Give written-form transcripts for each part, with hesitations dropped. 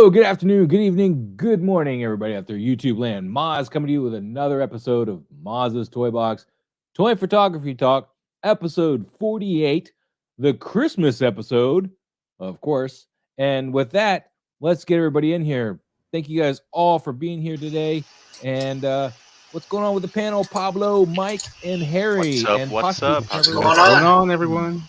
Hello, good afternoon, good evening, good morning, everybody out there, YouTube land. Moz coming to you with another episode of Moz's Toy Box, Toy Photography Talk, episode 48, the Christmas episode, of course. And with that, let's get everybody in here. Thank you guys all for being here today. And what's going on with the panel? Pablo, Mike, and Harry. What's up? What's going on, everyone?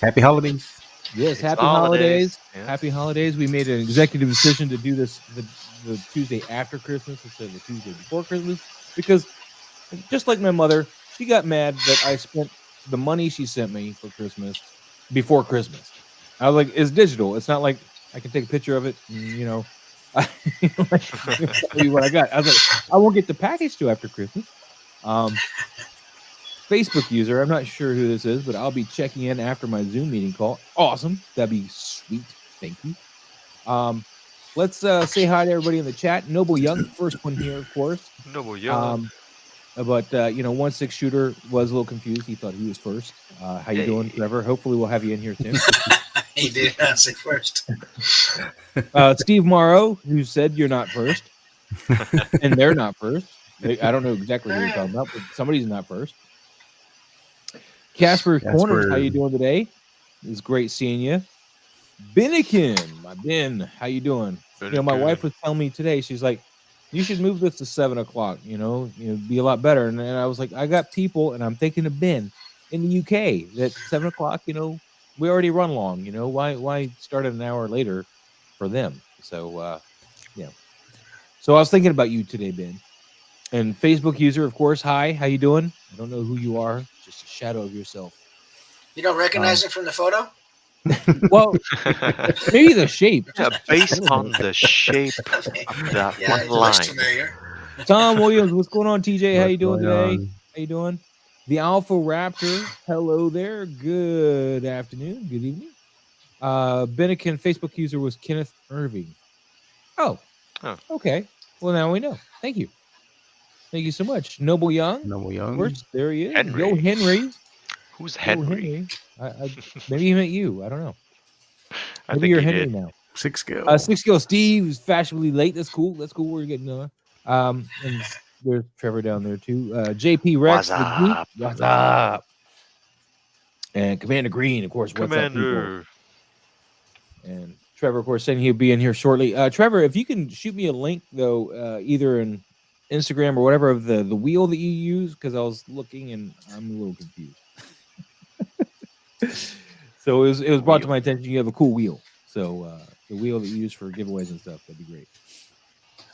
Happy holidays. Yes, It's happy holidays. holidays. Yeah. Happy holidays. We made an executive decision to do this the Tuesday after Christmas instead of the Tuesday before Christmas because, just like my mother, she got mad that I spent the money she sent me for Christmas before Christmas. I was like, it's digital. It's not like I can take a picture of it and, like, tell you what I got. I was like, I won't get the package till after Christmas. Facebook user, I'm not sure who this is, but I'll be checking in after my Zoom meeting call. Awesome. That'd be sweet. Thank you. Let's say hi to everybody in the chat. Noble Young, first one here, of course. Noble Young. But 1-6 shooter was a little confused. He thought he was first. How you doing, Trevor? Hopefully we'll have you in here soon. He did not say first. Steve Morrow, who said you're not first. And they're not first. I don't know exactly who you're talking about, but somebody's not first. Casper Corners, how you doing today? It's great seeing you. Benikin, my Ben, how you doing? My wife was telling me today, she's like, you should move this to 7 o'clock, be a lot better. And I was like, I got people, and I'm thinking of Ben in the UK that 7 o'clock, we already run long, why start it an hour later for them? So, So I was thinking about you today, Ben. And Facebook user, of course, hi, how you doing? I don't know who you are, just a shadow of yourself. You don't recognize it from the photo? Well, maybe the shape. Yeah, based on the shape of that one line. Tom Williams, what's going on, TJ? How you doing today? On? How you doing? The Alpha Raptor, hello there. Good afternoon, good evening. Benikin Facebook user was Kenneth Irving. Oh, okay. Well, now we know. Thank you. Thank you so much. Noble Young. Of course, there he is. Henry. Yo, Henry. Who's Henry? Maybe he meant you. I don't know. I Maybe think you're he Henry did. now. 6 skill. 6 skill. Steve is fashionably late. That's cool. We're getting and there's Trevor down there too. JP Rex. What's up? And Commander Green, of course. What's up, people? And Trevor, of course, saying he'll be in here shortly. Trevor, if you can shoot me a link though, either in Instagram or whatever of the wheel that you use, because I was looking and I'm a little confused. So it was brought to my attention. You have a cool wheel. So the wheel that you use for giveaways and stuff, that'd be great.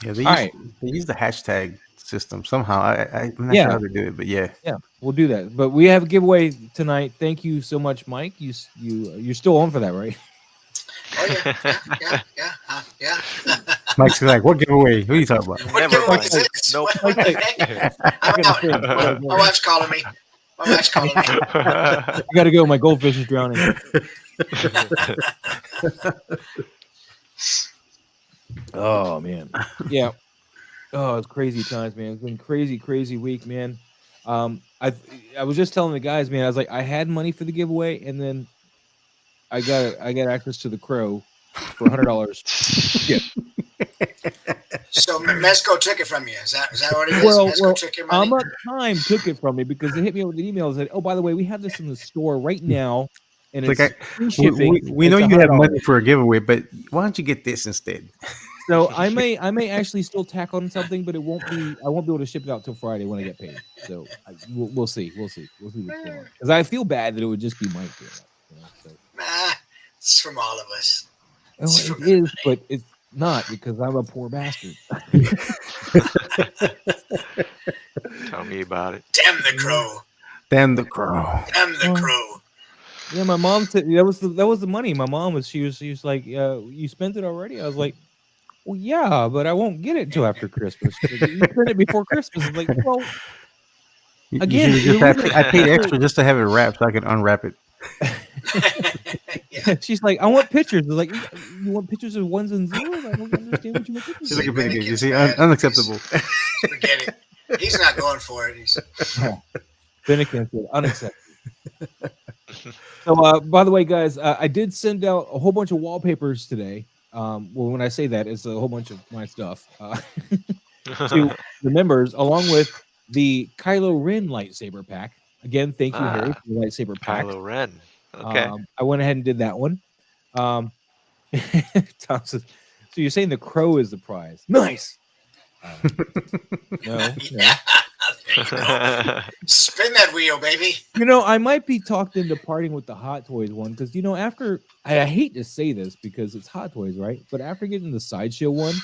Yeah, they use the hashtag system somehow. I'm not sure how to do it, but yeah, we'll do that. But we have a giveaway tonight. Thank you so much, Mike. You're still on for that, right? Oh yeah. Mike's like, what giveaway? Who are you talking about? What giveaway is this? Nope. What the heck? My wife's calling me. I gotta go. My goldfish is drowning. Oh man, yeah. Oh, it's crazy times, man. It's been crazy week, man. I was just telling the guys, man. I was like, I had money for the giveaway, and then I got access to the Crow for $100. Yeah. So Mezco took it from you. Is that what it is? Well, took your money? Amok Time took it from me because they hit me with an email and said, "Oh, by the way, we have this in the store right now, and it's free shipping." We know you have money for a giveaway, but why don't you get this instead? So I may actually still tack on something, but I won't be able to ship it out till Friday when I get paid. So we'll see. We'll see what's going on. Because I feel bad that it would just be Mike doing that. Nah, it's from all of us. Oh, it is, but it's not because I'm a poor bastard. Tell me about it. Damn the Crow. Damn the Crow. Damn the Crow. Yeah, my mom said that was the money. My mom was she was like, you spent it already? I was like, well, yeah, but I won't get it until after Christmas. You spent it before Christmas. I'm like, well, again, I paid extra just to have it wrapped so I could unwrap it. Yeah. She's like, I want pictures. I was like, you want pictures of ones and zeros? I don't understand what you want pictures She's of. like a big game. You see, unacceptable. Forget it. He's not going for it. Finnegan said unacceptable. So, by the way, guys, I did send out a whole bunch of wallpapers today. Well, when I say that, it's a whole bunch of my stuff to the members, along with the Kylo Ren lightsaber pack. Again, thank you, Harry, for the lightsaber pack. Kylo Ren. Okay. I went ahead and did that one. Tom says, so you're saying the crow is the prize? Nice. No. Yeah. Spin that wheel, baby. I might be talked into parting with the Hot Toys one because after I hate to say this because it's Hot Toys, right? But after getting the Sideshow one,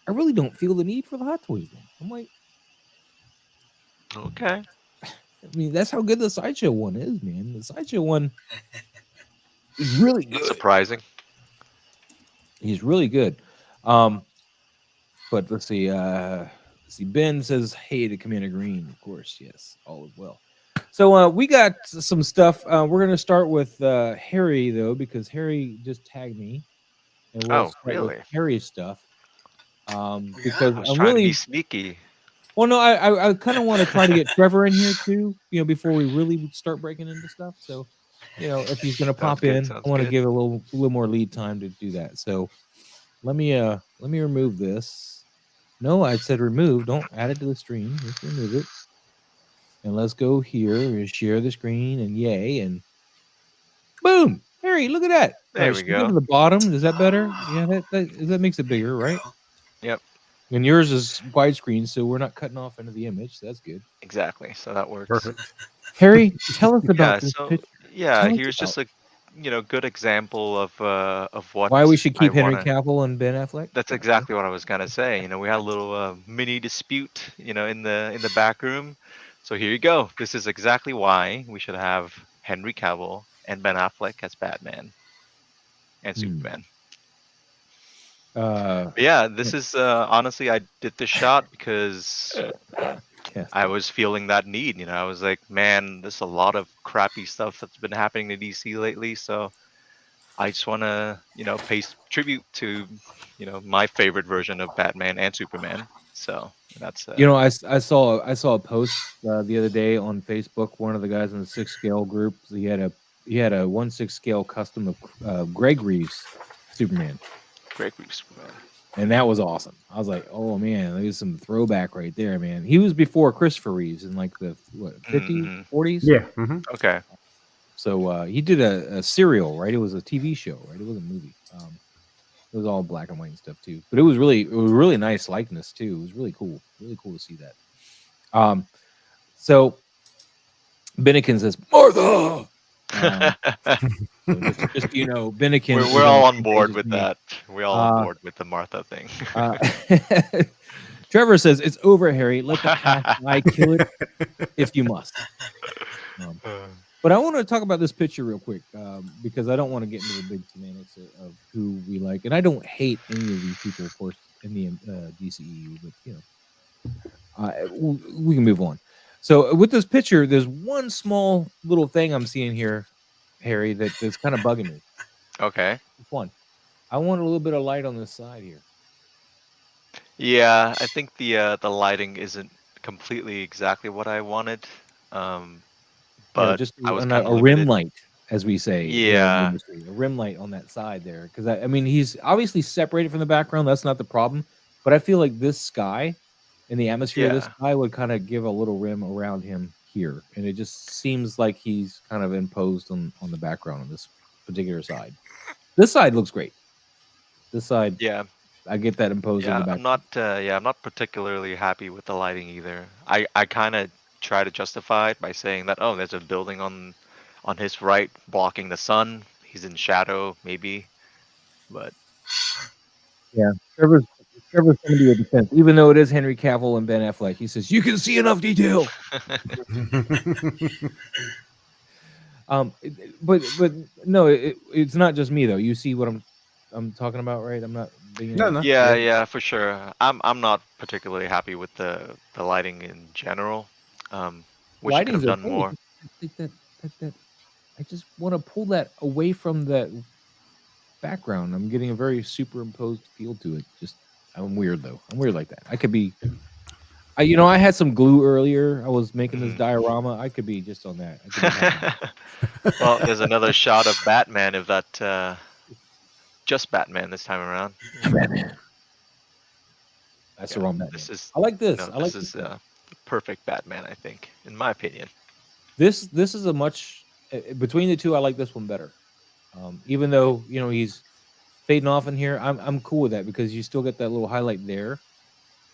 I really don't feel the need for the Hot Toys one. I'm like, okay. I mean, that's how good the Sideshow one is, man. The Sideshow one is really good. Surprising. He's really good. But let's see. Ben says, hey to Commander Green. Of course, yes. All is well. So we got some stuff. We're going to start with Harry, though, because Harry just tagged me. And we'll start with Harry's stuff. Because I was trying to be sneaky. Well, no, I kind of want to try to get Trevor in here, too, before we really start breaking into stuff. So, if he's going to pop in, I want to give a little more lead time to do that. So let me remove this. No, I said remove. Don't add it to the stream. Just remove it. And let's go here and share the screen and yay. And boom. Harry, look at that. There we go. Go to the bottom. Is that better? Yeah, that makes it bigger, right? Yep. And yours is widescreen, so we're not cutting off into the image. So that's good. Exactly. So that works. Perfect. Harry, tell us about this picture. Yeah, here's just a good example of what why we should keep Henry Cavill and Ben Affleck. That's exactly what I was gonna say. We had a little mini dispute, in the back room. So here you go. This is exactly why we should have Henry Cavill and Ben Affleck as Batman and Superman. Yeah, this is honestly, I did this shot because I was feeling that need. I was like, man, there's a lot of crappy stuff that's been happening to DC lately. So I just want to, pay tribute to, my favorite version of Batman and Superman. So that's. I saw a post the other day on Facebook. One of the guys in the 6 scale group, he had a 1/6 scale custom of Greg Reeves Superman. Greg Reeves Superman. And that was awesome. I was like, oh man, there's some throwback right there, man. He was before Christopher Reeves in like the 50s, 40s? Yeah. Mm-hmm. Okay. So he did a serial, right? It was a TV show, right? It wasn't a movie. It was all black and white and stuff too. But it was really nice likeness too. It was really cool. Really cool to see that. So Bennikin says, Martha! Just Bennikin. We're all on board with that. We're all on board with the Martha thing. Trevor says it's over, Harry. Let the cat I kill it if you must. But I want to talk about this picture real quick because I don't want to get into the big semantics of who we like, and I don't hate any of these people, of course, in the DCEU. But we can move on. So with this picture, there's one small little thing I'm seeing here, Harry, that's kind of bugging me. Okay. One, I want a little bit of light on this side here. Yeah, I think the lighting isn't completely exactly what I wanted. But just I was a rim light, as we say. Yeah. A rim light on that side there. Because, I mean, he's obviously separated from the background. That's not the problem. But I feel like this sky and the atmosphere of this sky would kind of give a little rim around him here. And it just seems like he's kind of imposed on the background on this particular side. This side looks great. This side, I get that imposed on the background. I'm not particularly happy with the lighting either. I kind of try to justify it by saying that there's a building on his right blocking the sun. He's in shadow, maybe, but Trevor's going to be a defense, even though it is Henry Cavill and Ben Affleck. He says you can see enough detail. But no, it's not just me though. You see what I'm talking about, right? I'm not being no. Yeah, for sure. I'm not particularly happy with the lighting in general. Wish I could have done more. I just want to pull that away from that background. I'm getting a very superimposed feel to it. I'm weird though. I'm weird like that. I had some glue earlier. I was making this diorama. I could be just on that. Well, there's another shot of Batman. If that just Batman this time around. Batman. That's the wrong Batman. This is. I like this. No, I like this is the perfect Batman, I think, in my opinion. This is a much between the two. I like this one better. Even though he's fading off in here, I'm cool with that because you still get that little highlight there,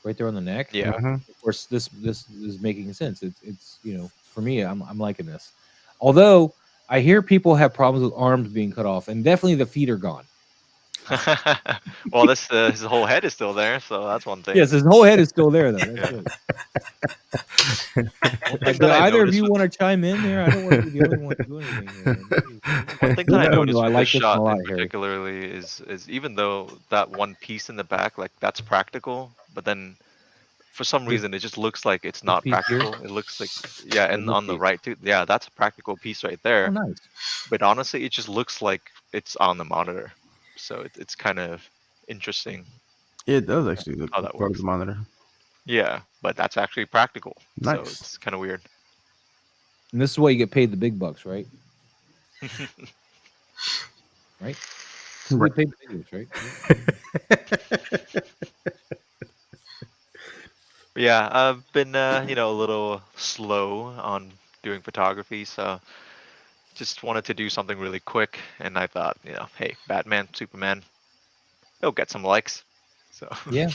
right there on the neck. Yeah. Of course, this is making sense. It's for me, I'm liking this. Although I hear people have problems with arms being cut off, and definitely the feet are gone. Well, his whole head is still there, so that's one thing. Yes, his whole head is still there, though. That's good. Do either of you want to chime in there? I don't want to be the only one to do anything here. One thing that I noticed with like this shot particularly is even though that one piece in the back, like that's practical, but then for some reason it just looks like it's not practical. It looks like and on the right too. Yeah, that's a practical piece right there. Oh, nice. But honestly, it just looks like it's on the monitor. So it's kind of interesting. It does actually look how that works. The monitor. Yeah, but that's actually practical. Nice. So it's kind of weird. And this is why you get paid the big bucks, right? Right? You get paid the big bucks, right? Yeah, I've been a little slow on doing photography, so just wanted to do something really quick, and I thought, hey, Batman, Superman, they'll get some likes. So yeah.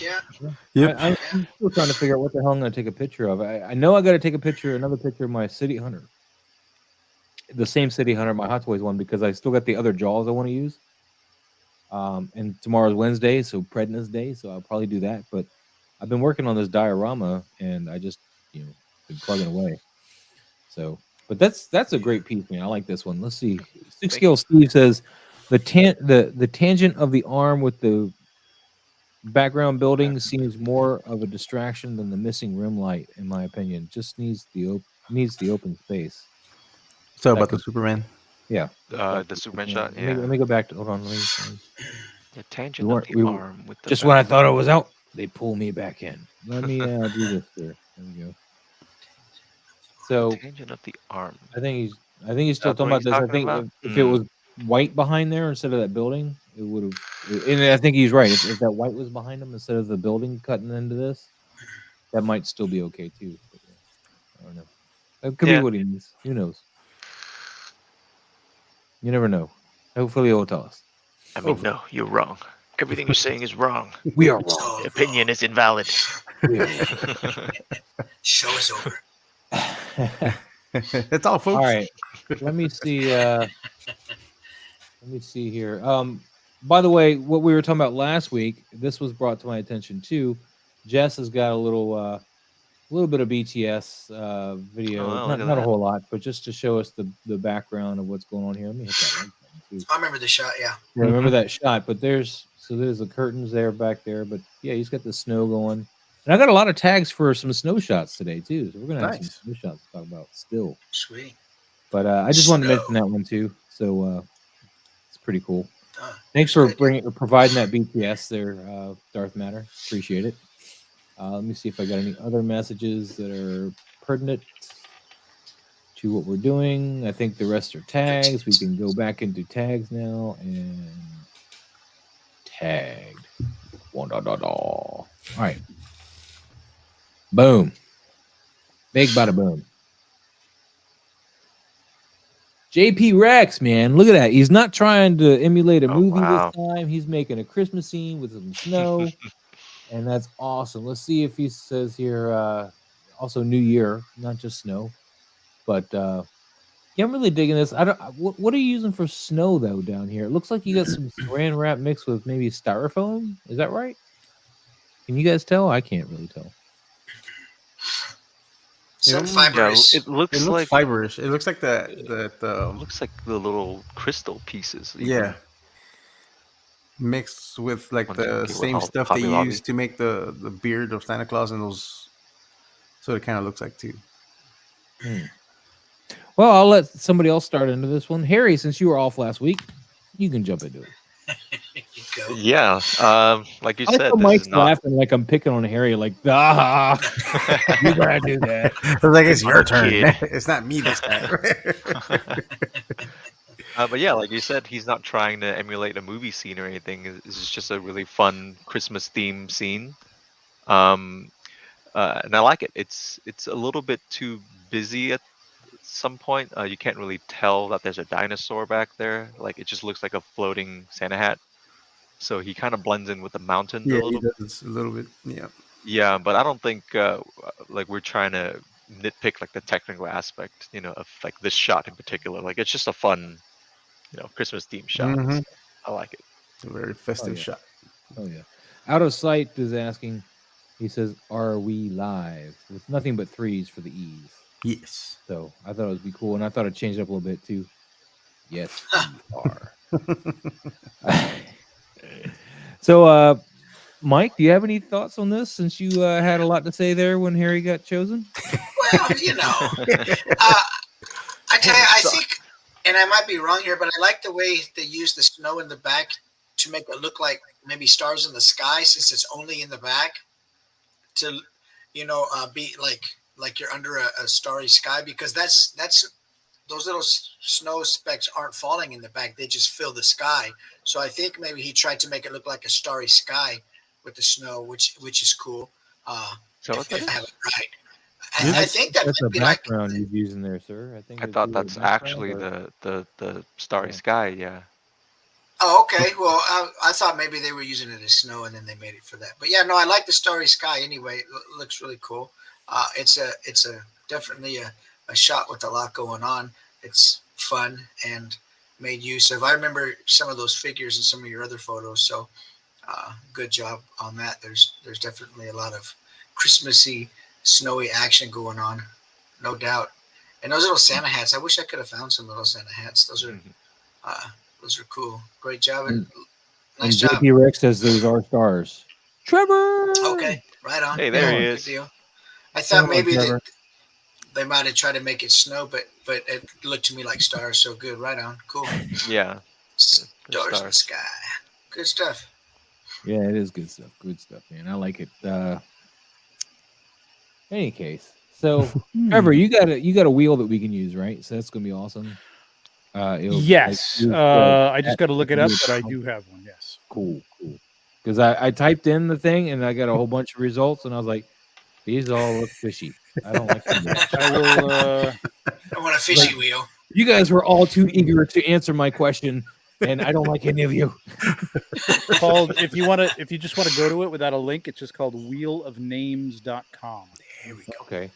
Yep. I'm still trying to figure out what the hell I'm going to take a picture of. I know I got to take another picture of my City Hunter, the same City Hunter, my Hot Toys one, because I still got the other Jaws I want to use. And tomorrow's Wednesday, so President's Day, so I'll probably do that. But I've been working on this diorama, and I just been plugging away. So. But that's a great piece, man. I like this one. Let's see. Six Scale Steve says the tangent of the arm with the background building seems more of a distraction than the missing rim light, in my opinion. Just needs the open space. So about the Superman? Yeah. The Superman shot. Yeah. Let me go back to. Hold on. The tangent of the arm with the. Just when I thought it was out, they pull me back in. Let me do this here. There we go. So tangent of the arm. I think he's still talking about this. I think if it was white behind there instead of that building, it would have. And I think he's right. If that white was behind him instead of the building cutting into this, that might still be okay too. But, I don't know. That could be what he means. Who knows? You never know. Hopefully, he'll tell us. I mean, no, you're wrong. Everything you're saying is wrong. We are wrong. The opinion is invalid. Show is over. That's all, folks. All right. Let me see. Let me see here. By the way, what we were talking about last week, this was brought to my attention too. Jess has got a little bit of BTS video, not a whole lot, but just to show us the background of what's going on here. Let me hit that link button too. I remember the shot. Yeah. I remember that shot, but there's the curtains there back there, but yeah, he's got the snow going. And I got a lot of tags for some snow shots today too, so we're gonna have some snow shots to talk about still. Sweet. But I just wanted to mention that one too. So it's pretty cool. Thanks for providing that BTS there, Darth Matter. Appreciate it. Let me see if I got any other messages that are pertinent to what we're doing. I think the rest are tags. We can go back into tags now and tagged. All right. Boom. Big bada boom. JP Rex, man, look at that. He's not trying to emulate a movie this time. He's making a Christmas scene with some snow, and that's awesome. Let's see if he says here also New Year, not just snow. But yeah, I'm really digging this. What are you using for snow though down here? It looks like you got some saran wrap mixed with maybe styrofoam. Is that right? Can you guys tell? I can't really tell. Some fibrous. It looks like fibrous. It looks like the looks like the little crystal pieces. Yeah. Mixed with like the same stuff they use to make the beard of Santa Claus and those. So it kind of looks like too. Well, I'll let somebody else start into this one. Harry, since you were off last week, you can jump into it. go. Yeah, like you I like said, the this Mike's is not. laughing like I'm picking on Harry. Like, you gotta do that. It's like it's your turn. Kid. It's not me this time. But yeah, like you said, he's not trying to emulate a movie scene or anything. This is just a really fun Christmas theme scene. And I like it. It's a little bit too busy at some point. You can't really tell that there's a dinosaur back there. Like it just looks like a floating Santa hat. So he kind of blends in with the mountains a Yeah, little. he does a little bit. Yeah. Yeah, but I don't think like we're trying to nitpick like the technical aspect, of like this shot in particular. Like it's just a fun, Christmas themed shot. Mhm. So I like it. It's a very festive yeah. shot. Oh yeah. Out of Sight is asking. He says, "Are we live?" With nothing but threes for the E's. Yes. So I thought it would be cool, and I thought it changed up a little bit too. Yes, we are. So, Mike, do you have any thoughts on this? Since you had a lot to say there when Harry got chosen. Well, I tell you, I think, and I might be wrong here, but I like the way they use the snow in the back to make it look like maybe stars in the sky, since it's only in the back. To, be like you're under a starry sky, because that's those little snow specks aren't falling in the back; they just fill the sky. So I think maybe he tried to make it look like a starry sky with the snow, which is cool. If I have it right. I think that that's might a be like. background you're using there, sir. I think I thought that's actually the starry sky. Yeah. Oh, okay. Well, I thought maybe they were using it as snow and then they made it for that. But yeah, no, I like the starry sky anyway. It looks really cool. It's a definitely a shot with a lot going on. It's fun and made use of. I remember some of those figures in some of your other photos. So good job on that. There's definitely a lot of Christmassy, snowy action going on, no doubt. And those little Santa hats. I wish I could have found some little Santa hats. Those are cool. Great job. And nice job. JP Rex says those are stars. Trevor. Okay, right on. Hey, there he Good is. deal. I thought maybe Trevor. they might have tried to make it snow, but it looked to me like stars. So good. Right on. Cool. Yeah. Stars in the sky. Good stuff. Yeah, it is good stuff. Good stuff, man. I like it. Any case, so Trevor, you got a wheel that we can use, right? So that's gonna be awesome. Yes. I just got to look it up, but I do have one. Yes. Cool. Because I typed in the thing and I got a whole bunch of results, and I was like, these all look fishy. I don't like them. I will. I want a fishy wheel. You guys were all too eager to answer my question, and I don't like any of you. Called if you just want to go to it without a link, it's just called wheelofnames.com. There we go. Okay.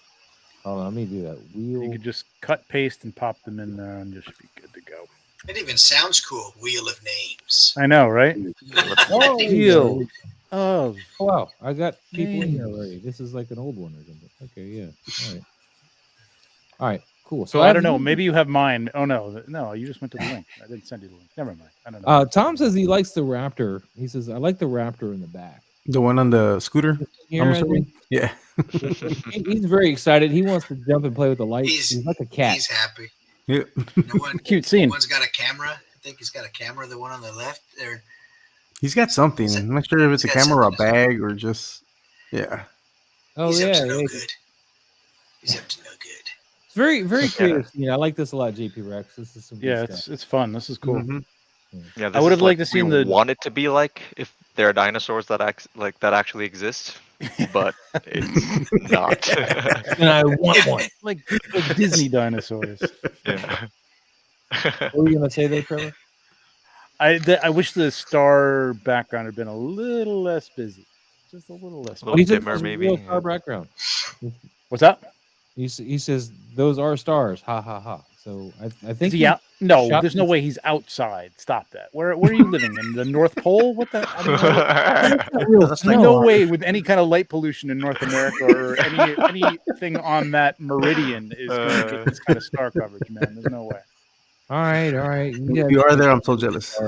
Hold on, let me do that. You could just cut, paste, and pop them in there, and just be good to go. It even sounds cool. Wheel of Names. I know, right? Oh, Wheel of. Oh, wow, I got people in here already. This is like an old one or something. Okay, yeah. All right, cool. So I don't know. Maybe you have mine. Oh no, you just went to the link. I didn't send you the link. Never mind. I don't know. Tom says he likes the Raptor. He says I like the Raptor in the back. The one on the scooter. Here, I'm assuming. Yeah. He's very excited. He wants to jump and play with the lights. He's like a cat. He's happy. Yeah. Cute scene. One's got a camera. I think he's got a camera. The one on the left there. He's got something. I'm not sure if it's a camera or a bag or just. Yeah. Oh He's yeah. up to no good. He's up to no good. It's very creative. I like this a lot, JP Rex. This is some good stuff. It's fun. This is cool. Mm-hmm. Yeah, I would have liked to see the. Want it to be like if there are dinosaurs that actually exist, but it's not. And I want one. like Disney dinosaurs. Yeah. What were you gonna say there, Trevor? I wish the star background had been a little less busy, just a little less. A little dimmer, maybe. Star background. What's that? He says those are stars. Ha ha ha. So I think no, there's no way he's outside. Stop that. Where are you living in the North Pole? What the? There's no way with any kind of light pollution in North America or anything on that meridian is going to get this kind of star coverage, man. There's no way. All right. If you are there, I'm so jealous.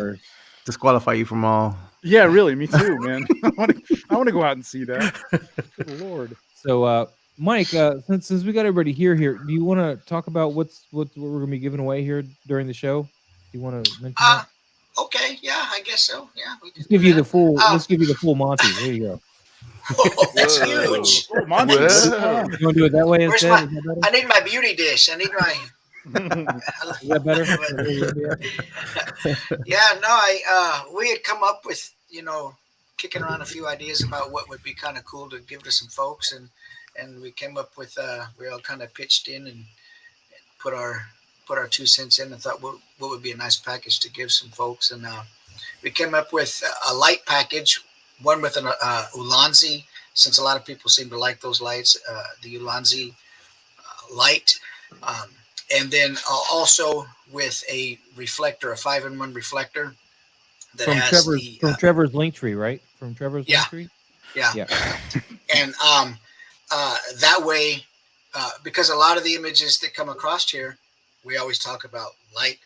Disqualify you from all. Yeah, really. Me too, man. I want to go out and see that. Good Lord. So, Mike, since we got everybody here, do you want to talk about what we're going to be giving away here during the show? Do you want to mention that? Okay, yeah, I guess so. Yeah, we Let's give you the full. Let's give you the full Monty. There you go. Oh, that's huge. Oh, Monty. Whoa. You want to do it that way Where's instead? my? I need my beauty dish. I need my. Is that better? Yeah, no, we had come up with, kicking around a few ideas about what would be kind of cool to give to some folks, and we came up with, we all kind of pitched in and put our 2 cents in and thought what would be a nice package to give some folks, and we came up with a light package, one with an Ulanzi, since a lot of people seem to like those lights, the Ulanzi light. And then also with a reflector, a 5-in-1 reflector that has from Trevor's Linktree, right? From Trevor's Linktree? Yeah. And that way, because a lot of the images that come across here, we always talk about light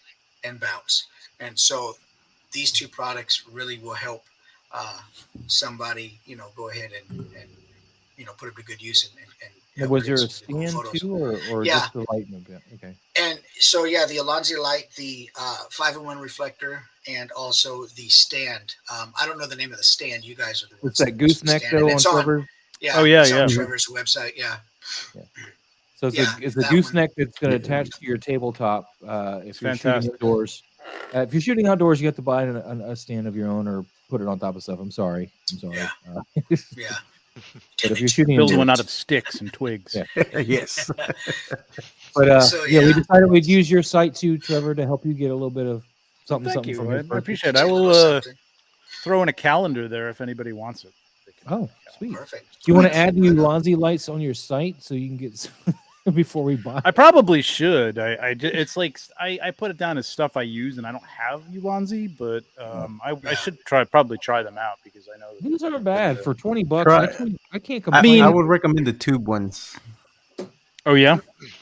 and bounce. And so these two products really will help somebody, go ahead and put it to good use and was there a stand too, or just the light? Okay. And so the Ulanzi light, the 5-in-1 reflector, and also the stand. I don't know the name of the stand. You guys are the ones. It's that gooseneck though on Trevor. Yeah. Oh yeah, on Trevor's website. Yeah. So it's a gooseneck that's going to attach to your tabletop. If you're shooting outdoors, if you're shooting outdoors, you have to buy a stand of your own or put it on top of stuff. I'm sorry. Yeah. But if you're shooting, build one out of sticks and twigs. Yes. But we decided we'd use your site too, Trevor, to help you get a little bit of something. Thank something you. from I appreciate it. I will throw in a calendar there if anybody wants it. Oh, sweet. Perfect. Do you want to add new Ulanzi lights on your site so you can get before we buy? I probably should. It's like I put it down as stuff I use, and I don't have Ulanzi, but I should probably try them out because I know these aren't bad for $20. I can't complain. I mean, I would recommend the tube ones. Oh yeah,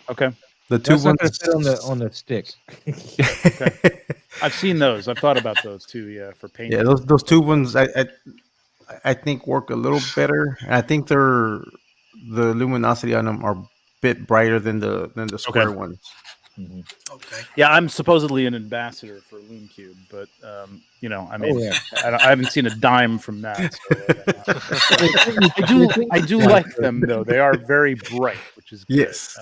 okay. The tube ones fit on the stick. Okay. I've seen those. I've thought about those too. Yeah, for painting. Yeah, those tube ones I think work a little better. I think the luminosity on them are a bit brighter than the square ones. Mm-hmm. Okay. Yeah, I'm supposedly an ambassador for LumeCube, but I mean, I haven't seen a dime from that. So, I do like them though. They are very bright, which is good. Yes.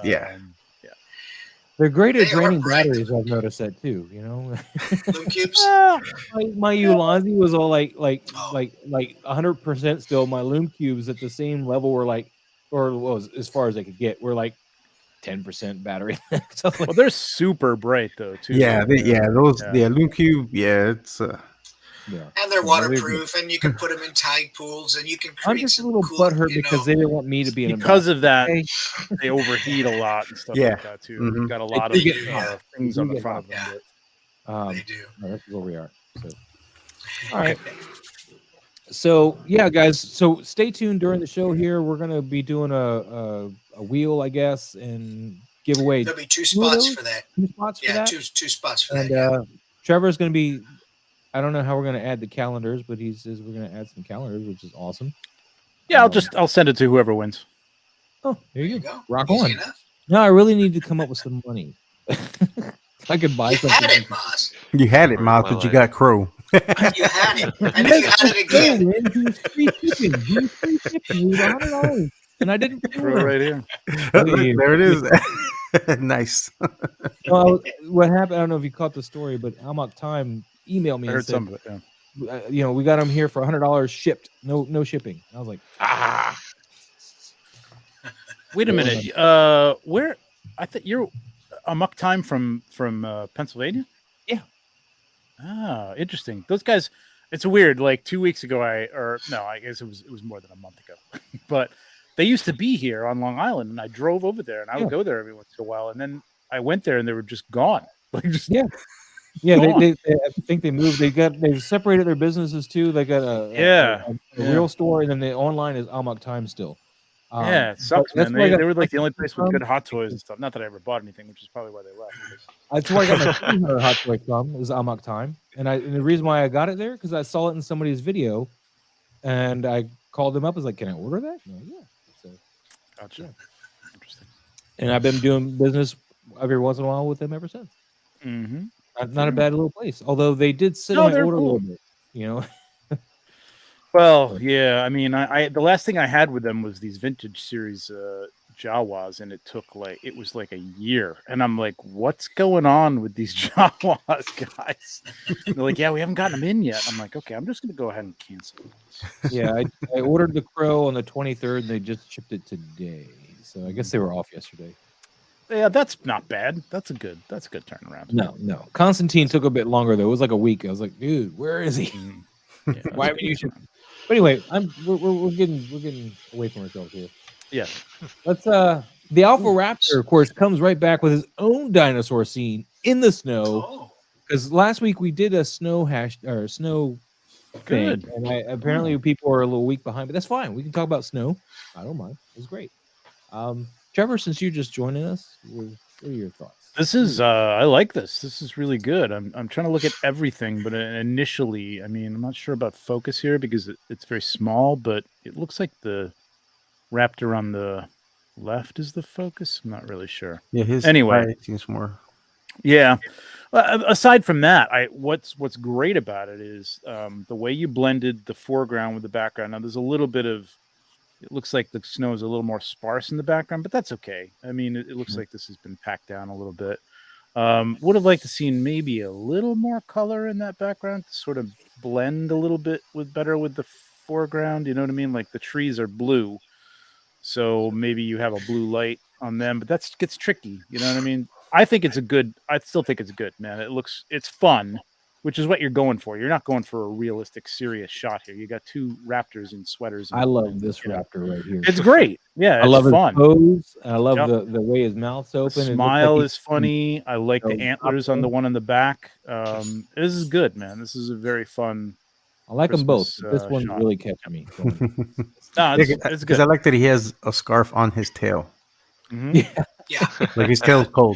They're great at draining batteries. I've noticed that too. LumeCubes. My Ulanzi was all like 100% still. My LumeCubes at the same level were as far as I could get. Were like 10% battery. Well, they're super bright though too. LumeCube. Yeah, it's. And they're waterproof, and you can put them in tide pools, and you can create. I'm just a little butthurt because they didn't want me to be in because of that. They overheat a lot and stuff like that too. Mm-hmm. They've got a lot of things on the front of them. They do. That's where we are. So. All right. So guys. So stay tuned during the show. Here, we're gonna be doing a wheel, I guess, and give away. There'll be 2 spots for that. 2 spots for that. Two spots for that. Trevor's gonna be. I don't know how we're going to add the calendars, but he says we're going to add some calendars, which is awesome. Yeah, I'll send it to whoever wins. Oh, there you go. Rock Easy on. Enough. No, I really need to come up with some money. I could buy something. You had it, Moz. You had it, Moz, but you got Crow. You had it. And then you had it again. He's free shipping. He's free shipping. We got $100. And I didn't Crow right here. There it is. Nice. Well, what happened, I don't know if you caught the story, but Amok Time emailed me. I heard and said, some of it. Yeah. We got them here for $100 shipped. No shipping. I was like, Wait a minute. Where? I think you're Amok Time from Pennsylvania. Yeah. Ah, interesting. Those guys. It's weird. Like 2 weeks ago, I guess it was more than a month ago, but they used to be here on Long Island, and I drove over there, and I would go there every once in a while, and then I went there, and they were just gone. Yeah, they I think they moved. They've separated their businesses too. They got a real store, and then the online is Amok Time still. It sucks, man. They were like the only place with good hot toys and stuff. Not that I ever bought anything, which is probably why they left. That's where I got my $200 hot toy from. Is Amok Time, and the reason why I got it there because I saw it in somebody's video, and I called them up. I was like, "Can I order that?" Like, yeah. So, gotcha. Interesting. And I've been doing business every once in a while with them ever since. Mm-hmm. Not a bad little place. Although they did sit No, on my they're order a cool. little bit, you know. Well, yeah. I mean, I the last thing I had with them was these vintage series Jawas, and it was like a year. And I'm like, what's going on with these Jawas, guys? They're like, yeah, we haven't gotten them in yet. I'm like, okay, I'm just gonna go ahead and cancel these. Yeah, I ordered the Crow on the 23rd, and they just shipped it today. So I guess they were off yesterday. Yeah, that's not bad. That's a good turnaround. No. Constantine took a bit longer though. It was like a week. I was like, dude, where is he? Yeah, Why haven't you shipped? But anyway, we're getting away from ourselves here. Yeah. Let's the Alpha Raptor, of course, comes right back with his own dinosaur scene in the snow. Because last week we did a snow thing, and apparently people are a little weak behind, but that's fine. We can talk about snow. I don't mind. It was great. Trevor, since you're just joining us, what are your thoughts? This is I like this. This is really good. I'm trying to look at everything, but initially, I mean, I'm not sure about focus here because it's very small, but it looks like the raptor on the left is the focus. I'm not really sure. Yeah, anyway seems more. Yeah. Aside from that, what's great about it is the way you blended the foreground with the background. Now there's a little bit of, it looks like the snow is a little more sparse in the background, but that's okay. I mean, it looks like this has been packed down a little bit. Would have liked to seen maybe a little more color in that background to sort of blend a little bit better with the foreground. You know what I mean? Like the trees are blue, so maybe you have a blue light on them, but that gets tricky. You know what I mean? I still think it's good, man. It's fun, which is what you're going for. You're not going for a realistic, serious shot here. You got two raptors in sweaters. I love this raptor right here. It's great. Yeah, I love his fun. pose. I love the way his mouth's open. The smile is funny. I like the antlers on the one in the back. This is good, man. This is a very fun. I like them both. This one really catch me. No, it's good. I like that he has a scarf on his tail. Mm-hmm. Yeah. Like his tail's cold.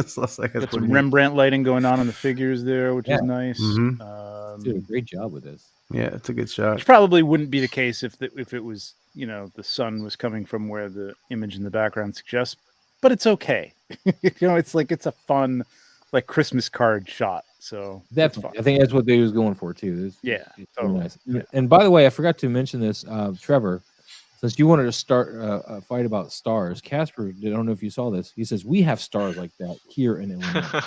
Got some Rembrandt lighting going on the figures there, which is nice. Mm-hmm. Did a great job with this. Yeah, it's a good shot. Which probably wouldn't be the case if it was, the sun was coming from where the image in the background suggests, but it's okay. It's a fun, like Christmas card shot. So definitely, I think that's what they was going for too. It's totally nice. Yeah. And by the way, I forgot to mention this, Trevor. Since you wanted to start a fight about stars, Casper, I don't know if you saw this. He says, we have stars like that here in Illinois.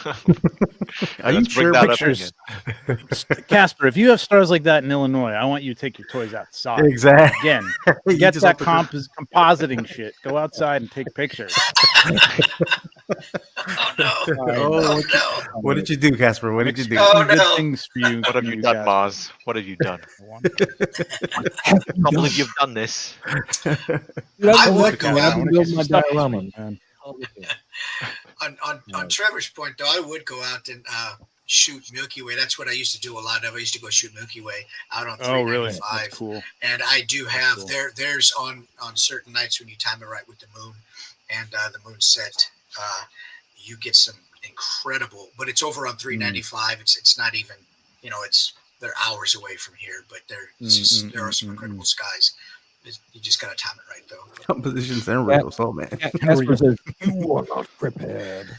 Are you sure? Pictures? Casper, if you have stars like that in Illinois, I want you to take your toys outside. Exactly. Again, get that compositing shit. Go outside and take pictures. No. What did you do, Casper? What did you do? Good things for you. What have you done, Maz? What have you done? I can't believe you've done this. I would go out. On Trevor's point, though, I would go out and shoot Milky Way. That's what I used to do a lot of. I used to go shoot Milky Way out on 395. Oh, really? That's cool. And I do have there's on certain nights when you time it right with the moon and the moon set, you get some incredible. But it's over on 395. It's not even they're hours away from here, but there are some incredible skies. You just gotta time it right, though. Compositions and rails, man. Casper says, "You are not prepared."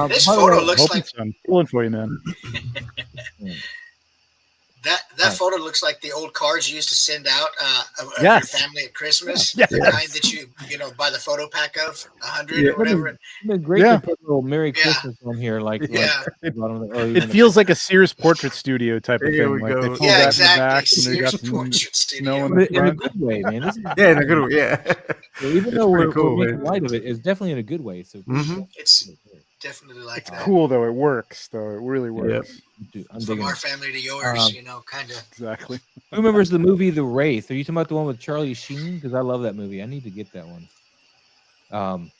This photo looks like I'm pulling for you, man. That photo looks like the old cards you used to send out of your family at Christmas. Yes. The kind that you buy the photo pack of 100 or whatever. It's been great to put a little Merry Christmas on here, It feels like a Sears portrait studio type of thing. We go. Yeah, exactly. Sears portrait studio. In a good way, man. In a good way. Yeah. So even though we're making light of it, it's definitely in a good way. So it's definitely like it's that. Cool though. It works though. It really works. From our family to yours, kind of. Exactly. Who remembers the movie The Wraith? Are you talking about the one with Charlie Sheen? Because I love that movie. I need to get that one.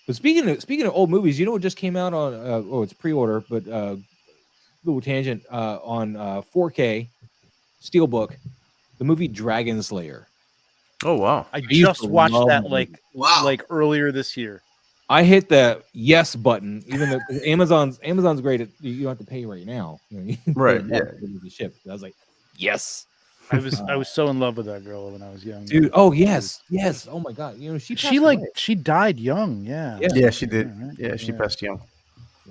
But speaking of old movies, you know what just came out on? It's pre-order, but little tangent on 4K Steelbook, the movie Dragon Slayer. Oh wow! I just watched that like earlier this year. I hit the yes button, even though Amazon's great at you don't have to pay right now. Right? Yeah. The ship. I was like, yes. I was so in love with that girl when I was young, dude. Oh yes. Oh my god. She died young. Yeah. Yeah, she did. Yeah, she passed young.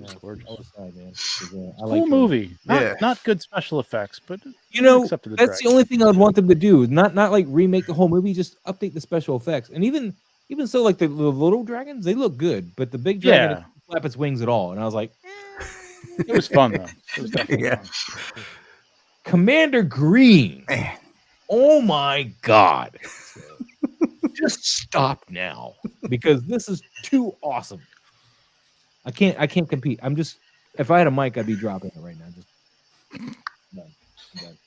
It's gorgeous. Side, man. I Cool like movie. Not good special effects, but that's the only thing I would want them to do. Not like remake the whole movie, just update the special effects. And even so, like the little dragons, they look good, but the big dragon didn't flap its wings at all. And I was like, it was fun though. It was definitely fun. Commander Green. Oh my God. Just stop now, because this is too awesome. I can't compete. If I had a mic, I'd be dropping it right now. Just done.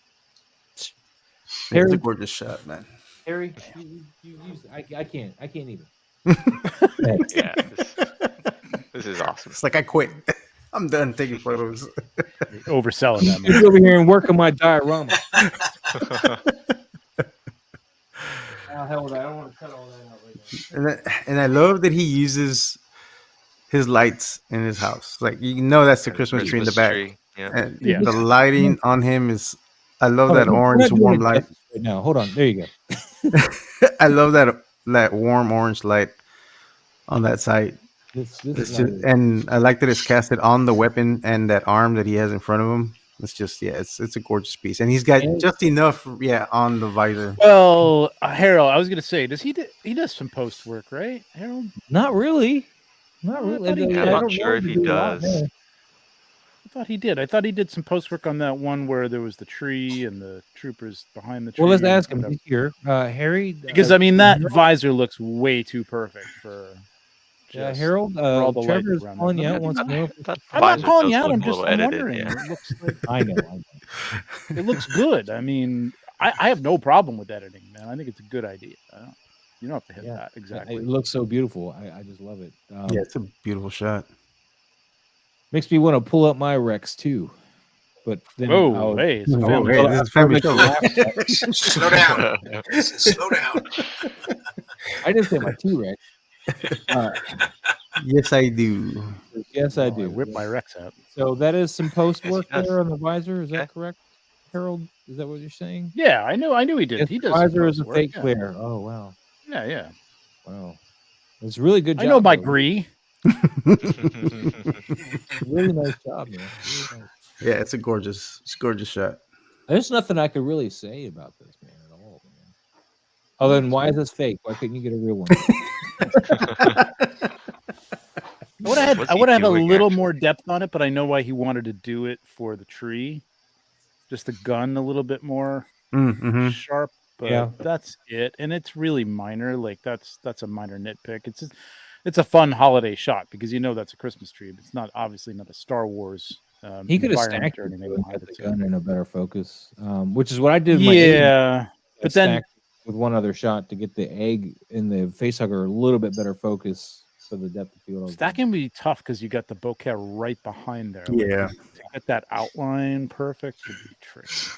Harry, it's a gorgeous shot, man. Harry, I can't even. Yeah, this is awesome. It's like I quit. I'm done taking photos. You're overselling that. I'm over here and work on my diorama. Hell with that. I don't want to cut all that out right now. And I love that he uses his lights in his house. Like, you know, that's the Christmas tree in the back. Yeah. And the lighting on him is. I love that orange warm light. Right now, hold on. There you go. I love that warm orange light on that side. And I like that it's casted on the weapon and that arm that he has in front of him. It's just, it's a gorgeous piece, and he's got just enough, on the visor. Well, Harold, I was gonna say, he does some post work, right, Harold? Not really. I'm not sure if he does. I thought he did. I thought he did some post work on that one where there was the tree and the troopers behind the tree. Well, let's ask him here, Harry, because that visor looks way too perfect for. Yeah, Harold. Trevor's calling you out once more. I'm not calling you out. I'm just wondering. It looks like I know. It looks good. I mean, I have no problem with editing, man. I think it's a good idea. You don't have to hit that exactly. It looks so beautiful. I just love it. It's a beautiful shot. Makes me want to pull up my Rex too. But then this is family show. Slow down. Slow down. I didn't say my T-Rex. Yes, I do. Yes, I do. I whip my Rex out. So that is some post work there on the visor. Is that correct, Harold? Is that what you're saying? Yeah, I knew he did. Yes, he does. Visor is a fake flare. Oh wow. Yeah. Wow. It's a really good job. I know my Gree. Really nice job, man. Really nice. Yeah, it's a gorgeous shot. There's nothing I could really say about this, man, at all, man. Other than why is this fake? Why couldn't you get a real one? I would have a little more depth on it, but I know why he wanted to do it for the tree. Just the gun a little bit more sharp, but that's it. And it's really minor. Like that's a minor nitpick. It's a fun holiday shot because that's a Christmas tree, but it's obviously not a Star Wars. He could have stacked or anything with the gun in a better focus, which is what I did. But then with one other shot to get the egg in the facehugger a little bit better focus for the depth of field. Stacking would be tough because you got the bokeh right behind there. Yeah, to get that outline perfect would be tricky.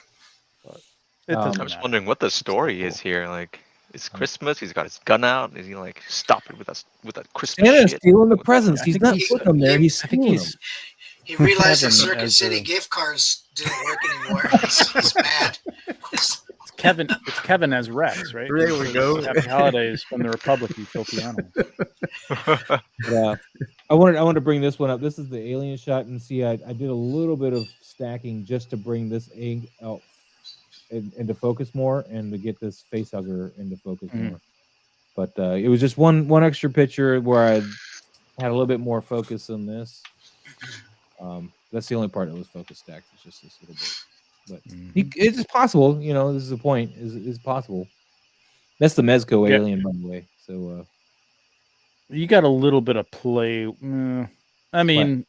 But I'm just wondering what the story is here. Like, it's Christmas. He's got his gun out. Is he like, stop it with that Christmas shit? Stealing the presents. He's not putting them there. He's stealing them. He realized the Circuit City gift cards didn't work anymore. He's mad. It's Kevin as Rex, right? There we go. Happy holidays from the Republic, you filthy animals. I wanted to bring this one up. This is the alien shot, and see, I did a little bit of stacking just to bring this egg out into focus more, and to get this facehugger into focus more. But it was just one extra picture where I had a little bit more focus on this. That's the only part that was focus stacked. It's just this little bit. But it's possible, this is the point. Is possible. That's the Mezco alien, by the way. So you got a little bit of play. I mean,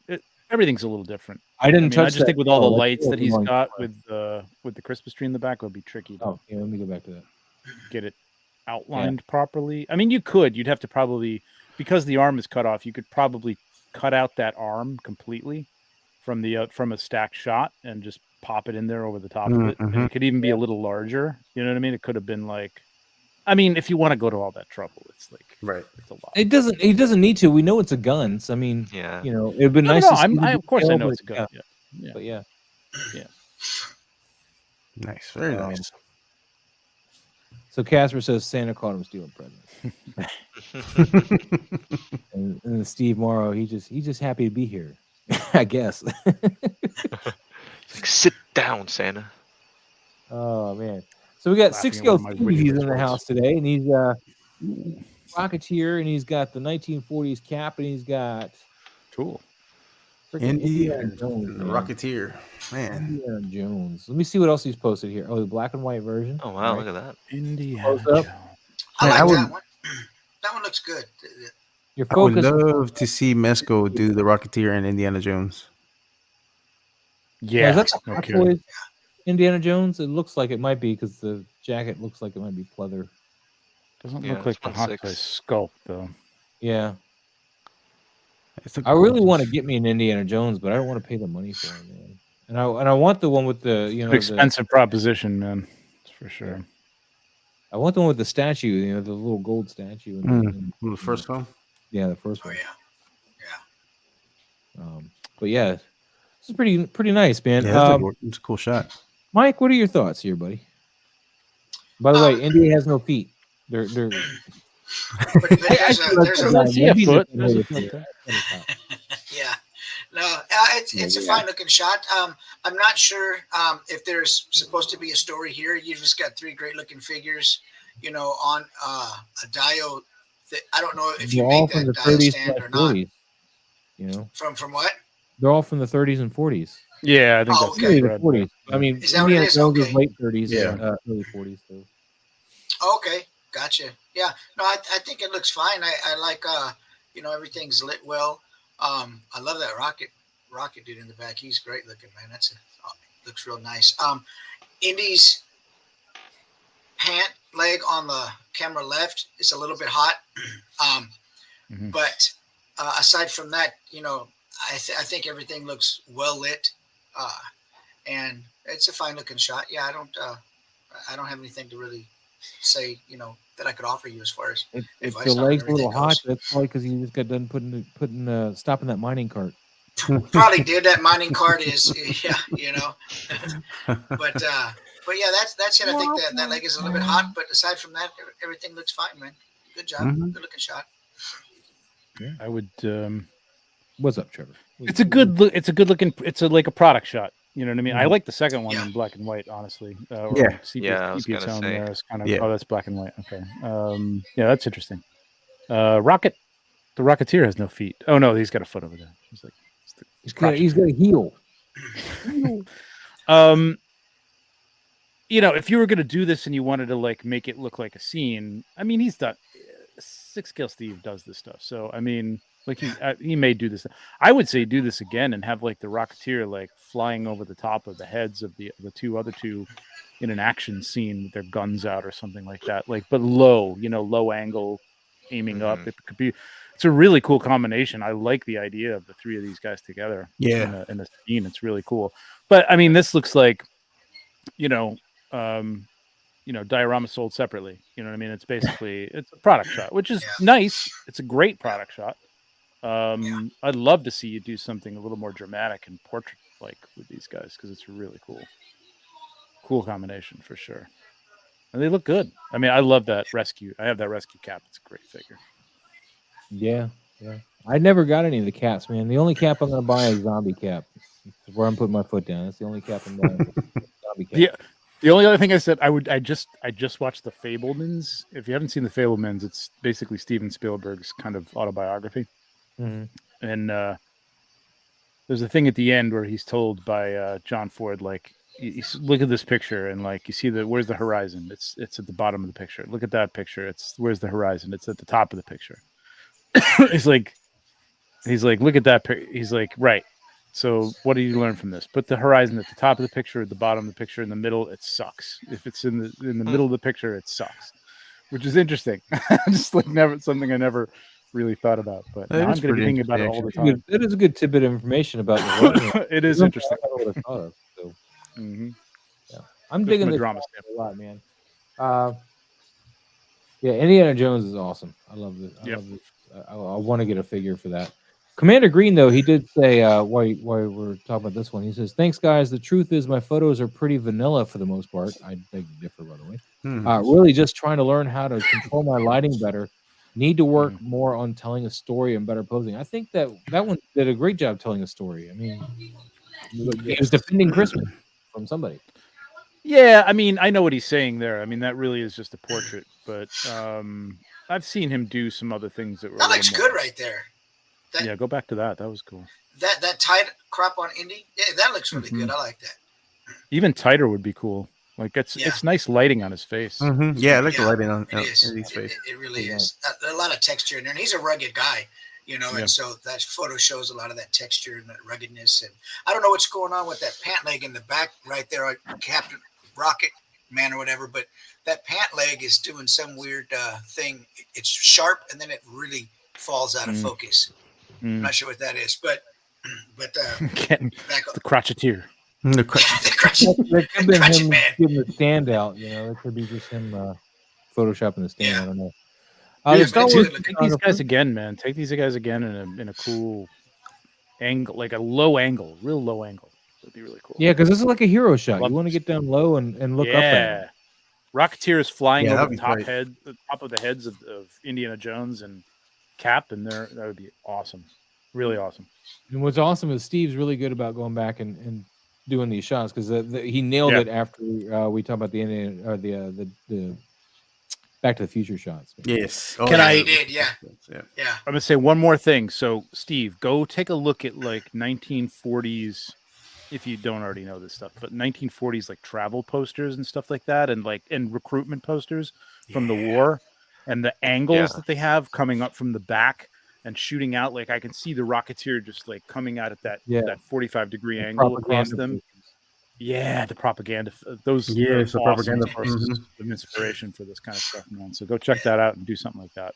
everything's a little different. I just think with all the lights that he's got with the Christmas tree in the back, it would be tricky. Let me go back to that. Get it outlined properly. I mean, you'd have to probably, because the arm is cut off, you could probably cut out that arm completely from a stacked shot and just pop it in there over the top of it. And it could even be a little larger. You know what I mean? It could have been like, if you want to go to all that trouble, it's like it's a lot. He doesn't need to. We know it's a gun. So it'd been nice. Of course I know it's a gun. Yeah. But yeah. Nice, very nice. So Casper says Santa caught him stealing presents. and Steve Morrow, he's just happy to be here. I guess. Like, sit down, Santa. Oh man! So we got Laughing Six at one Scale of my Steve. witty He's in the retorts. house today, and he's Rocketeer, and he's got the 1940s cap, and he's got Cool. freaking Indiana and Jones, man. Rocketeer, man. Indiana Jones. Let me see what else he's posted here. Oh, the black and white version. Oh wow, Right. look at that. Indiana Close Jones. up. I Man, like I would- that one. That one looks good. Your I would focus. love to see Mesco do the Rocketeer and Indiana Jones. Yeah, is Yeah, that the no Hot kidding. Toys Indiana Jones? It looks like it might be because the jacket looks like it might be pleather. Doesn't Yeah, look like it's the Hot 1/6. Toys sculpt though. Yeah, It's a I really want to gorgeous- get me an Indiana Jones, but I don't want to pay the money for it, man. And I want the one with the An expensive proposition, man. That's for sure. I want the one with the statue, the little gold statue. From the first film. Yeah, the first Oh one. yeah. But yeah, this is pretty nice, man. Yeah, it's a cool shot. Mike, what are your thoughts here, buddy? By the way, India has no feet. They're But there's a Let's see a foot. There's a foot there. yeah. No, it's a fine looking shot. I'm not sure if there's supposed to be a story here. You just got three great looking figures, on a dial. I don't know if you They're all make from that the dial 30s stand and or not. 40s. From what? They're all from the 30s and 40s. Yeah, I think Oh, that's okay. right. 40s. I mean, Is that what it Indiana is? Jones Okay. is late 30s, Yeah. early 40s. So. Okay, gotcha. Yeah, no, I think it looks fine. I like everything's lit well. I love that rocket dude in the back. He's great looking, man. Looks real nice. Indy's pant leg on the camera left is a little bit hot. But aside from that, I think everything looks well lit, and it's a fine looking shot. Yeah, I don't have anything to really say, that I could offer you as far as If advice the on leg's a little everything hot, goes. that's probably because you just got done stopping that mining cart. Probably did. That mining cart is, yeah, but yeah, that's it. I think that leg is a little bit hot, but aside from that, everything looks fine, man. Good job. Good looking shot. Yeah. I would. What's up, Trevor? It's a good look. It's a good looking. It's like a product shot. You know what I mean? I like the second one Yeah. in black and white, honestly. Yeah. I was gonna say. there is kind of. Yeah. Oh, that's black and white. Okay. Yeah, that's interesting. The Rocketeer has no feet. Oh no, he's got a foot over there. He's like. He's got a heel. If you were going to do this and you wanted to like make it look like a scene, I mean, he's done. Six Scale Steve does this stuff, so I mean, like he may do this. I would say do this again and have like the Rocketeer like flying over the top of the heads of the other two in an action scene with their guns out or something like that. Like, but low, low angle, aiming up. It could be. It's a really cool combination. I like the idea of the three of these guys together. Yeah. In a scene, it's really cool. But I mean, this looks like, diorama sold separately. You know what I mean? It's basically it's a product shot, which is nice. It's a great product shot. I'd love to see you do something a little more dramatic and portrait like with these guys because it's really cool. Cool combination for sure. And they look good. I mean, I love that rescue. I have that rescue cap. It's a great figure. Yeah. I never got any of the caps, man. The only cap I'm going to buy is zombie cap. That's where I'm putting my foot down. That's the only cap I'm buying. Zombie cap. Yeah. The only other thing I said, I just watched the Fablemans. If you haven't seen the Fablemans, it's basically Steven Spielberg's kind of autobiography. Mm-hmm. And there's a thing at the end where he's told by John Ford, like, look at this picture and like you see where's the horizon? It's at the bottom of the picture. Look at that picture. Where's the horizon? It's at the top of the picture. he's like, look at that. He's like, right. So what do you learn from this? Put the horizon at the top of the picture, at the bottom of the picture, in the middle. It sucks. If it's in the middle of the picture, it sucks, which is interesting. Just like something I never really thought about, but now I'm going to be thinking about it all the time. That is a good tidbit of information about the It is interesting. I would have thought of. So. Mm-hmm. Yeah. I'm digging the drama a lot, man. Yeah, Indiana Jones is awesome. I love this. I love this. I want to get a figure for that. Commander Green, though, he did say why we're talking about this one. He says, "Thanks, guys. The truth is, my photos are pretty vanilla for the most part. I beg to differ, by the way. Really, just trying to learn how to control my lighting better. Need to work more on telling a story and better posing. I think that one did a great job telling a story. I mean, he was defending Christmas from somebody. Yeah, I mean, I know what he's saying there. I mean, that really is just a portrait, but I've seen him do some other things that were. That looks good right there. Yeah, go back to that. That was cool. That tight crop on Indy, yeah, that looks really good. I like that. Even tighter would be cool. Like it's nice lighting on his face. Yeah, I like the lighting on Indy's face. It really is. A lot of texture in there, and he's a rugged guy, and so that photo shows a lot of that texture and that ruggedness. And I don't know what's going on with that pant leg in the back right there, Captain Rocket Man or whatever, but that pant leg is doing some weird thing. It's sharp, and then it really falls out of focus. I'm not sure what that is, but the crotcheteer. The crotcheteer. That could be him giving the standout. It could be just him photoshopping the stand. I don't know. Take these guys again, man. Take these guys again in a cool angle, like a low angle, real low angle. That'd be really cool. Yeah, because this is like a hero shot. You want to get down low and look up at him. Rocketeer is flying over the top of the heads of Indiana Jones and Cap, and that would be awesome. Really awesome. And what's awesome is Steve's really good about going back and doing these shots because he nailed it after we talked about the Indian or the Back to the Future shots. Yes. He did. Yeah. I'm gonna say one more thing. So Steve, go take a look at like 1940s. If you don't already know this stuff, but 1940s like travel posters and stuff like that, and recruitment posters from the war, and the angles that they have coming up from the back and shooting out. Like I can see the Rocketeer just like coming out at that 45-degree angle across them. Yeah, the propaganda. Those the propaganda sources of inspiration for this kind of stuff, man. So go check that out and do something like that.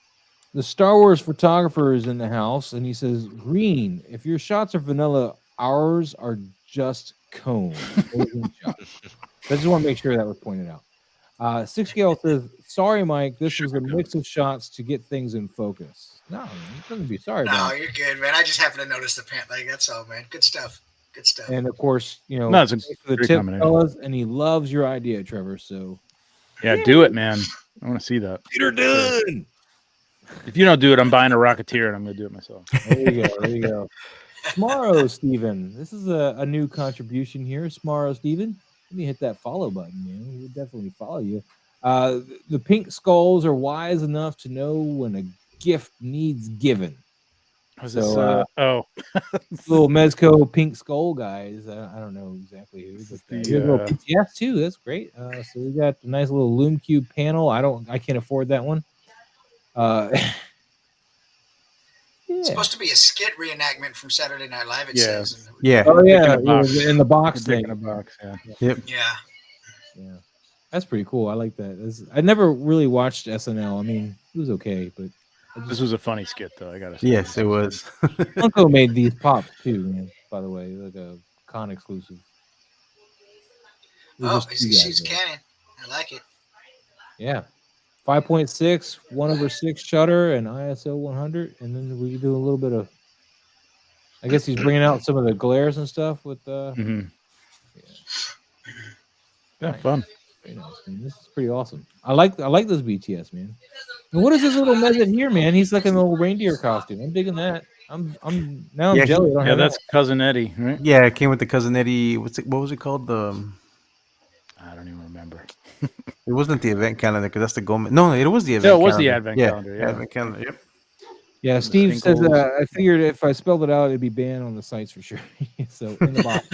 The Star Wars photographer is in the house, and he says, "Green, if your shots are vanilla, ours are just cone." I just want to make sure that was pointed out. 6 Gale says, "Sorry, Mike, this was a mix of shots to get things in focus." No, man, you shouldn't be sorry. No, you're good, man. I just happened to notice the pant leg. That's all, man. Good stuff. Good stuff. And of course, it's the tip, fellas, and he loves your idea, Trevor. So, do it, man. I want to see that. Peter done. If you don't do it, I'm buying a Rocketeer, and I'm going to do it myself. There you go. Smarro Steven. This is a new contribution here. Smarro Steven. Let me hit that follow button, man. We'll definitely follow you. The pink skulls are wise enough to know when a gift needs given. Little Mezco pink skull guys. I don't know exactly who, but little PTS too. That's great. So we got a nice little Loom Cube panel. I can't afford that one. It's supposed to be a skit reenactment from Saturday Night Live. It says. Yeah. Oh yeah, in the box thing. In a box. Yeah. Yep. Yeah. That's pretty cool. I like that. I never really watched SNL. I mean, it was okay, but this was a funny skit, though. I gotta say. Yes, it was. Funko made these pops too, man. By the way, like a con exclusive. She's canon. I like it. Yeah, 5.6, 1/6 shutter, and ISO 100, and then we do a little bit of. I guess he's bringing out some of the glares and stuff with. Fun. Very nice, man. This is pretty awesome. I like this BTS, man. And what is this little measure here, man? He's like an old reindeer costume. I'm digging that. I'm jelly. That's Cousin Eddie, right? Yeah, it came with the Cousin Eddie. What was it called? I don't even remember. It wasn't the event calendar because that's the Gomez. No, it was the event. No, it was the advent calendar. Yeah, advent calendar. Yep. Yeah, Steve says I figured if I spelled it out, it'd be banned on the sites for sure. So in the box.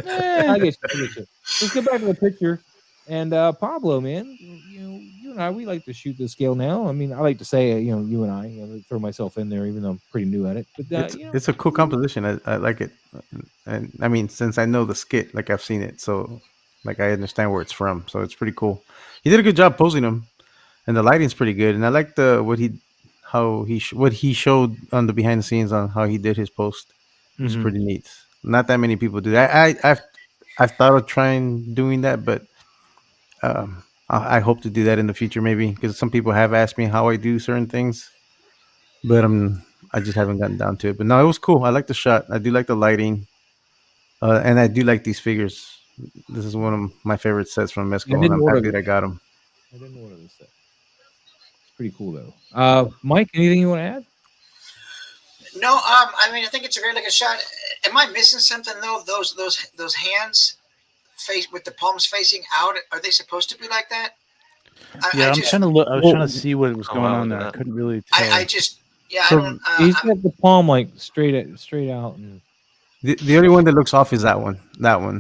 I get you. Let's get back to the picture. And Pablo, man, you and I, we like to shoot the scale now. I mean, I like to say, you and I, throw myself in there, even though I'm pretty new at it. But it's a cool composition. I like it, and I mean, since I know the skit, like I've seen it, so like I understand where it's from. So it's pretty cool. He did a good job posing them, and the lighting's pretty good. And I like what he showed on the behind the scenes on how he did his post. It's pretty neat. Not that many people do that. I've thought of trying doing that, but. I hope to do that in the future, maybe, because some people have asked me how I do certain things, but I just haven't gotten down to it. But no, it was cool. I like the shot. I do like the lighting, and I do like these figures. This is one of my favorite sets from Mezco, and I'm happy that I got them. I didn't order this set. pretty cool though. Mike, anything you want to add? No, I mean, I think it's a great looking shot. Am I missing something though? Those hands face with the palms facing out. Are they supposed to be like that? I'm trying to look. I was trying to see what was going on there. I couldn't really tell. I don't. He's got the palm like straight out, and the only one that looks off is that one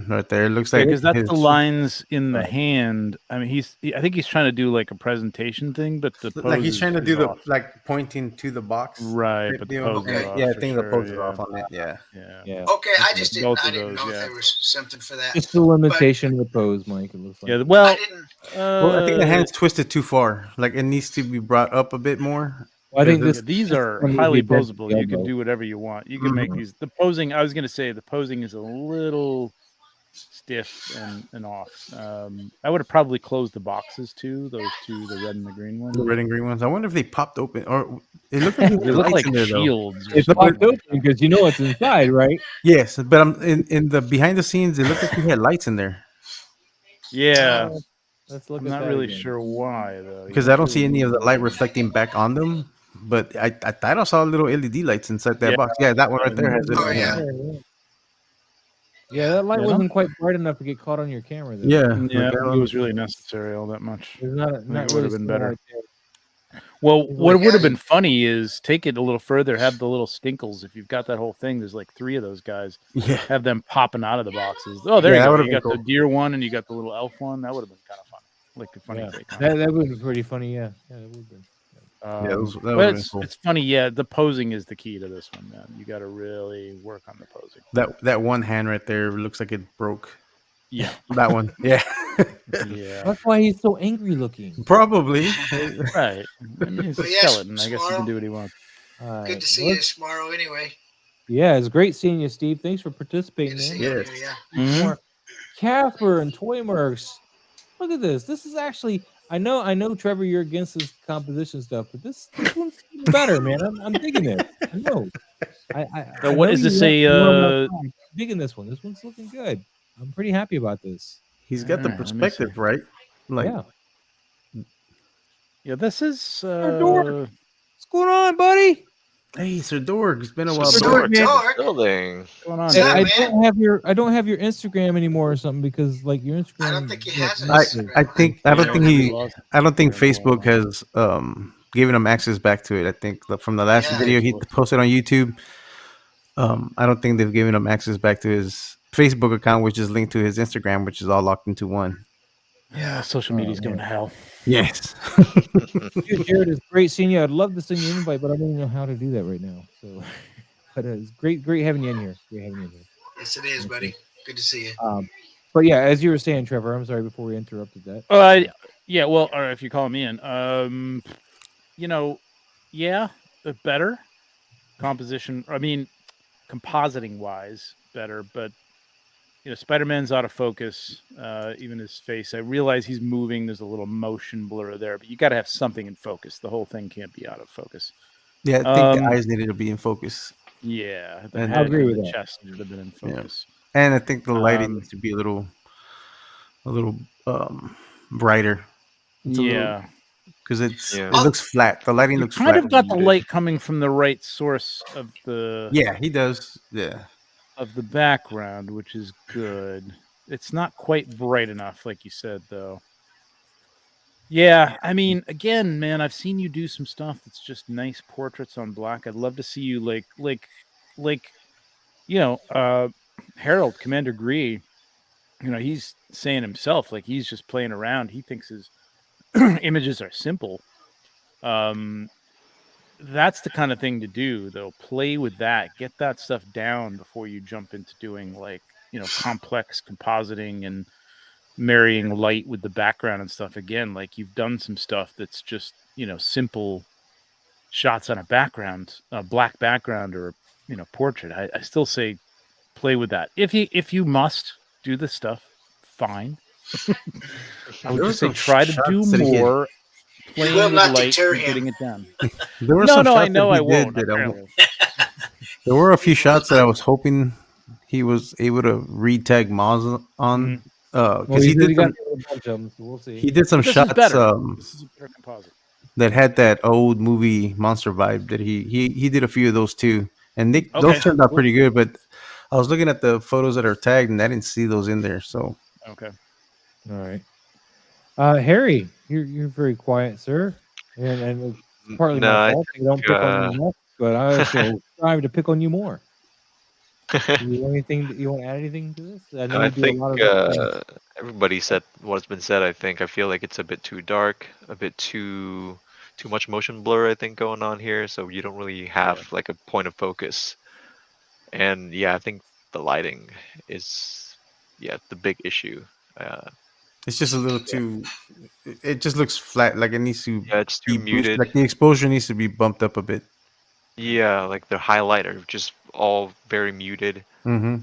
right there. It looks like because that's the lines in the hand. I mean, I think he's trying to do like a presentation thing, but the pose like he's trying to do off. the like pointing to the box, right? But the pose is off. I think the pose is sure, off on it. Yeah. Okay, I just didn't. I didn't know if there was something for that. Just the limitation of the pose, Mike. It looks like. Yeah. Well, I think the hand's twisted too far. Like it needs to be brought up a bit more. Well, I think these are highly posable. You can do whatever you want. You can make these. The posing, I was going to say, the posing is a little stiff and off. I would have probably closed the boxes too. Those two, the red and the green ones. The red and green ones. I wonder if they popped open, or it looked like they look like shields. It's popped open because you know what's inside, right? Yes, but I'm in the behind the scenes. It looked like he had lights in there. Yeah. Let's look I'm at not that really again. sure why though. Because I don't see any of the light reflecting back on them. But I thought I saw little LED lights inside that box. Yeah, that one right there has it. Oh, yeah. Yeah, that light wasn't quite bright enough to get caught on your camera. Though. Yeah, I don't think it was really necessary all that much. It's not would really have been better. Right. Well, what would have been funny is take it a little further, have the little stinkles. If you've got that whole thing, there's like 3 of those guys. Yeah. Have them popping out of the boxes. Oh, there you go. You got the deer one and you got the little elf one. That would have been kind of fun. Like a funny take on that would be pretty funny. Yeah, that would have been. But it's funny. Yeah, the posing is the key to this one, man. You got to really work on the posing. That one hand right there looks like it broke. Yeah, that one. Yeah, yeah. That's why he's so angry looking. Probably. Right. I mean, he's a skeleton. I guess he can do what he wants. Good to see you tomorrow, anyway. Yeah, it's great seeing you, Steve. Thanks for participating. Yes. Casper and Toymerks. Look at this. This is actually. I know, Trevor, you're against this composition stuff, but this one's better, man. I'm digging it. I know. So what is this? I'm digging this one. This one's looking good. I'm pretty happy about this. He's got the perspective, right? Like, yeah. This is. What's going on, buddy? Hey, Sir Dorg. It's been a while. Building. What's going on? I don't have your Instagram anymore or something because like your Instagram. I don't think he has it. I don't think Facebook has given him access back to it. I think from the last video he posted on YouTube, I don't think they've given him access back to his Facebook account, which is linked to his Instagram, which is all locked into one. Yeah, social media's going to hell. Yes. Jared, it's great seeing you. I'd love to send you an invite, but I don't know how to do that right now. So, but it's great having you in here. Yes, it is, buddy. Good to see you. But yeah, as you were saying, Trevor, I'm sorry before we interrupted that. Yeah. Well, or if you're calling me in, better composition. I mean, compositing wise, better, but. Spider-Man's out of focus, even his face. I realize he's moving. There's a little motion blur there, but you got to have something in focus. The whole thing can't be out of focus. Yeah, I think the eyes needed to be in focus. Yeah, I agree with that. Chest should have been in focus. Yeah. And I think the lighting needs to be a little brighter. Because it looks flat. The lighting looks flat. Kind of got the light coming from the right source of the. Yeah, he does. Yeah. Of the background, which is good. It's not quite bright enough, like you said, though. Yeah, I mean, again, man, I've seen you do some stuff that's just nice portraits on black. I'd love to see you Harold, Commander Gree. He's saying himself, like he's just playing around. He thinks his images are simple. That's the kind of thing to do, though. Play with that. Get that stuff down before you jump into doing complex compositing and marrying light with the background and stuff. Again, like you've done some stuff that's just, simple shots on a background, a black background or, portrait. I still say play with that. If you must do this stuff, fine. I would just say try to do more. Playing with light and getting it down. There were I know I won't. There were a few shots that I was hoping he was able to re-tag Maz on. Because he did some shots. This is a better composite. that had that old movie monster vibe. That he did a few of those too, and those turned out pretty good. But I was looking at the photos that are tagged, and I didn't see those in there. So okay, all right. Harry, you're very quiet, sir, and it's partly No, my I fault. I don't pick on you enough, but I shall strive to pick on you more. Do you want anything? You want to add anything to this? I know I you do a think lot of. everybody said what's been said. I think I feel like it's a bit too dark, a bit too much motion blur. I think going on here, so you don't really have like a point of focus. And yeah, I think the lighting is the big issue. it's just a little too. It just looks flat. Like it needs to Yeah, it's too be boosted. muted. Like the exposure needs to be bumped up a bit. Yeah, like the highlight are just all very muted. Mm-hmm.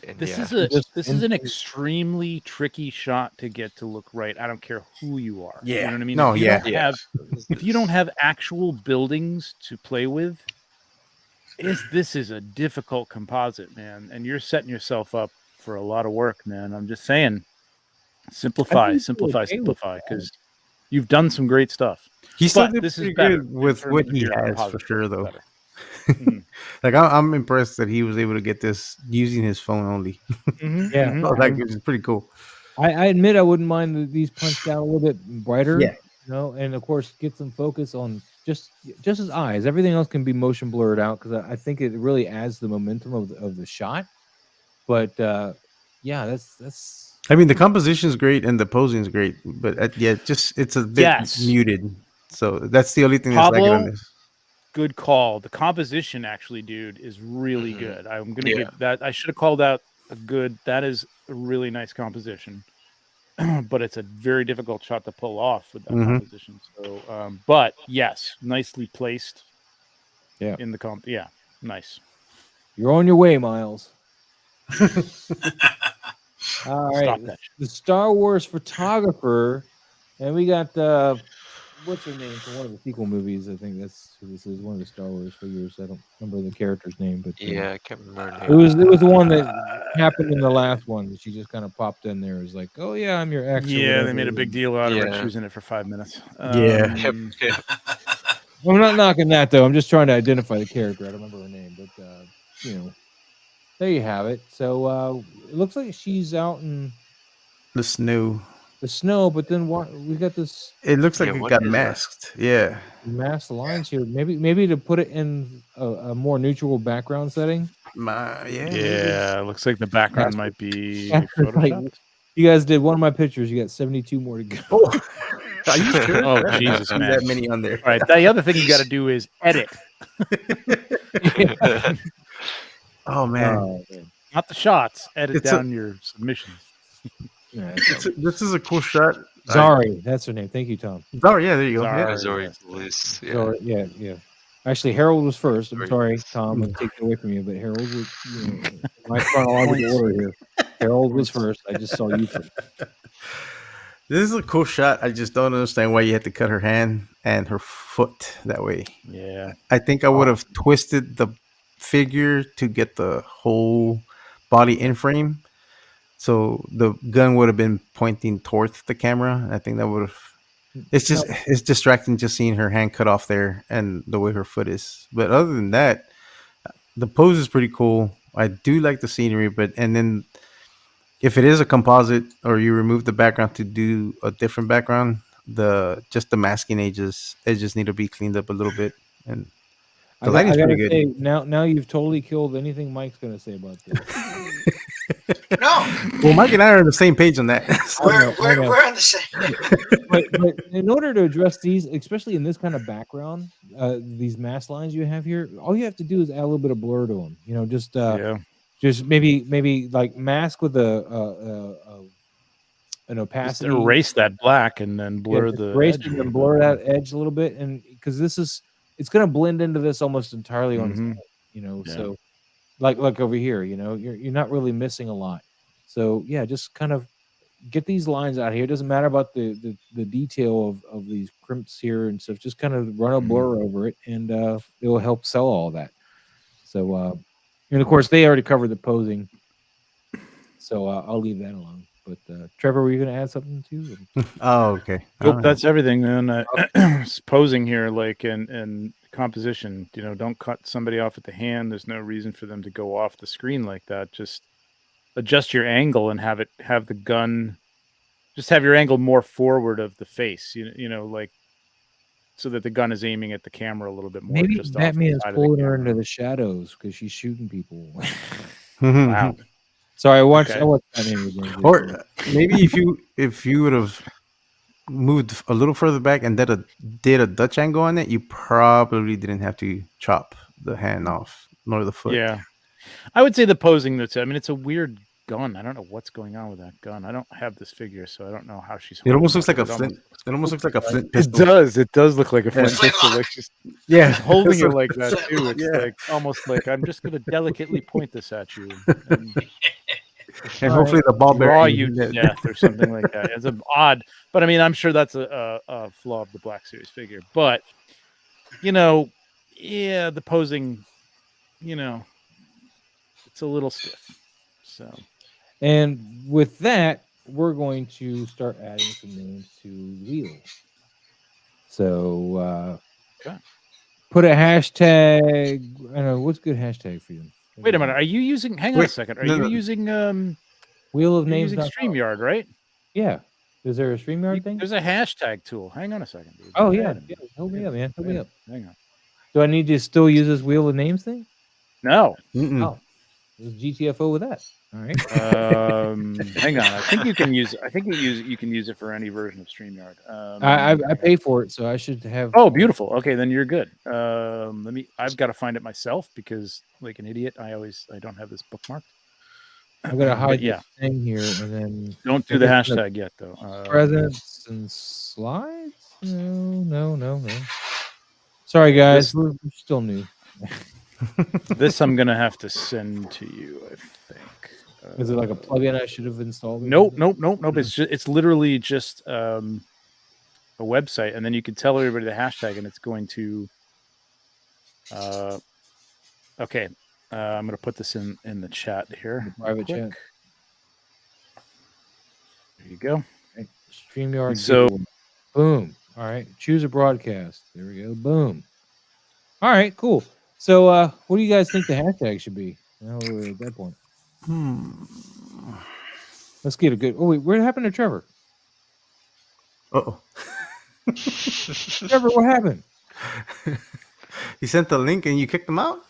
And this yeah, is an extremely tricky shot to get to look right. I don't care who you are. Yeah. You know what I mean? No, if you yeah. don't have if you don't have actual buildings to play with, this is a difficult composite, man, and you're setting yourself up for a lot of work, man. I'm just saying, simplify, because you've done some great stuff. He still But did this is pretty better good with in what terms of he your has, for composite. sure, though. Mhm. Like I'm impressed that he was able to get this using his phone only. Yeah, Like which is pretty cool. I admit I wouldn't mind these punched out a little bit brighter. Yeah. You know, and of course get some focus on just his eyes. Everything else can be motion blurred out because I think it really adds the momentum of the shot. But yeah, that's. I mean, the composition is great and the posing is great, but it's a bit muted. So that's the only thing that's lacking on this. Good call. The composition, actually, dude, is really good. I'm gonna give that. I should have called out a good. That is a really nice composition, but it's a very difficult shot to pull off with that composition. So, but yes, nicely placed. Yeah. In the comp. Yeah, nice. You're on your way, Miles. All right, the Star Wars photographer, and we got what's her name from one of the sequel movies? I think this is one of the Star Wars figures. I don't remember the character's name, but I can't remember her it name. was the one that happened in the last one. She just kind of popped in there. It was like, oh yeah, I'm your ex. Yeah, they made a big deal out of her. She was in it for 5 minutes. I'm not knocking that though. I'm just trying to identify the character. I don't remember her name, but you know, there you have it. So it looks like she's out in the snow. The snow, but then what? We got this. It looks like it got masked. Yeah, masked lines here. Maybe to put it in a more neutral background setting. It looks like the background might be photoshopped. You guys did one of my pictures. You got 72 more to go. Are you sure? Oh Jesus, man! That many on there. All right. The other thing you got to do is edit. Oh man! Not the shots. Edit down your submissions. Yeah, this is a cool shot. Zari, that's her name. Thank you, Tom. Zari, yeah, there you go. Zari, Zari, yeah. Actually, Harold was first. I'm sorry, Tom, I'm taking it away from you, but Harold was my chronological order here. Harold was first. I just saw you first. This is a cool shot. I just don't understand why you had to cut her hand and her foot that way. Yeah. I think I would have twisted the figure to get the whole body in frame. So the gun would have been pointing towards the camera. I think that would have. It's distracting just seeing her hand cut off there and the way her foot is. But other than that, the pose is pretty cool. I do like the scenery, and then if it is a composite or you remove the background to do a different background, the masking edges need to be cleaned up a little bit. And the lighting's pretty good. Say, now you've totally killed anything Mike's going to say about this. No. Well, Mike and I are on the same page on that. We're on the same. but in order to address these, especially in this kind of background, these mask lines you have here, all you have to do is add a little bit of blur to them. You know, just maybe like mask with an opacity. Just erase that black and then blur the erase edge. And blur that edge a little bit, and because it's going to blend into this almost entirely on its own. You know, so. Like over here, you know, you're not really missing a lot. So yeah, just kind of get these lines out here. It doesn't matter about the detail of these crimps here and stuff. Just kind of run a blur over it, and it will help sell all that. So and of course they already covered the posing, so I'll leave that alone. But Trevor, were you going to add something too? Oh, okay. Nope, that's everything, man. Posing here, like in composition, don't cut somebody off at the hand. There's no reason for them to go off the screen like that. Just adjust your angle and have the gun. Just have your angle more forward of the face. Like so that the gun is aiming at the camera a little bit more. Maybe just Batman is pulling her into the shadows because she's shooting people. Wow. Sorry, I watched Batman again. Or maybe if you would have moved a little further back and did a Dutch angle on it, you probably didn't have to chop the hand off nor the foot. Yeah, I would say the posing. I mean, it's a weird gun. I don't know what's going on with that gun. I don't have this figure, so I don't know how she's. It almost looks like a flint. It almost looks like a flint pistol. It does look like a flint pistol. Like yeah, holding it like that too. It's like almost like I'm just going to delicately point this at you. And hopefully the ball draw you to death or something like that. It's odd, but I mean, I'm sure that's a flaw of the Black Series figure. But the posing, it's a little stiff. So, and with that, we're going to start adding some names to Wheel. So, put a hashtag. I don't know what's a good hashtag for you. Wait a minute. Are you using? Hang on a second. Are you using Wheel of Names? Using StreamYard, right? Yeah. Is there a StreamYard thing? There's a hashtag tool. Hang on a second, dude. Oh yeah. Help me up, man. Help me up. Hang on. Do I need to still use this Wheel of Names thing? No. Oh, there's GTFO with that. All right. Hang on. I think you can use. You can use it for any version of StreamYard. I pay for it, so I should have. Oh, beautiful. Okay, then you're good. I've got to find it myself because, like an idiot, I don't have this bookmarked. I'm gonna hide this thing here, and then don't do the hashtag yet, though. Presents and slides? No. Sorry, guys. We're still new. This I'm gonna have to send to you, I think. Is it like a plugin I should have installed? Nope. It's literally just a website, and then you can tell everybody the hashtag, and it's going to. Okay, I'm going to put this in the chat here. The private chat. There you go. Okay. StreamYard. So, boom. All right. Choose a broadcast. There we go. Boom. All right. Cool. So, what do you guys think the hashtag should be? Now we're at that point. Let's get a good. Oh wait, what happened to Trevor? Uh-oh. Trevor, what happened? You sent the link and you kicked them out?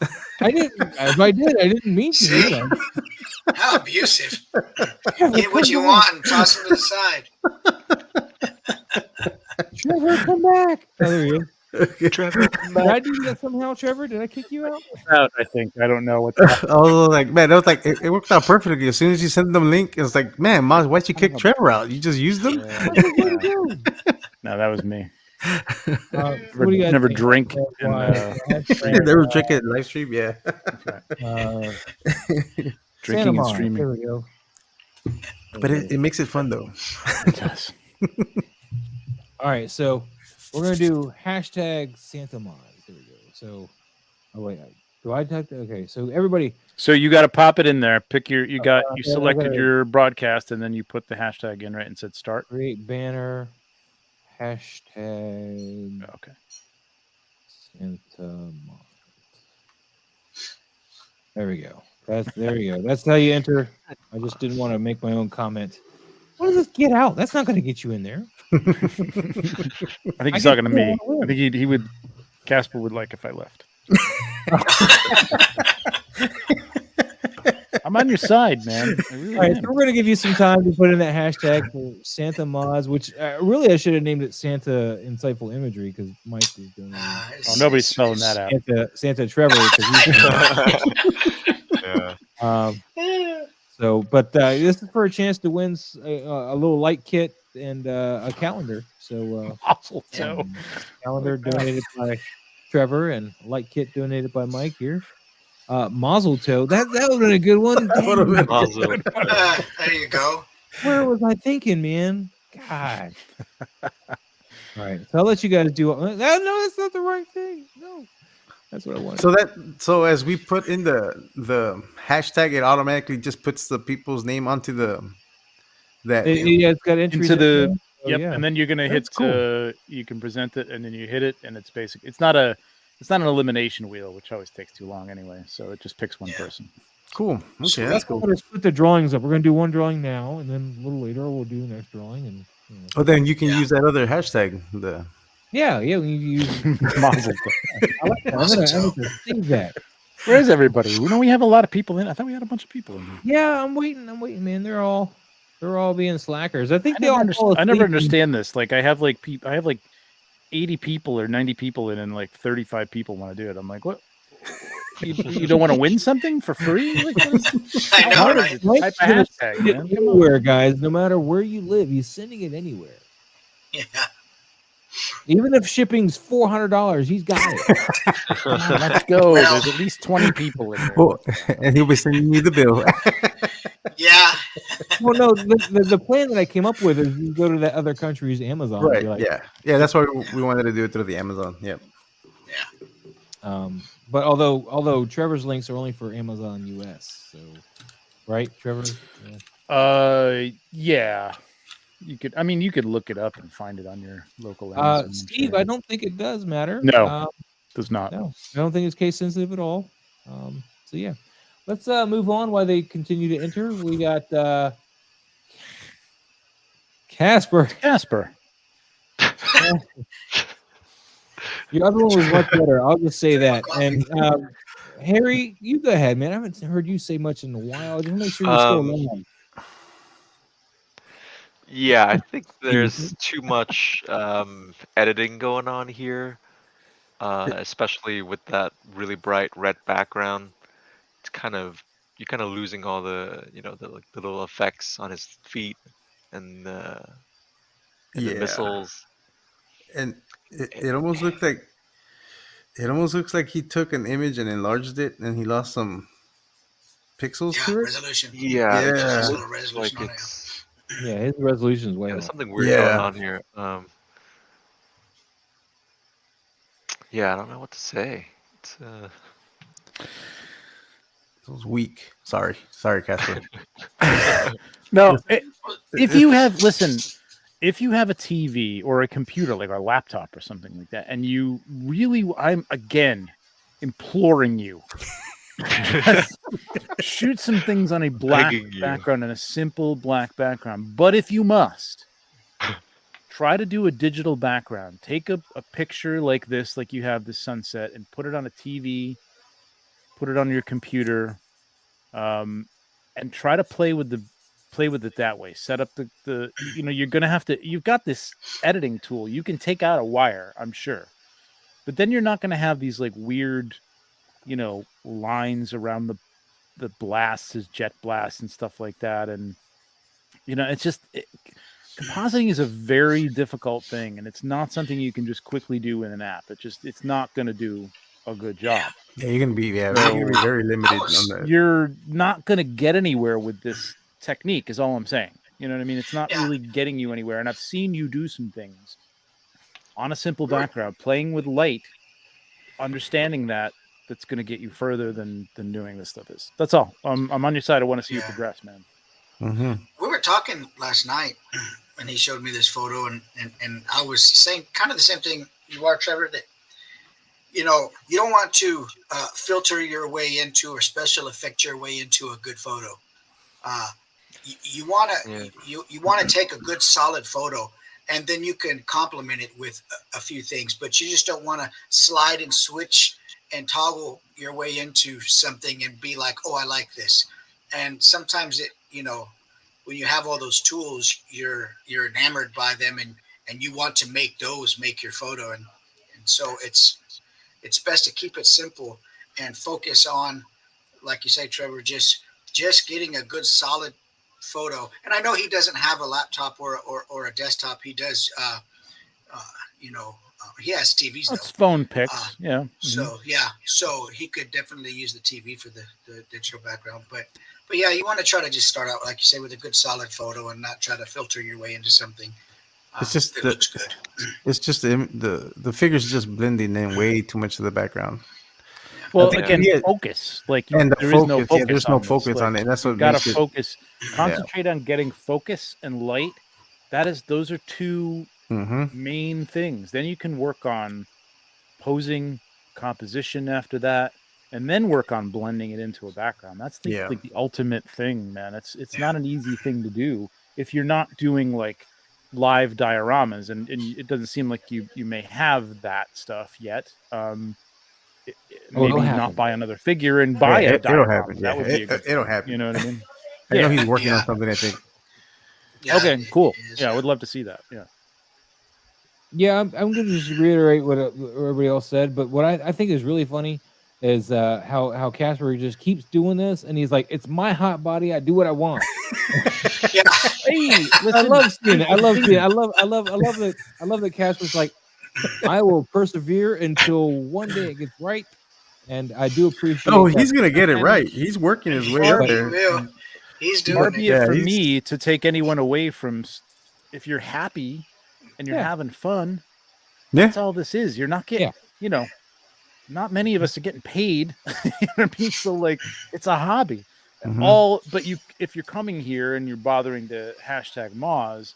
I didn't. If I did, I didn't mean to. How abusive! Get what you want and toss them to the side. Trevor, come back! Oh, there you go. Trevor, did I do that somehow, Trevor? Did I kick you out? I think. I don't know what. I was like, man, that was like it worked out perfectly. As soon as you sent them link, it was like, man, Maz, why'd you kick Trevor out? You just used them? No, that was me. What do you guys never think? drink. Never drink it live stream, yeah. Drinking and streaming. There we go. But it makes it fun though. It does. All right, so we're gonna do hashtag Santa Maz. There we go. So, oh wait, do I type that? Okay, so everybody. So you got to pop it in there. Pick your. You selected your broadcast, and then you put the hashtag in, right, and said start. Create banner. Hashtag. Okay. Santa Maz. There we go. There you go. That's how you enter. I just didn't want to make my own comment. What does this get out? That's not going to get you in there. I think he's talking to me. I think he would. Casper would like if I left. I'm on your side, man. Really all right, so we're going to give you some time to put in that hashtag for Santa Maz, which really I should have named it Santa Insightful Imagery because Mike is doing it. Oh, nobody's spelling that out. Santa Trevor. So, but this is for a chance to win a little light kit and a calendar. So, calendar donated by Trevor and a light kit donated by Mike here. Mazel tov. That would have been a good one. There you go. Where was I thinking, man? God. All right. So I'll let you guys do. No, that's not the right thing. No. That's what I wanted. So as we put in the hashtag, it automatically just puts the people's name onto the that. It's got entries into the Oh, yeah. and then you're gonna That's hit. cool. You can present it, and then you hit it, and it's basic. It's not an elimination wheel, which always takes too long anyway. So it just picks one person. Cool. Okay, That's cool. We're gonna split the drawings up. We're gonna do one drawing now, and then a little later we'll do the next drawing. And oh, then you can use that other hashtag. yeah, we use Mazel I like that. I'm gonna save that. Where's everybody? We know we have a lot of people in. I thought we had a bunch of people in here. Yeah, I'm waiting, man. They're all being slackers. I think I never understand this. Like I have like 80 people or 90 people in, and like 35 people want to do it. I'm like, what? You don't want to win something for free? Like, I know, right? Type of hashtag, man. Anywhere, guys. No matter where you live, he's sending it anywhere. Yeah. Even if shipping's $400, he's got it. Let's go. There's at least 20 people in there. Well, and he'll be sending you the bill. Yeah. Well, no, the plan that I came up with is you go to that other country's Amazon. Right. And be like, yeah. That's why we wanted to do it through the Amazon. Yep. Yeah. But although Trevor's links are only for Amazon US, so right, Trevor? Yeah. You could look it up and find it on your local Amazon. Steve, I don't think it does matter. No, does not. No, I don't think it's case sensitive at all. So yeah, let's move on while they continue to enter. We got Casper. Your other one was much better. I'll just say that. And Harry, you go ahead, man. I haven't heard you say much in a while. Just make sure you're still along. Yeah, I think there's too much editing going on here, especially with that really bright red background. It's you're kind of losing all the the little effects on his feet and the missiles. And it almost looks like he took an image and enlarged it, and he lost some pixels to it. Resolution. Yeah. Yeah, his resolution is way there's off. something weird going on here. Yeah, I don't know what to say. It's It was weak. Sorry, Casper. No, if you have a TV or a computer, like a laptop or something like that, and you really, I'm again imploring you, shoot some things on a black background and a simple black background. But if you must, try to do a digital background. Take a picture like this, like you have the sunset, and put it on a TV, put it on your computer, and try to play with it that way. Set up the you're gonna have to. You've got this editing tool. You can take out a wire, I'm sure, but then you're not gonna have these like weird, lines around the blasts, his jet blasts and stuff like that. And it's just compositing is a very difficult thing, and it's not something you can just quickly do in an app. It's not going to do a good job. Yeah, you're gonna be very limited on that. You're not going to get anywhere with this technique, is all I'm saying. You know what I mean? It's not really getting you anywhere. And I've seen you do some things on a simple background, playing with light, understanding that's going to get you further than doing this stuff is. That's all. I'm on your side. I want to see you progress, man. Mm-hmm. We were talking last night, and he showed me this photo, and I was saying kind of the same thing you are, Trevor, that you don't want to filter your way into or special effect your way into a good photo. You want to take a good solid photo, and then you can complement it with a few things, but you just don't want to slide and switch and toggle your way into something and be like, oh, I like this. And sometimes when you have all those tools, you're enamored by them, and you want to make your photo. And so it's best to keep it simple and focus on, like you say, Trevor, just getting a good solid photo. And I know he doesn't have a laptop or a desktop. He does, he has TVs. That's phone pics. Yeah. So so he could definitely use the TV for the digital background. But yeah, you want to try to just start out, like you say, with a good solid photo and not try to filter your way into something. It's just that looks good. It's just the figures just blending in way too much of the background. Well, again, focus. Like there is no focus. Yeah, there's no focus on it. That's what got to focus. Concentrate on getting focus and light. Those are two main things. Then you can work on posing, composition after that, and then work on blending it into a background. That's like the ultimate thing, man. It's not an easy thing to do if you're not doing like live dioramas, and it doesn't seem like you may have that stuff yet. Maybe not buy another figure and buy a diorama. It'll happen. That would be it'll happen. You know what I mean? I know he's working on something, I think. Yeah, okay, cool. Yeah, I would love to see that. Yeah, I'm going to just reiterate what everybody else said, but what I think is really funny is how Casper just keeps doing this, and he's like, "It's my hot body. I do what I want." Yeah. Hey, I love seeing it. I love that Casper's like, "I will persevere until one day it gets right," and I do appreciate. Oh, he's gonna get it right. He's working his way up there. He's doing Far be it for me to take anyone away from. If you're happy and you're having fun, that's all this is. You're not getting, not many of us are getting paid. You know what I mean? So like, it's a hobby. But if you're coming here and you're bothering to hashtag Moz,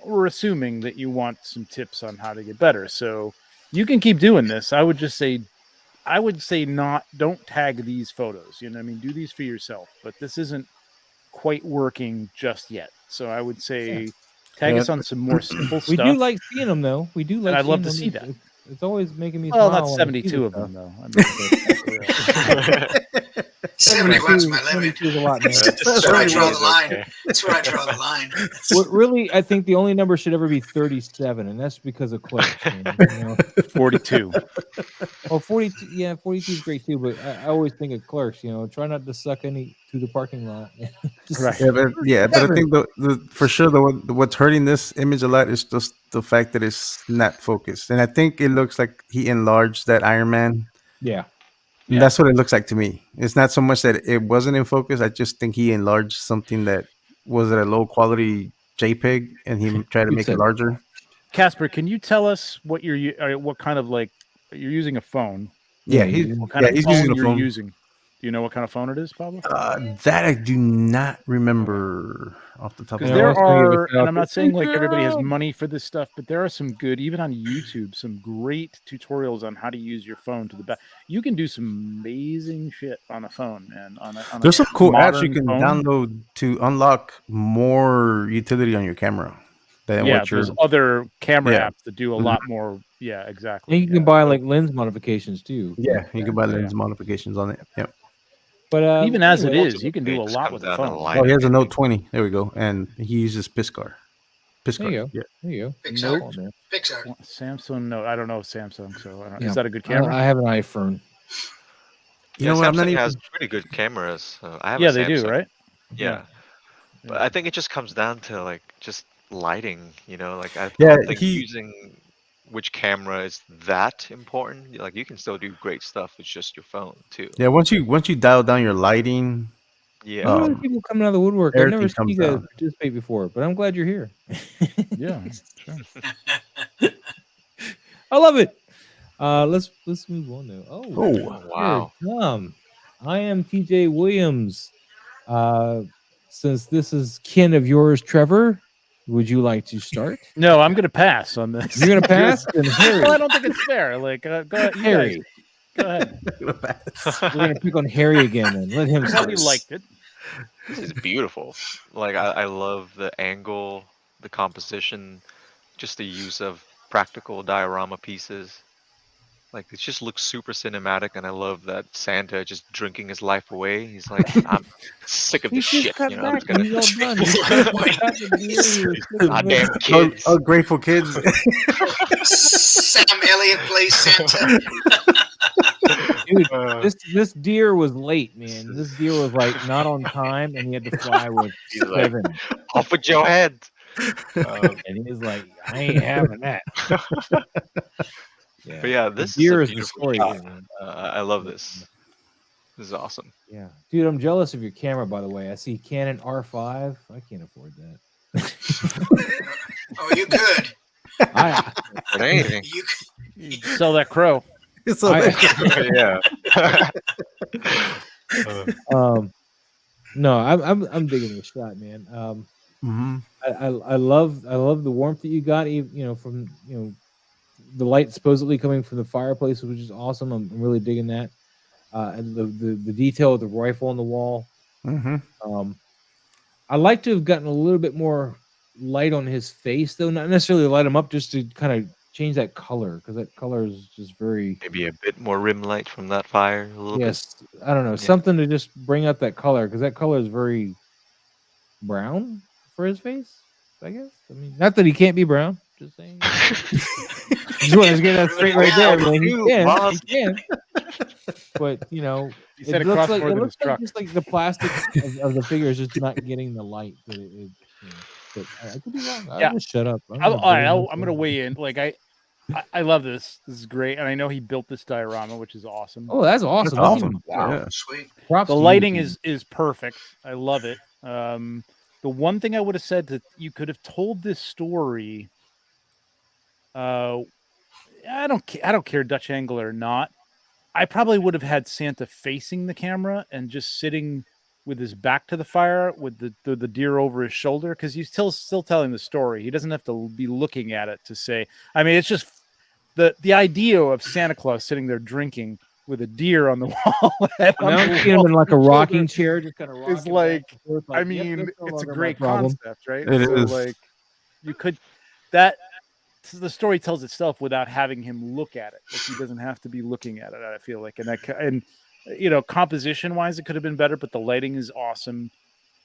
we're assuming that you want some tips on how to get better. So you can keep doing this. I would say don't tag these photos. You know what I mean? Do these for yourself. But this isn't quite working just yet. So I would say tag us on some more simple stuff. We do like seeing them though. We do like. I'd love to see that. It's always making me. Well, not 72 of them though. I mean, 71's my limit. Is a lot, man. That's where I draw the line. That's where I draw the line. Well, really, I think the only number should ever be 37, and that's because of Clerks. 42. Oh, 42. Yeah, 42 is great too, but I always think of Clerks. Try not to suck any to the parking lot. Right. But I think for sure what's hurting this image a lot is just the fact that it's not focused, and I think it looks like he enlarged that Iron Man. Yeah. Yeah. That's what it looks like to me. It's not so much that it wasn't in focus. I just think he enlarged something that was at a low quality JPEG, and he tried to make it larger. Casper, can you tell us what what kind of you're using a phone? Yeah, he's using a phone. Do you know what kind of phone it is, Pablo? That I do not remember off the top of my head. There are, and I'm not saying like everybody has money for this stuff, but there are some good, even on YouTube, some great tutorials on how to use your phone to the best. You can do some amazing shit on a phone, man. There's some cool apps you can download to unlock more utility on your camera. There's other camera apps that do a lot more. Yeah, exactly. And you can buy like lens modifications too. Yeah, you can buy lens modifications on it. Yep. But even as it is, you can do a lot with the phone. Oh, he has a Note 20. There we go, and he uses Piscar. There you go. Yeah. There you go. Pixar. Samsung Note. I don't know Samsung. So is that a good camera? I have an iPhone. You know what? Samsung has pretty good cameras. I have they do, right? Yeah. But I think it just comes down to like just lighting. I don't think using which camera is that important. Like you can still do great stuff with just your phone too. Yeah, once you dial down your lighting. Yeah, people coming out of the woodwork. I've never seen you guys participate before, but I'm glad you're here. Yeah, sure. I love it. Let's move on now. Oh wow. I am TJ Williams. Since this is kin of yours, Trevor, would you like to start? No, I'm going to pass on this. You're going to pass? Well, I don't think it's fair. Like, go ahead, Harry. Go ahead. We're going to pick on Harry again and let him start. You liked it. This is beautiful. Like, I love the angle, the composition, just the use of practical diorama pieces. Like, it just looks super cinematic, and I love that Santa just drinking his life away. He's like, I'm sick of this shit. I'm just gonna... Goddamn kids. Ungrateful kids. Sam Elliott plays Santa. Dude, this deer was late, man. This deer was like not on time, and he had to fly with 7. Off with your head. And he's like, I ain't having that. Yeah. But yeah, this deer is the story. I love this. This is awesome. Yeah, dude, I'm jealous of your camera. By the way, I see Canon R5. I can't afford that. Oh, you could. Anything. You sell that crow. So Yeah. No, I'm digging the shot, man. I love the warmth that you got, from the light supposedly coming from the fireplace, which is awesome. I'm really digging that. And the detail of the rifle on the wall. I like to have gotten a little bit more light on his face, though, not necessarily light him up, just to kind of change that color, because that color is just very. Maybe a bit more rim light from that fire. A little bit. I don't know, something to just bring out that color, because that color is very brown for his face, I guess. I mean, not that he can't be brown. Just saying. Just want to get that straight right there. Man. He can. But it looks like just like the plastic of the figure is just not getting the light that it but I could be wrong. I'll just shut up. I'm gonna weigh in. Like I love this. This is great, and I know he built this diorama, which is awesome. Oh, that's awesome! That's awesome. Wow, yeah. sweet. Props. The lighting is perfect. I love it. The one thing I would have said that you could have told this story. I don't care Dutch angle or not. I probably would have had Santa facing the camera and just sitting with his back to the fire with the deer over his shoulder, because he's still telling the story. He doesn't have to be looking at it to say. I mean, it's just the idea of Santa Claus sitting there drinking with a deer on the wall. In like a rocking chair, just kind of rocking. It's like, I mean, it's a great concept, right? It is. Like, you could that. The story tells itself without having him look at it. Like, he doesn't have to be looking at it, I feel like. And composition wise, it could have been better, but the lighting is awesome.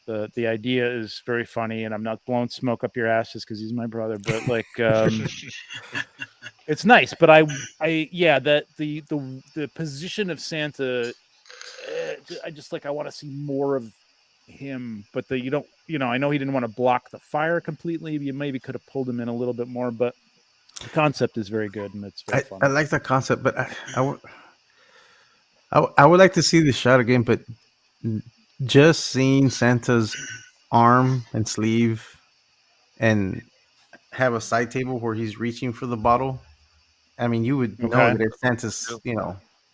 The idea is very funny, and I'm not blowing smoke up your ass just because he's my brother, but like, it's nice. But the position of Santa, I want to see more of him, but I know he didn't want to block the fire completely. You maybe could have pulled him in a little bit more, but the concept is very good, and it's very fun. I like that concept, but I would like to see the shot again, but just seeing Santa's arm and sleeve and have a side table where he's reaching for the bottle. I mean, you would know that it's Santa's,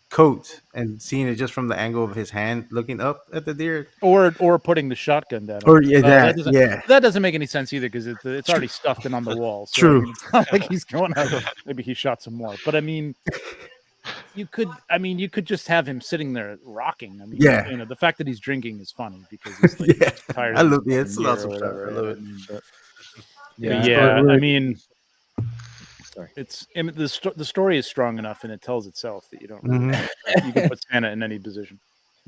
coat, and seeing it just from the angle of his hand looking up at the deer, or putting the shotgun down, that doesn't make any sense either, because it's already stuffed and on the wall. So, true. I mean, it's not like he's going out. Maybe he shot some more, but I mean, you could just have him sitting there rocking. I mean, the fact that he's drinking is funny, because he's like, tired. I love it. It's awesome stuff. I love it. I mean. The story is strong enough, and it tells itself that you don't really you can put Santa in any position.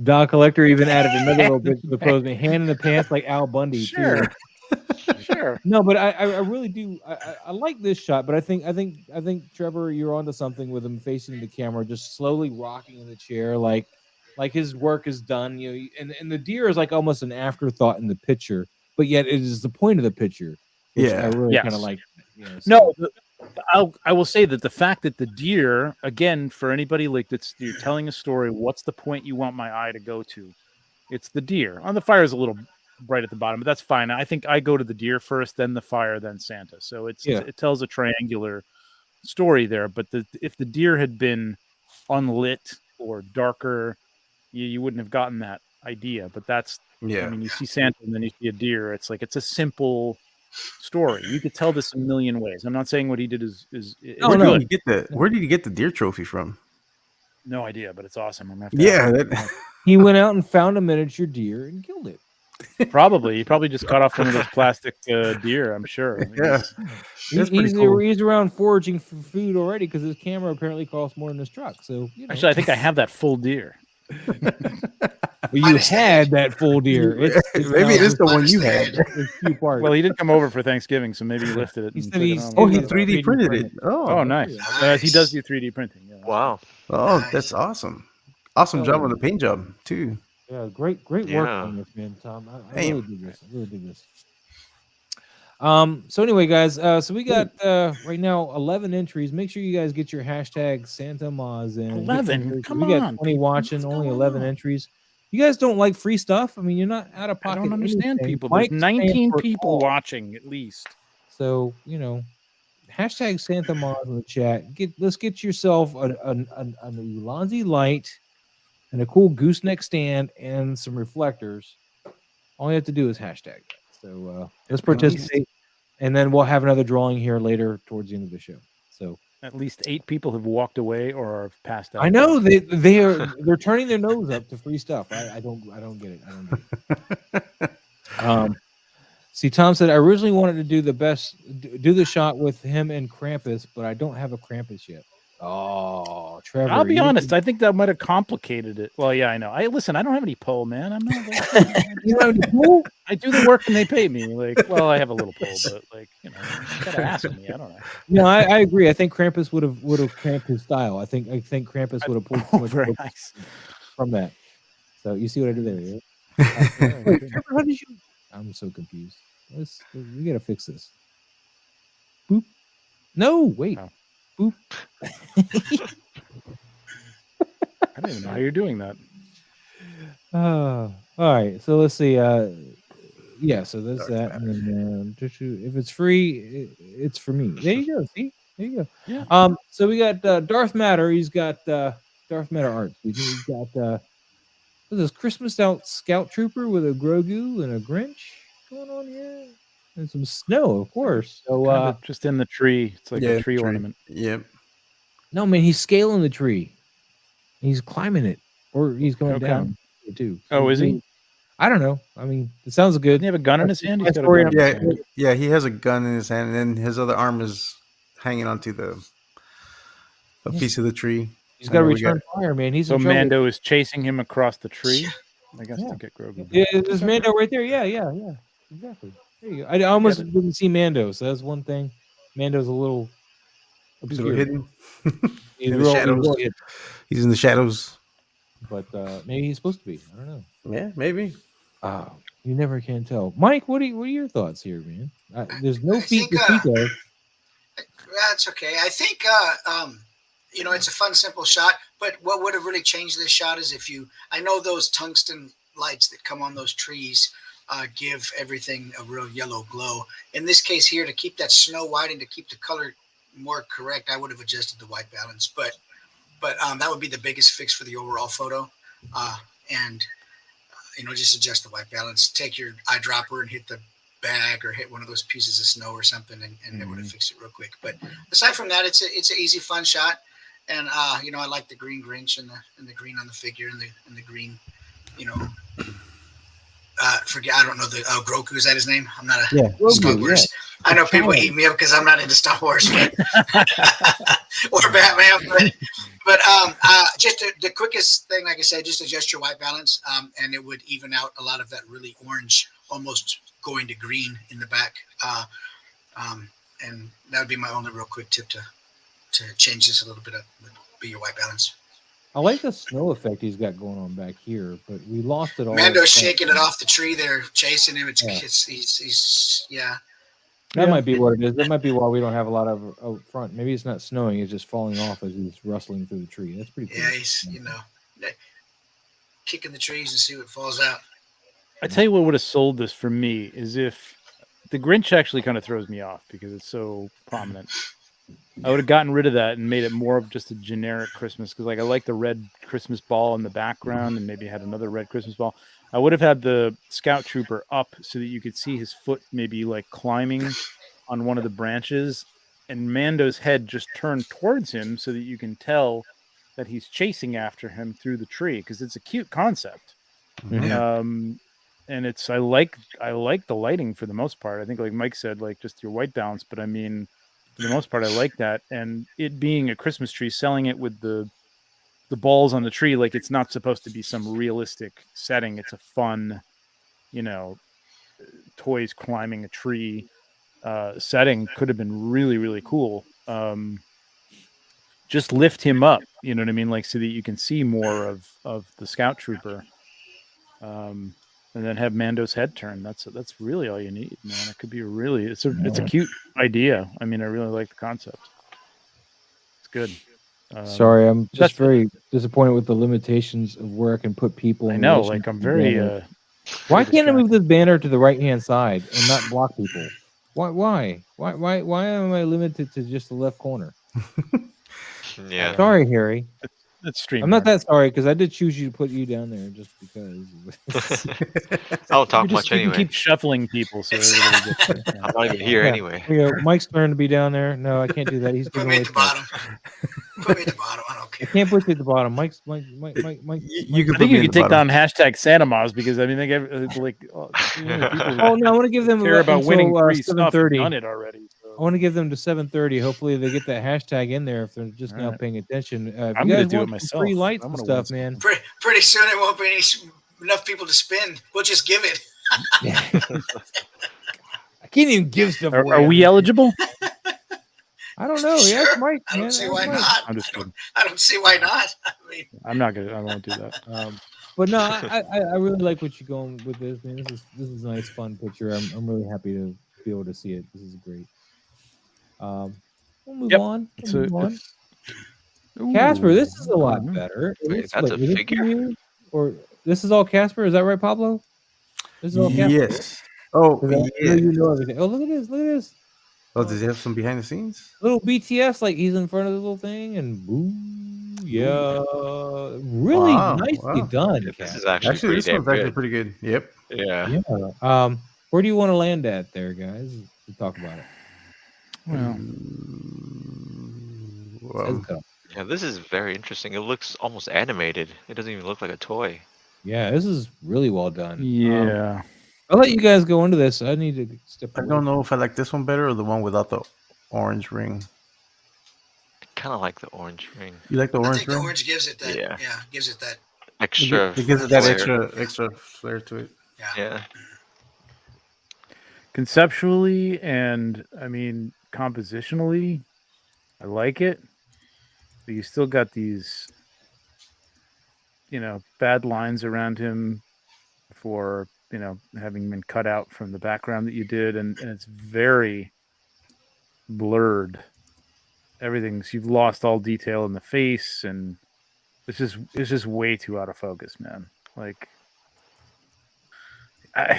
Dog Collector even added another little bit to the pose, hand in the pants like Al Bundy. Sure. Sure. No, but I really do. I like this shot, but I think Trevor, you're onto something with him facing the camera, just slowly rocking in the chair, like his work is done. And the deer is like almost an afterthought in the picture, but yet it is the point of the picture. Which I really kind of like. I will say that the fact that the deer, again, for anybody you're telling a story, what's the point you want my eye to go to? It's the deer. On the fire is a little bright at the bottom, but that's fine. I think I go to the deer first, then the fire, then Santa. So it tells a triangular story there. But if the deer had been unlit or darker, you wouldn't have gotten that idea. But that's I mean, you see Santa and then you see a deer. It's like, it's a simple story. You could tell this a million ways. I'm not saying what he did is where did you get the deer trophy from? No idea, but it's awesome. I'm gonna have to he went out and found a miniature deer and killed it. He probably just cut off one of those plastic deer, I'm sure. He's around foraging for food already, because his camera apparently costs more than his truck. So actually, I think I have that full deer. You had that full deer. Maybe it's the one you had. Well, he did come over for Thanksgiving, so maybe he lifted it. He 3D printed it. Oh, nice. He does do 3D printing. Yeah. Wow. Oh, that's awesome. Awesome job on the paint job too. Yeah, great work on this, man, Tom. I really dig this. So anyway, guys, so we got right now 11 entries. Make sure you guys get your hashtag Santa Maz in. 11. Come on. We got 20 watching, only 11 entries. You guys don't like free stuff? I mean, you're not out of pocket. I don't understand people. There's 19 people watching at least. So, hashtag Santa Mons in the chat. Let's get yourself an Ulanzi light and a cool gooseneck stand and some reflectors. All you have to do is hashtag that. So let's participate, and then we'll have another drawing here later towards the end of the show. So at least 8 people have walked away or have passed out. I know they're turning their nose up to free stuff. I don't get it. I don't get it. See, Tom said I originally wanted to do the shot with him and Krampus, but I don't have a Krampus yet. Oh, Trevor! I'll be honest. I think that might have complicated it. Well, yeah, I know. I don't have any pull, man. I'm not. You don't have any pull? I do the work and they pay me. Like, well, I have a little pull, but like, you gotta ask me. I don't know. No, I agree. I think Krampus would have cramped his style. I think Krampus would have pulled very nice from that. So you see what I did there? Yeah? Wait, Trevor, how did you? I'm so confused. We gotta fix this. Boop. No, wait. Oh. Boop. I don't even know how you're doing that. All right. So let's see. Yeah. So there's that. And then, if it's free, it's for me. There you go. See. There you go. Yeah. So we got Darth Matter. He's got Darth Matter art. He's got this Christmas out scout trooper with a Grogu and a Grinch going on here, and some snow, of course. So just in the tree. It's like a tree ornament. Yep. No, man, he's scaling the tree. He's climbing it, or he's going down too. So oh, is he? I don't know. I mean, it sounds good. Doesn't he have a gun in his hand? He's got a gun in his hand. Yeah, he has a gun in his hand, and then his other arm is hanging onto a piece of the tree. He's got to return fire, man. So Mando is chasing him across the tree. I guess to get Grogu. Yeah, there's Mando right there. Yeah, exactly. There you go. I almost didn't see Mando, so that's one thing. Mando's a little obscure. Hidden. He's in the shadows. He's in the shadows. But maybe he's supposed to be. I don't know. Yeah, maybe. You never can tell. Mike, what are your thoughts here, man? There's no feet to speak of. That's okay. I think it's a fun, simple shot. But what would have really changed this shot is I know those tungsten lights that come on those trees give everything a real yellow glow. In this case here, to keep that snow white and to keep the color more correct, I would have adjusted the white balance. But that would be the biggest fix for the overall photo. Just adjust the white balance. Take your eyedropper and hit the bag or hit one of those pieces of snow or something, and it would have fixed it real quick. But aside from that, it's an easy, fun shot. And I like the green Grinch and the green on the figure and the green, I don't know Grogu, is that his name? I'm not a Star Wars. Yeah. I know people eat me up because I'm not into Star Wars, but or Batman, but just the quickest thing, like I said, just adjust your white balance, and it would even out a lot of that really orange, almost going to green in the back, and that would be my only real quick tip to change this a little bit up, would be your white balance. I like the snow effect he's got going on back here, but we lost it all. Mando's shaking it off the tree there, chasing him. He's That might be what it is. That might be why we don't have a lot of out front. Maybe it's not snowing; it's just falling off as he's rustling through the tree. That's pretty cool. Yeah, he's kicking the trees and see what falls out. I tell you what would have sold this for me is if the Grinch actually kind of throws me off because it's so prominent. I would have gotten rid of that and made it more of just a generic Christmas, because I like the red Christmas ball in the background and maybe had another red Christmas ball. I would have had the scout trooper up so that you could see his foot maybe climbing on one of the branches, and Mando's head just turned towards him so that you can tell that he's chasing after him through the tree, because it's a cute concept. Mm-hmm. And I like the lighting for the most part. I think, like Mike said, just your white balance, but I mean, for the most part, I like that. And it being a Christmas tree, selling it with the balls on the tree, it's not supposed to be some realistic setting. It's a fun, toys climbing a tree setting. Could have been really, really cool. Just lift him up, you know what I mean? So that you can see more of the scout trooper. And then have Mando's head turn. That's really all you need, man. It could be it's a cute idea. I mean, I really like the concept. It's good. Sorry, I'm just very disappointed with the limitations of where I can put people. I know, I'm very. Why can't I move this banner to the right-hand side and not block people? Why am I limited to just the left corner? Yeah. Sorry, Harry. That's stream. I'm not that sorry because I did choose you to put you down there just because. I don't talk much You can anyway. keep shuffling people so everybody gets there. I'm not even here anyway. Mike's turn to be down there. No, I can't do that. He's Put me at the bottom. Put me at the bottom. I don't care. I can't put you at the bottom. Mike. You I can think you could take bottom. down hashtag Santamas because I mean they get like people Oh no, I want to give them care about winning free stuff. 7:30. Done it already. So. I want to give them to 7:30. Hopefully they get that hashtag in there if they're just now paying attention. I'm going to do it myself. Free lights and stuff, man. Pretty soon it won't be enough people to spend. We'll just give it. I can't even give stuff away. Are we eligible? I don't know. Sure. Yes, Mike. I don't see why not. I'm just kidding. I don't see why not. I mean, I won't do that. But no, I really like what you're going with this, man. This is a nice, fun picture. I'm really happy to be able to see it. This is great. We'll move on. Casper, this is a lot better. Wait, that's a figure? Or this is all Casper? Is that right, Pablo? This is all Casper. Yes. Oh, yeah. You know everything. Oh, look at this. Look at this. Oh, does he have some behind the scenes? Little BTS, like he's in front of the little thing, and boom, yeah, really nicely done. This is actually this one's actually pretty good. Yep. Yeah. Where do you want to land at, there, guys? To talk about it. Well, yeah, this is very interesting. It looks almost animated. It doesn't even look like a toy. Yeah, this is really well done. Yeah. I'll let you guys go into this. I need to step away. I don't know if I like this one better or the one without the orange ring. I kind of like the orange ring. You like the orange ring? The orange gives it that. Yeah. Gives it that extra. It gives it that extra flair to it. Yeah. Conceptually and I mean compositionally, I like it. But you still got these, bad lines around him for, having been cut out from the background that you did, and it's very blurred. You've lost all detail in the face, and it's just way too out of focus, man. Like, the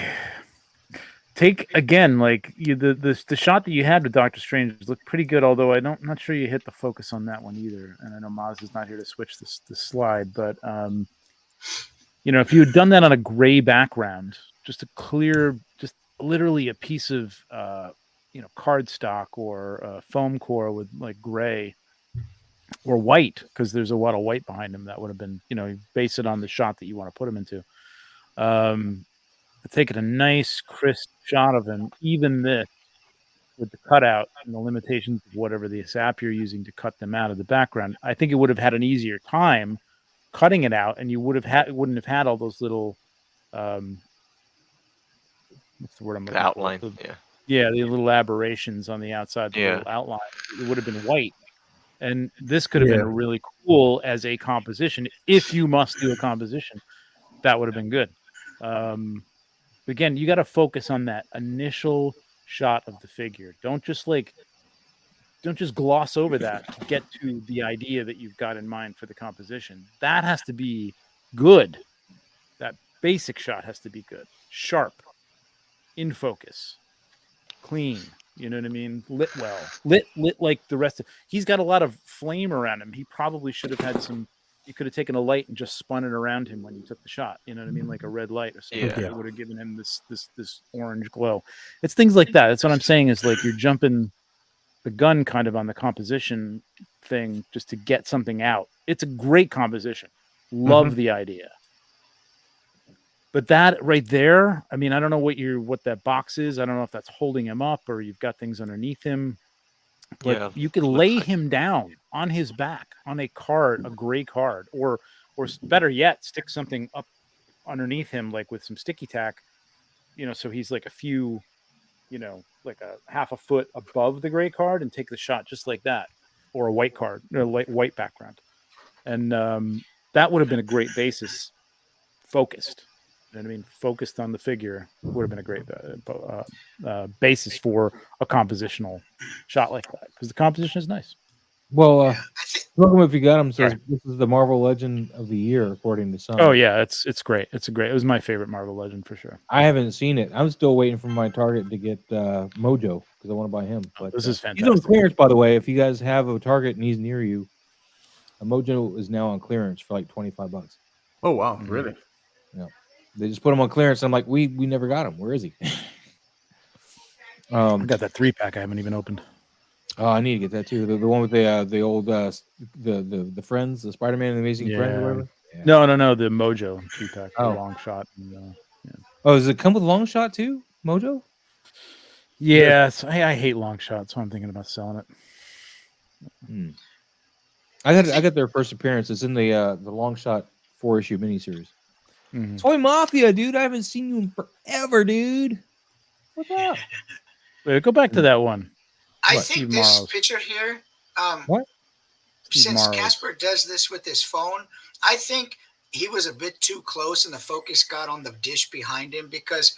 shot that you had with Doctor Strange looked pretty good, although I'm not sure you hit the focus on that one either. And I know Maz is not here to switch the slide, but if you had done that on a gray background, just literally a piece of cardstock or foam core with like gray or white, because there's a lot of white behind him, that would have been, you base it on the shot that you want to put him into. Taking a nice crisp shot of him, even this with the cutout and the limitations of whatever the sap you're using to cut them out of the background, I think it would have had an easier time cutting it out, and you wouldn't have had all those little what's the word I'm looking outline for? the little aberrations on the outside, the little outline. It would have been white, and this could have been really cool as a composition. If you must do a composition, that would have been good. Again, you got to focus on that initial shot of the figure. Don't just gloss over that to get to the idea that you've got in mind for the composition. That has to be good. That basic shot has to be good, sharp, in focus, clean. You know what I mean? Lit well, lit like the rest of. He's got a lot of flame around him. He probably should have had some. You could have taken a light and just spun it around him when you took the shot. You know what I mean? Like a red light or something. That would have given him this orange glow. It's things like that. That's what I'm saying, is like you're jumping the gun kind of on the composition thing just to get something out. It's a great composition. Love the idea. But that right there, I mean, I don't know what that box is. I don't know if that's holding him up or you've got things underneath him. But you can lay him down on his back on a card, a gray card, or better yet, stick something up underneath him, like with some sticky tack, so he's like a few, like a half a foot above the gray card, and take the shot just like that, or a white card, white background, and that would have been a great basis, focused. You know what I mean? Focused on the figure would have been a great basis for a compositional shot like that, because the composition is nice. Well, I think welcome if you got him says this is the Marvel Legend of the year according to some. Oh yeah, it's great. It's a great. It was my favorite Marvel Legend for sure. I haven't seen it. I'm still waiting for my Target to get Mojo because I want to buy him. But this is he's on fantastic. clearance, by the way. If you guys have a Target and he's near you, a Mojo is now on clearance for like $25. Oh wow, really? Yeah, they just put him on clearance. I'm like, we never got him. Where is he? I got that 3-pack I haven't even opened. Oh, I need to get that too. The one with the old the friends, the Spider-Man and the Amazing Friends or whatever. Yeah. No, the Mojo 3-pack, the long shot. And, Oh, does it come with long shot too, Mojo? Yeah, I hate long shots, so I'm thinking about selling it. I got their first appearance. It's in the long shot 4-issue miniseries. Toy Mafia, dude. I haven't seen you in forever, dude. What's up? Wait, go back to that one. I think this picture here. What? Since Casper does this with his phone, I think he was a bit too close, and the focus got on the dish behind him because,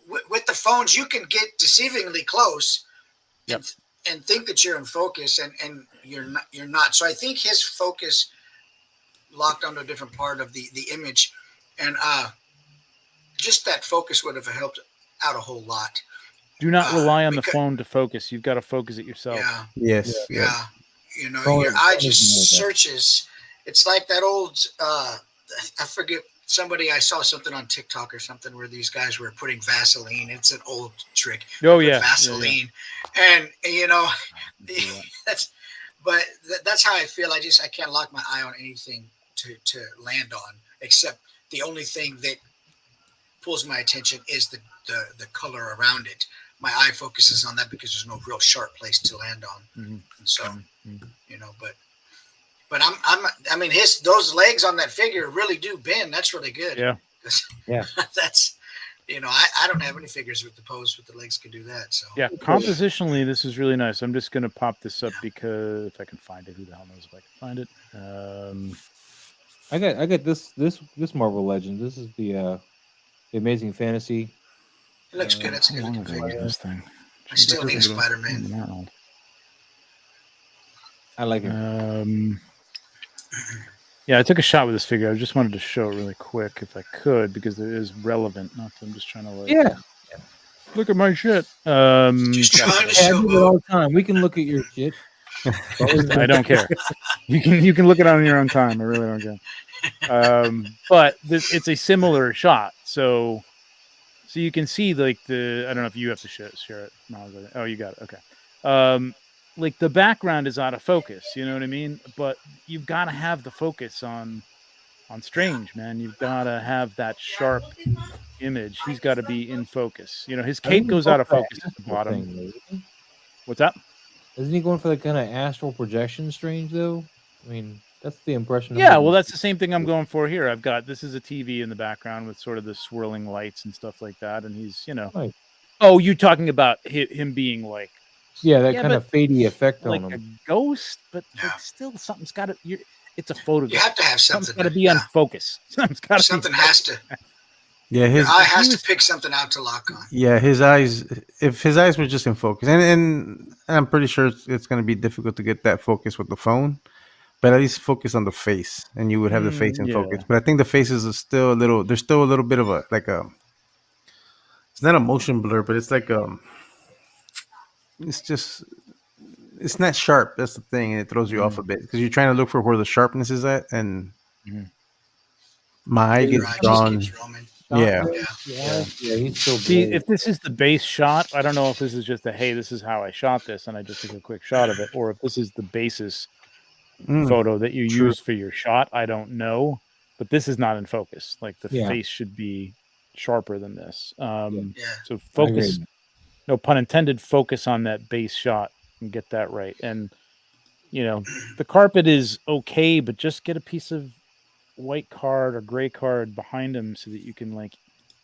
with the phones you can get deceivingly close, and think that you're in focus, and you're not. So I think his focus locked onto a different part of the image, and just that focus would have helped out a whole lot. Do not rely on the phone to focus. You've got to focus it yourself. Yeah. Yes. Yeah. You know, your eye just searches. It's like that old, I forget, somebody, I saw something on TikTok or something where these guys were putting Vaseline. It's an old trick. Oh, yeah. Vaseline. And, you know, that's how I feel. I can't lock my eye on anything to land on, except the only thing that pulls my attention is the color around it. My eye focuses on that because there's no real sharp place to land on. And so, you know, but I mean, those legs on that figure really do bend. That's really good. Yeah. That's, you know, I don't have any figures with the pose with the legs can do that. So yeah, compositionally, this is really nice. I'm just going to pop this up because if I can find it, who the hell knows if I can find it? I got this Marvel Legend. This is the Amazing Fantasy. It looks good. It's a good looking figure. This thing. I still need Spider-Man. I like it. Yeah, I took a shot with this figure. I just wanted to show it really quick if I could because it is relevant. Not that I'm just trying to look at my shit. Just trying to show it all the time. We can look at your shit. I don't care. You can look at it on your own time. I really don't care. But it's a similar shot, so you can see like I don't know if you have to share it. Oh, you got it. Okay. Like the background is out of focus. You know what I mean? But you've got to have the focus on Strange, man. You've got to have that sharp image. He's got to be in focus. You know, his cape goes out of focus at the bottom. What's that? Isn't he going for the kind of astral projection Strange though? I mean, that's the impression. Yeah, well, that's the same thing I'm going for here. This is a TV in the background with sort of the swirling lights and stuff like that, and he's, you know. Right. Oh, you talking about him being like? Yeah, that kind of fadey effect like on him. Like a ghost, but like still something's got to. It's a photograph. You have to have something. Something's got to be on focus. Something has to. Yeah, his eye has to pick something out to lock on. Yeah, his eyes. If his eyes were just in focus, and I'm pretty sure it's going to be difficult to get that focus with the phone, but at least focus on the face, and you would have the face in focus. But I think the faces are still a little. There's still a little bit of a It's not a motion blur, but it's like It's not sharp. That's the thing, and it throws you off a bit because you're trying to look for where the sharpness is at, and my eye gets drawn. Yeah. He's still. See, if this is the base shot, I don't know if this is just hey, this is how I shot this, and I just took a quick shot of it, or if this is the basis photo that you use for your shot. I don't know, but this is not in focus. Like the face should be sharper than this. So focus, no pun intended, focus on that base shot and get that right. And you know, the carpet is okay, but just get a piece of white card or gray card behind them so that you can like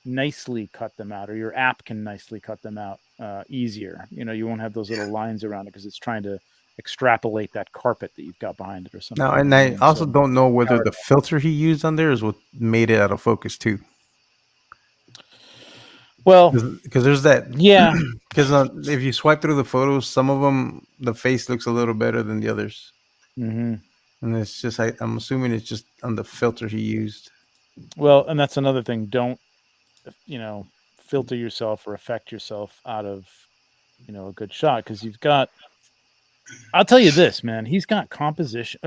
nicely cut them out, or your app can nicely cut them out easier. You know, you won't have those little lines around it because it's trying to extrapolate that carpet that you've got behind it or something. No, and I also don't know whether the filter he used on there is what made it out of focus too. Well, because there's that. Yeah. Because if you swipe through the photos, some of them the face looks a little better than the others. Mm-hmm. And it's just I'm assuming it's just on the filter he used. Well, and that's another thing. Don't filter yourself or affect yourself out of a good shot, because you've got. I'll tell you this, man. He's got composition.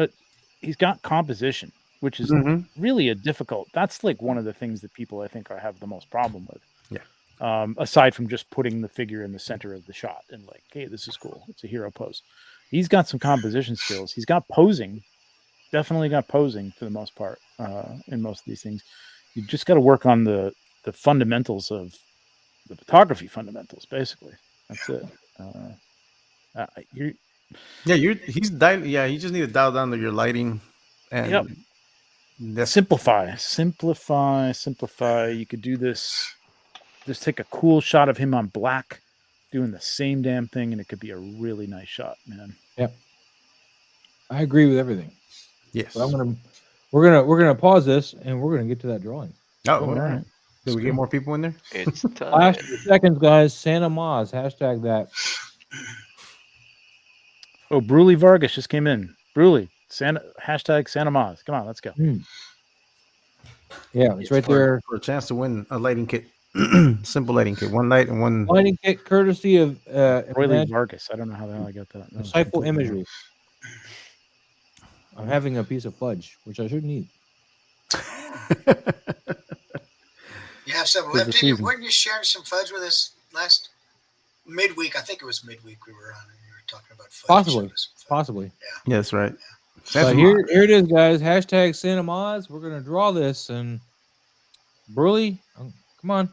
Which is really a difficult. That's like one of the things that people I think have the most problem with. Yeah. Aside from just putting the figure in the center of the shot and like, hey, this is cool. It's a hero pose. He's got some composition skills. He's got posing. Definitely got posing for the most part in most of these things. You just got to work on the fundamentals of the photography fundamentals. Basically, that's it. He's dialed. Yeah, you just need to dial down to your lighting and simplify. You could do this. Just take a cool shot of him on black, doing the same damn thing, and it could be a really nice shot, man. Yep, I agree with everything. Yes, but we're gonna pause this and we're gonna get to that drawing. Oh, all right. Did we get more people in there? It's time. Last seconds, guys. Santa Maz, hashtag that. Oh, Bruley Vargas just came in. Bruley, hashtag Santa Maz. Come on, let's go. Yeah, it's right there for a chance to win a lighting kit. Simple lighting kit, one light and one lighting kit, courtesy of Roy Vargas. I don't know how the hell I got that. Insightful Imagery. I'm having a piece of fudge, which I shouldn't eat. You have some left in you. Weren't you sharing some fudge with us last midweek? I think it was midweek we were on, and you were talking about fudge. Possibly. Yeah, that's right. So here it is, guys. Hashtag Santa Maz. We're gonna draw this, and Bruley, come on.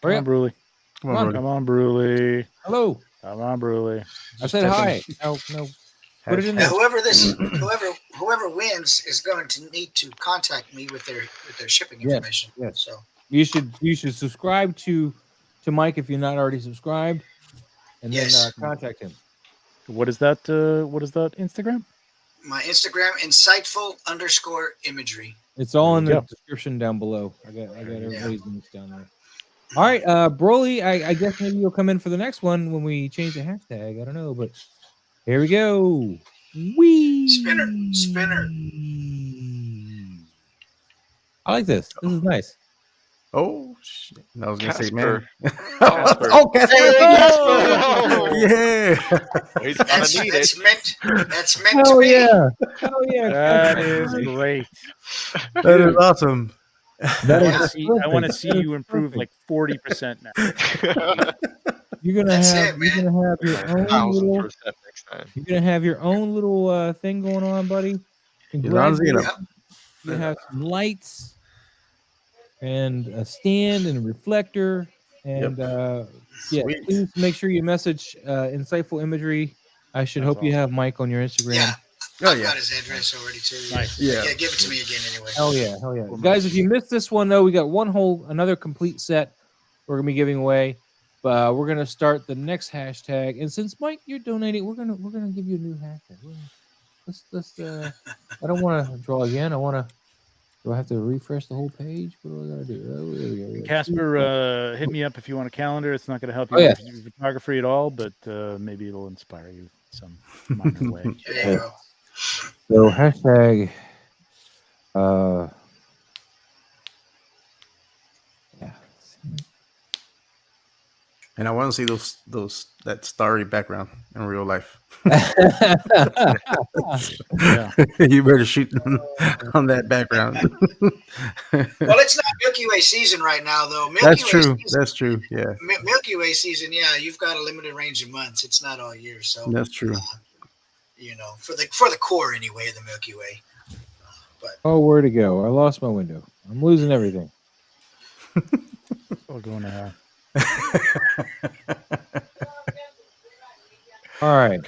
Come on, Bruley. Come on, Bruley. Hello. Come on, Bruley. I said hi. No. Put it in there. Whoever wins is going to need to contact me with their shipping information. Yes. So you should subscribe to Mike if you're not already subscribed, and then contact him. What is that? What is that Instagram? My Instagram, Insightful_Imagery. It's all in the description down below. I got everybody's links down there. All right, Broly, I guess maybe you'll come in for the next one when we change the hashtag. I don't know, but here we go. Wee spinner. I like this. This is nice. Oh shit! I was gonna say, man. Casper. Oh, Casper! Yeah. He's gonna need it. That's meant to be. Yeah. Hell yeah! That is great. That is awesome. I want to see you improve like 40% now. You're gonna have your own little. Next time. You're gonna have your own little thing going on, buddy. You have some lights and a stand and a reflector, and please make sure you message Insightful Imagery. I should hope you have Mike on your Instagram. Yeah. I've got his address already too. Nice. Yeah, give it to me again anyway. Hell yeah. Guys, if you missed this one though, we got another complete set we're gonna be giving away. We're gonna start the next hashtag, and since Mike, you're donating, we're gonna give you a new hashtag. Let's I don't want to draw again. Do I have to refresh the whole page? What do I gotta do? Oh, there we go. Casper, hit me up if you want a calendar. It's not going to help you with photography at all, but maybe it'll inspire you some minor way. There you go. So hashtag And I want to see that starry background in real life. You better shoot on that background. Well, it's not Milky Way season right now, though. That's true. Yeah. Milky Way season. Yeah, you've got a limited range of months. It's not all year, so that's true. For the core anyway, the Milky Way. Where'd it go? I lost my window. I'm losing everything. We're going to have. All right. What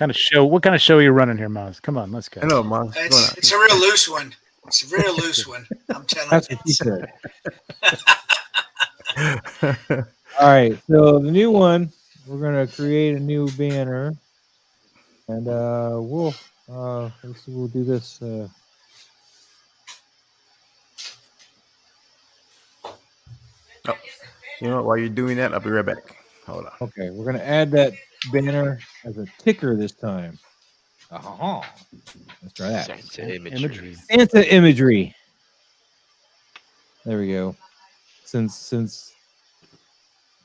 kind of show are you running here, Maz? Come on, let's go. I know, Maz. It's a real loose one. It's a real loose one. I'm telling you. That's what he said. All right. So the new one, we're gonna create a new banner, and we'll do this. You know what? While you're doing that, I'll be right back. Hold on. Okay, we're gonna add that banner as a ticker this time. Let's try that. Santa imagery. Santa imagery. There we go. Since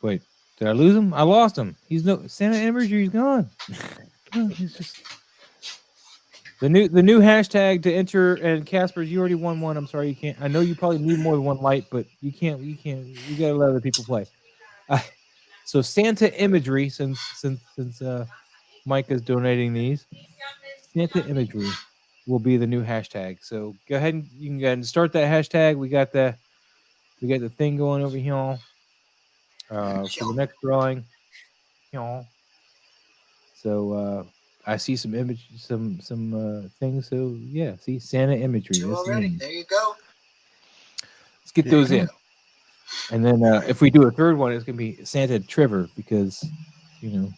wait, did I lose him? I lost him. He's no Santa imagery. He's gone. He's just the new hashtag to enter. And Casper, you already won one. I'm sorry you can't. I know you probably need more than one light, but you can't. You gotta let other people play. So Santa imagery, since Mike is donating these, Santa imagery will be the new hashtag. So go ahead and you can go ahead and start that hashtag. We got the thing going over here for the next drawing. So I see some things. So yeah, see Santa imagery. Two already. There you go. Let's get those in. And then if we do a third one, it's gonna be Santa Trevor because, because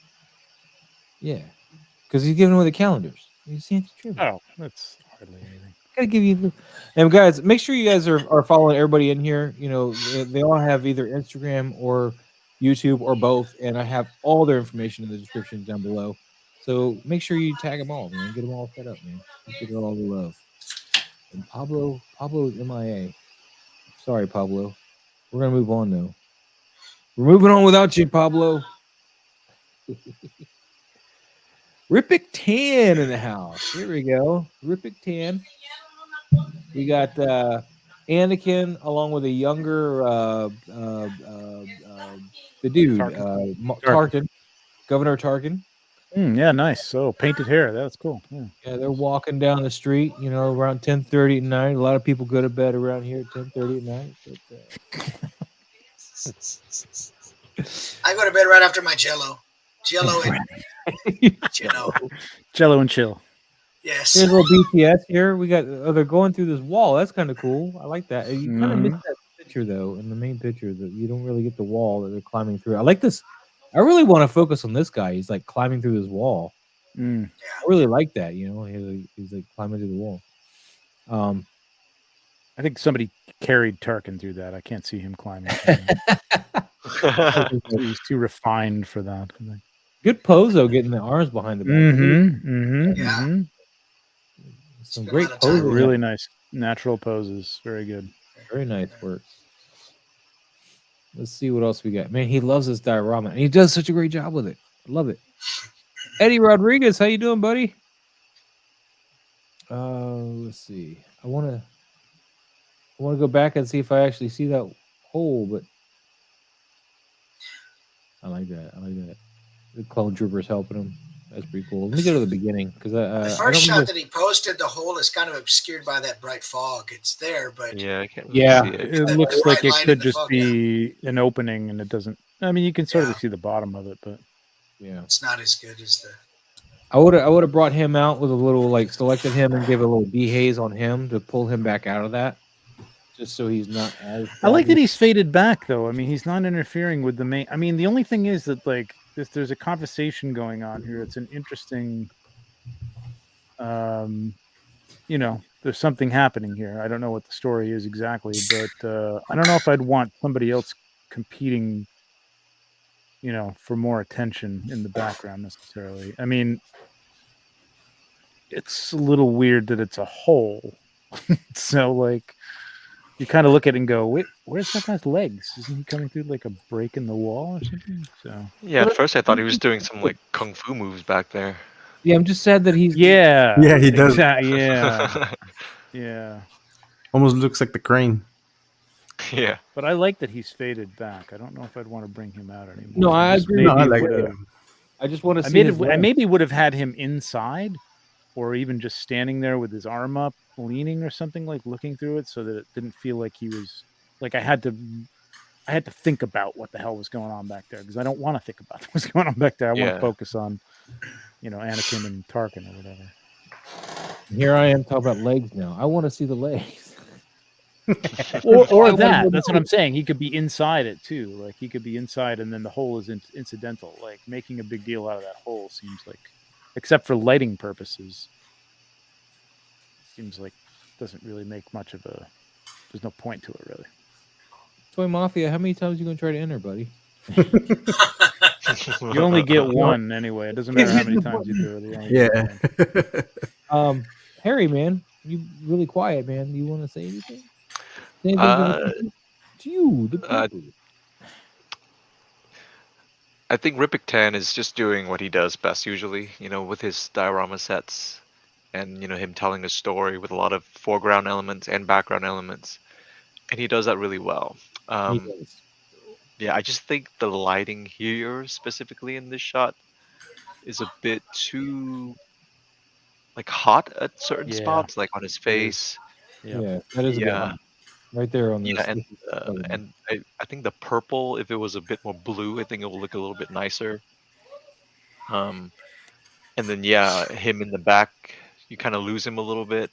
he's giving away the calendars. He's Santa Trevor. Oh, that's hardly anything. Gotta give you. And guys, make sure you guys are following everybody in here. They all have either Instagram or YouTube or both, and I have all their information in the description down below. So make sure you tag them all, man. Get them all set up, man. Get all the love. And Pablo is MIA. Sorry, Pablo. We're gonna move on though. We're moving on without you, Pablo. Rippick Tan in the house. Here we go. Rippick Tan. We got Anakin along with a younger the dude Tarkin, Governor Tarkin. Yeah, nice. So painted hair. That's cool. Yeah, they're walking down the street. Around 10:30 at night. A lot of people go to bed around here at 10:30 at night. But, I go to bed right after my Jello and Jello and chill. Yes. Here's a little BTS here. We got. They're going through this wall. That's kind of cool. I like that. You kind of miss that picture though. In the main picture, that you don't really get the wall that they're climbing through. I like this. I really want to focus on this guy. He's like climbing through this wall. Yeah. I really like that. He's like climbing through the wall. I think somebody carried Tarkin through that. I can't see him climbing. He's too refined for that. Good pose though, getting the arms behind the back. Some great poses. Really nice natural poses. Very good. Very nice work. Let's see what else we got. Man, he loves this diorama, and he does such a great job with it. I love it. Eddie Rodriguez, how you doing, buddy? Let's see. I want to go back and see if I actually see that hole, but I like that. The clone troopers helping him. That's pretty cool. Let me go to the beginning because the first shot that he posted, the hole is kind of obscured by that bright fog. It's there, but I can't really see it. It looks like it could just be an opening, and it doesn't. I mean, you can sort of see the bottom of it, but it's not as good as the. I would have brought him out with a little selected him and gave a little dehaze on him to pull him back out of that, just so he's not as. I like that he's faded back though. I mean, he's not interfering with the main. I mean, the only thing is that there's a conversation going on here. It's an interesting, there's something happening here. I don't know what the story is exactly, but I don't know if I'd want somebody else competing, for more attention in the background necessarily. I mean, it's a little weird that it's a hole. So you kind of look at it and go, wait, where's that guy's legs? Isn't he coming through like a break in the wall or something? So at first I thought he was doing some kung fu moves back there. Yeah, I'm just sad that he's. Yeah, he does. Yeah. Almost looks like the crane. Yeah, but I like that he's faded back. I don't know if I'd want to bring him out anymore. No, I agree. I like it. I just want to see. I maybe would have had him inside, or even just standing there with his arm up, leaning or something, looking through it, so that it didn't feel like he was I had to think about what the hell was going on back there, because I don't want to think about what's going on back there. I want to focus on, Anakin and Tarkin or whatever. Here I am talking about legs now. I want to see the legs. or that. That's what I'm saying. He could be inside it too. He could be inside, and then the hole is incidental. Making a big deal out of that hole seems except for lighting purposes, seems doesn't really make much of a. There's no point to it really. Toy Mafia, how many times are you gonna try to enter, buddy? You only get one anyway. It doesn't matter how many times you do it. You only get one. Harry, man, you really quiet, man. Do you want to say anything? To you, the people. I think Ripik 10 is just doing what he does best usually, with his diorama sets and, him telling a story with a lot of foreground elements and background elements. And he does that really well. Yeah, I just think the lighting here, specifically in this shot, is a bit too hot at certain spots, like on his face. Yeah, that is a bit hot. Right there on this. Yeah, and I think the purple, if it was a bit more blue, I think it will look a little bit nicer. And then him in the back, you kind of lose him a little bit,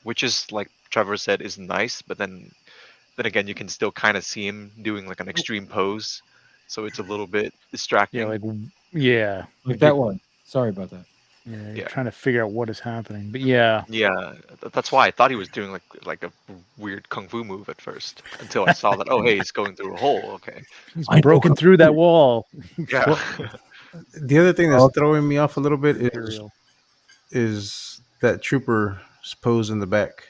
which is like Trevor said is nice, but then again you can still kind of see him doing like an extreme pose, so it's a little bit distracting. Like that one. Sorry about that. Yeah, you're trying to figure out what is happening, but yeah, that's why I thought he was doing like a weird kung fu move at first, until I saw that hey, he's going through a hole. Okay, he's broken through that wall. Yeah. The other thing that's throwing me off a little bit is that trooper's pose in the back.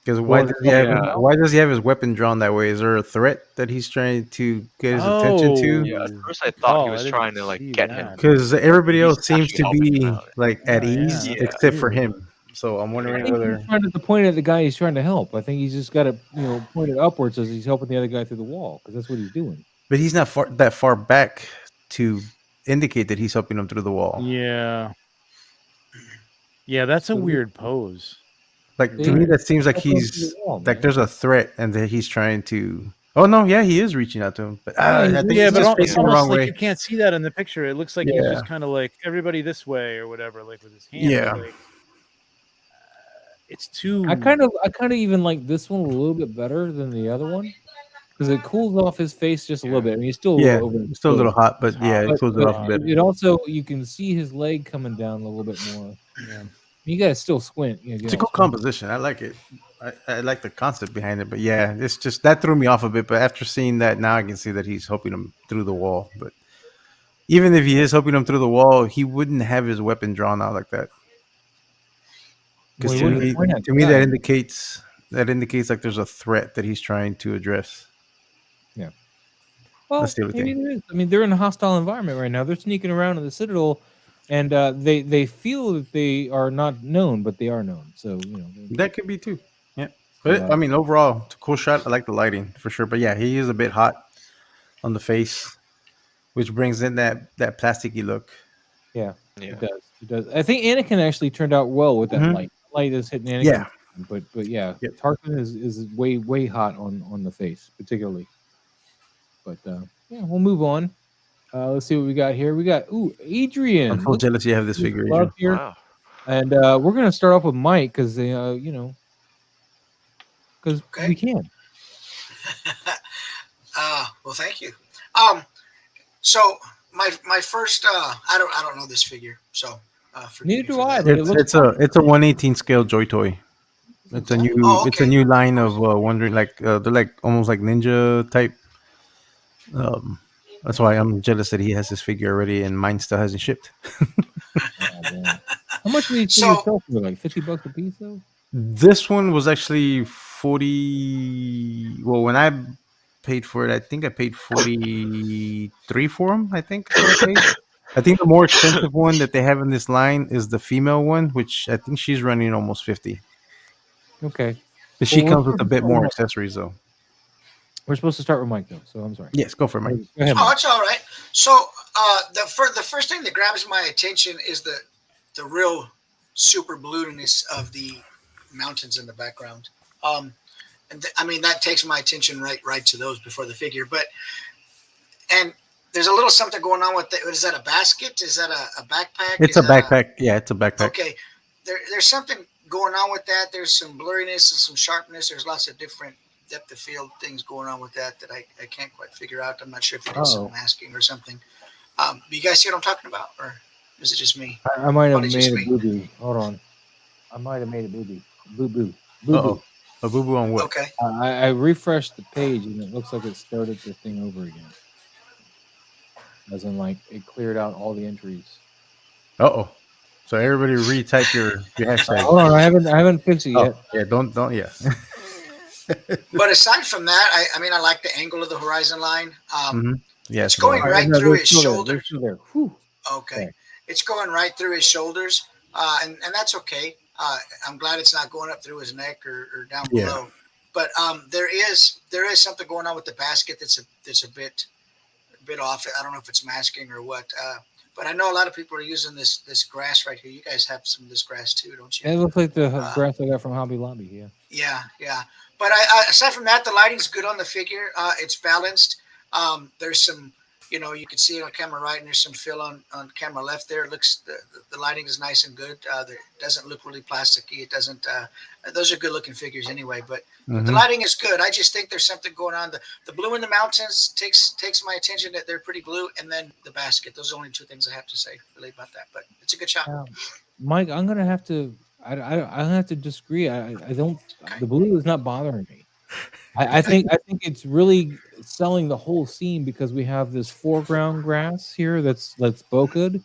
Because why does he have his weapon drawn that way? Is there a threat that he's trying to get his attention to? Yeah, at first I thought he was trying to get him. Because everybody else seems to be at ease except for him. So I'm wondering whether he's trying to point at the guy he's trying to help. I think he's just got to point it upwards as he's helping the other guy through the wall, because that's what he's doing. But he's not that far back to indicate that he's helping him through the wall. Yeah, that's a weird pose. Like to me, that seems like he's there's a threat, and that he's trying to. Oh no, he is reaching out to him, but I think he's just facing the wrong way. You can't see that in the picture. It looks like he's just kind of like everybody this way or whatever, like with his hand. Yeah, it's too. I kind of even like this one a little bit better than the other one, because it cools off his face just a little bit. I mean, he's still still a little hot, but it cools it off a bit. It also, you can see his leg coming down a little bit more. Yeah. You gotta still squint. It's a cool composition. I like it. I like the concept behind it, but it's just that threw me off a bit. But after seeing that, now I can see that he's helping him through the wall. But even if he is helping him through the wall, he wouldn't have his weapon drawn out like that. Because to me, that indicates like there's a threat that he's trying to address. Yeah. Well, maybe there is. I mean, they're in a hostile environment right now. They're sneaking around in the Citadel. And they feel that they are not known, but they are known. So that could be too. Yeah, but I mean, overall, it's a cool shot. I like the lighting for sure. But he is a bit hot on the face, which brings in that plasticky look. Yeah, it does. It does. I think Anakin actually turned out well with that light. The light is hitting Anakin. Yeah, but Tarkin is way hot on the face, particularly. But we'll move on. Let's see what we got here. We got Adrian. I'm so jealous you have this figure, Adrian. Here. Wow. And we're gonna start off with Mike because because we can. Well, thank you. So my first I don't know this figure, so neither do I. It's a 1/18 scale Joy Toy. It's a new it's a new line of wondering they're like almost like ninja type. That's why I'm jealous that he has his figure already and mine still hasn't shipped. How much did you sell for? Like $50 a piece, though? This one was actually 40. Well, when I paid for it, I think I paid 43 for him. I think the more expensive one that they have in this line is the female one, which I think she's running almost 50. Okay, but she comes with a bit more accessories, though. We're supposed to start with Mike, though, so I'm sorry. Yes, go for it, Mike. Go ahead, Mike. Oh, it's all right. So the first thing that grabs my attention is the real super blueness of the mountains in the background. I mean, that takes my attention right to those before the figure. And there's a little something going on with is that a basket? Is that a backpack? It's a backpack. It's a backpack. Okay. There's something going on with that. There's some blurriness and some sharpness. There's lots of different depth of field things going on with that I can't quite figure out. I'm not sure if it is some masking or something. You guys see what I'm talking about, or is it just me? I might have made a boo-boo. Hold on. I might have made a boo-boo. Boo-boo. A boo-boo on what? Okay. I refreshed the page and it looks like it started the thing over again. As in, like, it cleared out all the entries. Uh-oh. So everybody retype your hashtag. Hold on, I haven't fixed it yet. Yeah, don't yeah. But aside from that, I mean, I like the angle of the horizon line. Yeah, it's going right through his shoulders. There. Whew. Okay. It's going right through his shoulders, and that's okay. I'm glad it's not going up through his neck or down below. But there is something going on with the basket that's a bit off. I don't know if it's masking or what. But I know a lot of people are using this grass right here. You guys have some of this grass too, don't you? It looks like the grass I got from Hobby Lobby. Yeah. Yeah. But I aside from that, the lighting's good on the figure. It's balanced. There's some, you can see it on camera right, and there's some fill on camera left there. It looks the lighting is nice and good. It doesn't look really plasticky. It doesn't. Those are good looking figures anyway. But the lighting is good. I just think there's something going on. The blue in the mountains takes my attention. That they're pretty blue, and then the basket. Those are only two things I have to say really about that. But it's a good shot. Mike, I'm gonna have to. I have to disagree. I don't. The blue is not bothering me. I think it's really selling the whole scene because we have this foreground grass here that's bokeh'd,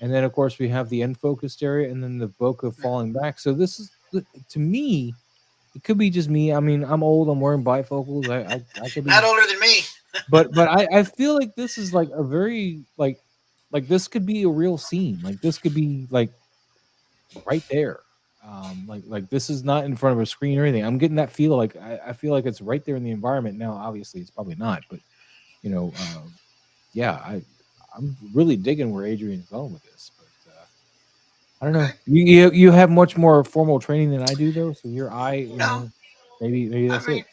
and then of course we have the unfocused area, and then the bokeh falling back. So this is, to me, it could be just me. I mean, I'm old. I'm wearing bifocals. I could be not older than me. but I feel like this is like a very like this could be a real scene. Like this could be like right there. Like this is not in front of a screen or anything. I'm getting that feel like I feel like it's right there in the environment. Now, obviously, it's probably not, but yeah, I'm really digging where Adrian's going with this. But I don't know. You have much more formal training than I do, though. So your eye, maybe that's it.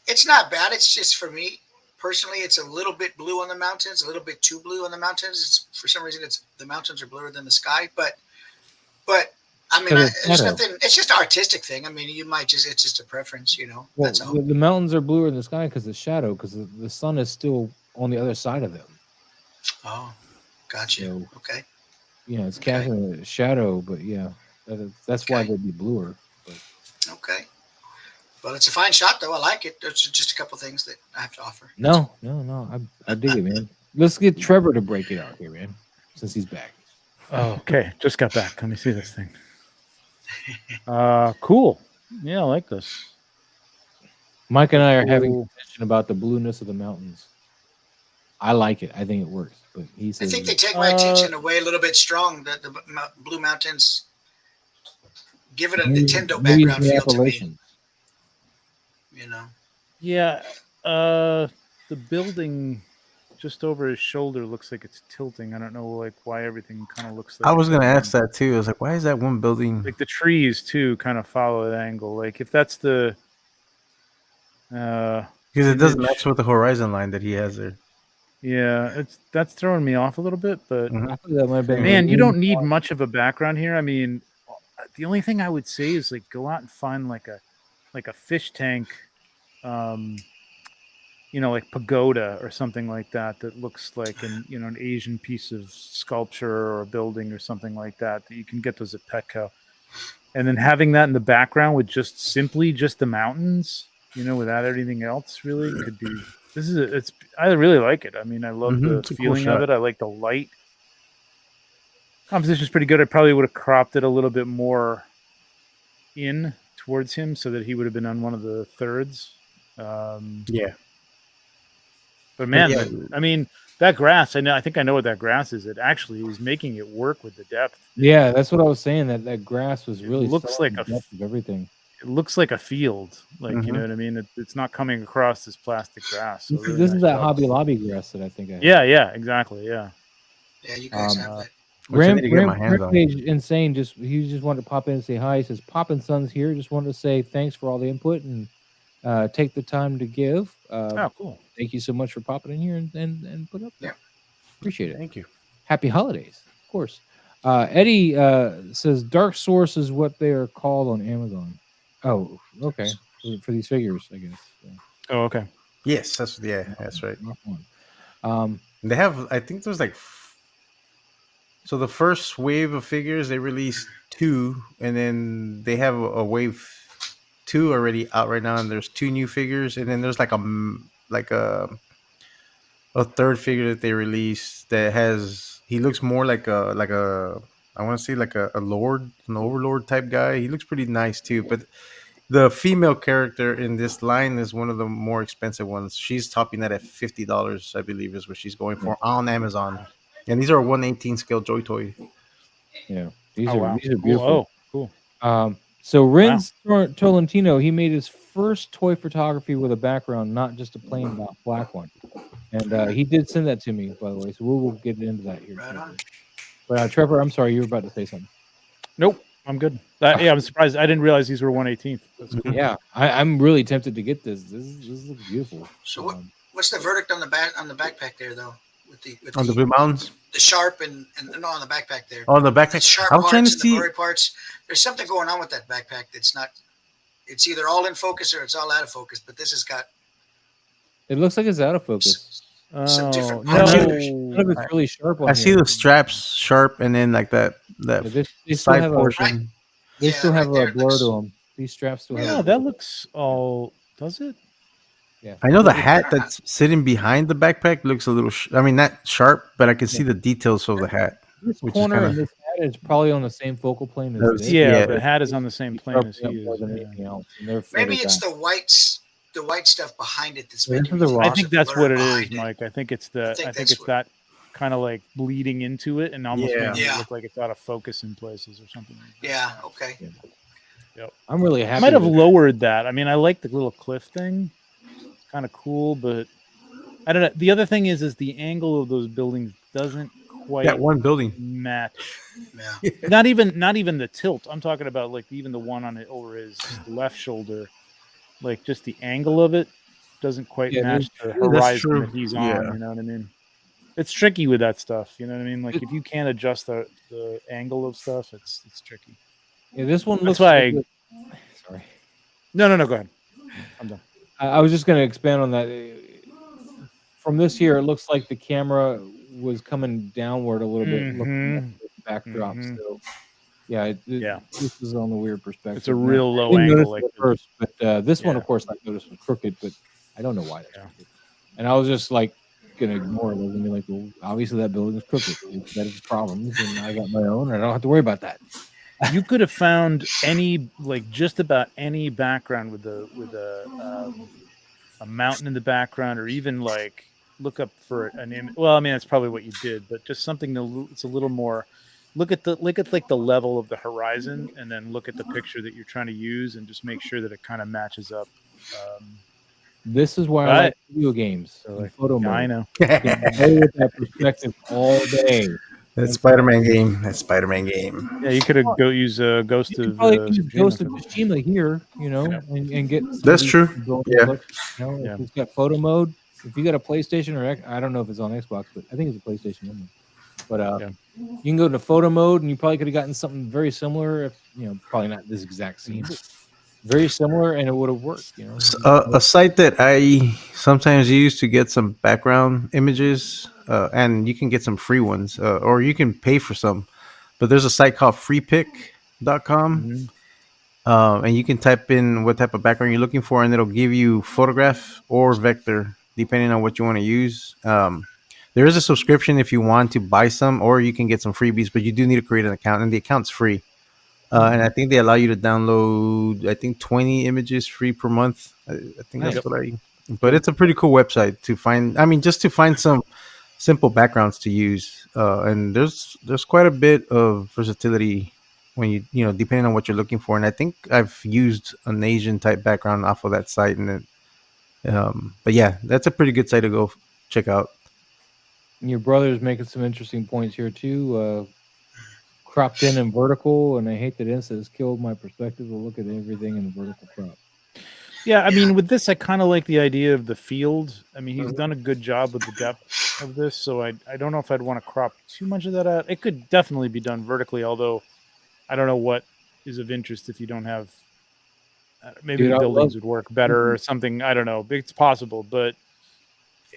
It's not bad. It's just for me personally, it's a little bit blue on the mountains, a little bit too blue on the mountains. It's for some reason the mountains are bluer than the sky, but. I mean, there's nothing. It's just an artistic thing. I mean, it's just a preference, Well, that's all. The mountains are bluer in the sky because the shadow, because the sun is still on the other side of them. Oh, gotcha. So, okay. It's casting a shadow, but yeah, that's why they'd be bluer. But. Okay. Well, it's a fine shot, though. I like it. There's just a couple things that I have to offer. No. I dig it, man. Let's get Trevor to break it out here, man, since he's back. Oh, okay. Just got back. Let me see this thing. Cool. Yeah, I like this. Mike and I are having a discussion about the blueness of the mountains. I like it. I think it works. But he says I think they take my attention away a little bit strong. The blue mountains give it a Nintendo background feel to me. Yeah. The building just over his shoulder looks like it's tilting. I don't know why everything kind of looks like. I was gonna ask that too. I was like, why is that one building like the trees too kind of follow that angle? Like if that's the because it doesn't match with the horizon line that he has there. Yeah, that's throwing me off a little bit, but man, you don't need much of a background here. I mean, the only thing I would say is go out and find like a fish tank, like pagoda or something like that looks like an Asian piece of sculpture or a building or something like that you can get those at Petco. And then having that in the background with just the mountains, without anything else really could be, I really like it. I mean, I love the feeling of it. I like the light. Composition's pretty good. I probably would have cropped it a little bit more in towards him so that he would have been on one of the thirds. Yeah. But man, I mean, that grass, I think I know what that grass is. It actually is making it work with the depth. Yeah, that's what I was saying. That grass was really looks like a depth of everything. It looks like a field, you know what I mean. It's not coming across this plastic grass. So this is that Hobby Lobby grass that I think I have. Yeah, exactly. Yeah. Yeah, you guys have that. Rampage Insane he just wanted to pop in and say hi. He says Poppin' Son's here. Just wanted to say thanks for all the input and take the time to give. Cool. Thank you so much for popping in here and put up there. Yeah. Appreciate it. Thank you. Happy holidays, of course. Eddie says Dark Source is what they are called on Amazon. Oh, okay. For these figures, I guess. Yeah. Oh, okay. Yes, that's right. They have, I think there's so the first wave of figures they released 2, and then they have a wave 2 already out right now, and there's 2 new figures, and then there's like a third figure that they released that has he looks more like a I want to say like a lord, an overlord type guy. He looks pretty nice too, but the female character in this line is one of the more expensive ones. She's topping that at $50, I believe, is what she's going for on Amazon. And these are 1/18 scale Joy Toy. Yeah, these wow. are Cool. beautiful. Oh, cool. So Renz Tolentino, he made his first toy photography with a background, not just a plain black one. And he did send that to me, by the way. So we'll get into that here. Right on. But Trevor, I'm sorry, you were about to say something. Nope, I'm good. Yeah, I'm surprised. I didn't realize these were 1/18. That's cool. Yeah, I'm really tempted to get this. This looks beautiful. So what's the verdict on the backpack there though? With the Blue Mountains, the sharp and no, on the backpack there. Oh, the backpack. The sharp I was trying to parts and see. the blurry parts. There's something going on with that backpack that's not. It's either all in focus or it's all out of focus. But this has got. It looks like it's out of focus. Some different no. parts. None of it's really sharp. I see the straps sharp, and then like that they side portion. They still have right a blur to them. These straps still have. Yeah, that looks all. Does it? Yeah. I know the hat that's sitting behind the backpack looks a little. I mean, not sharp, but I can see the details of the hat. This corner and this hat is probably on the same focal plane as this. Yeah, the hat is on the same plane as he is. More than anything else. Maybe it's the white stuff behind it that's making I think that's what it is, Mike. I think it's I think it's that kind of like bleeding into it and almost making it look like it's out of focus in places or something. Yeah. Okay. Yep. I'm really happy. I might have lowered that. I mean, I like the little cliff thing. It's kind of cool, but I don't know. The other thing is the angle of those buildings doesn't quite that one building match. Yeah. Not even the tilt. I'm talking about like even the one on it over his left shoulder. Like just the angle of it doesn't quite match the horizon that he's on. You know what I mean? It's tricky with that stuff. You know what I mean? Like if you can't adjust the angle of stuff, it's tricky. Yeah, this one looks. That's why. Sorry. No. Go ahead. I'm done. I was just going to expand on that. From this here, it looks like the camera was coming downward a little bit, looking at the backdrop. So, this is on the weird perspective. It's a real low angle, like first. But this one, of course, I noticed was crooked, but I don't know why that's crooked. And I was just like gonna ignore it. I was gonna be like, well, obviously that building is crooked. It's got its problems, and I got my own, and I don't have to worry about that. You could have found just about any background with a mountain in the background, or even like look up for an image. Well, I mean, that's probably what you did, but just something it's a little more. Look at like the level of the horizon, and then look at the picture that you're trying to use, and just make sure that it kind of matches up. This is why I like video games. So like photo mode. I know. Play with that perspective all day. That Spider-Man game. Yeah, you could have use a Ghost of Tsushima here, you know, and get. That's true. Yeah. If it's got photo mode. If you got a PlayStation or I don't know if it's on Xbox, but I think it's a PlayStation only. But you can go to photo mode, and you probably could have gotten something very similar. If probably not this exact scene, but very similar, and it would have worked. A site that I sometimes use to get some background images, and you can get some free ones, or you can pay for some. But there's a site called freepick.com, and you can type in what type of background you're looking for, and it'll give you photograph or vector, depending on what you want to use. There is a subscription if you want to buy some, or you can get some freebies, but you do need to create an account, and the account's free. And I think they allow you to download, 20 images free per month. I think that's what but it's a pretty cool website to find. I mean, just to find some simple backgrounds to use. And there's quite a bit of versatility when you depending on what you're looking for. And I think I've used an Asian type background off of that site. And but yeah, that's a pretty good site to go check out. Your brother's making some interesting points here too. Cropped in and vertical, and I hate that Insta has killed my perspective to look at everything in the vertical crop. Yeah, I mean, with this, I kind of like the idea of the field. I mean, he's done a good job with the depth of this, so I don't know if I'd want to crop too much of that out. It could definitely be done vertically, although I don't know what is of interest if you don't have. Maybe the buildings would work better or something. I don't know. It's possible, but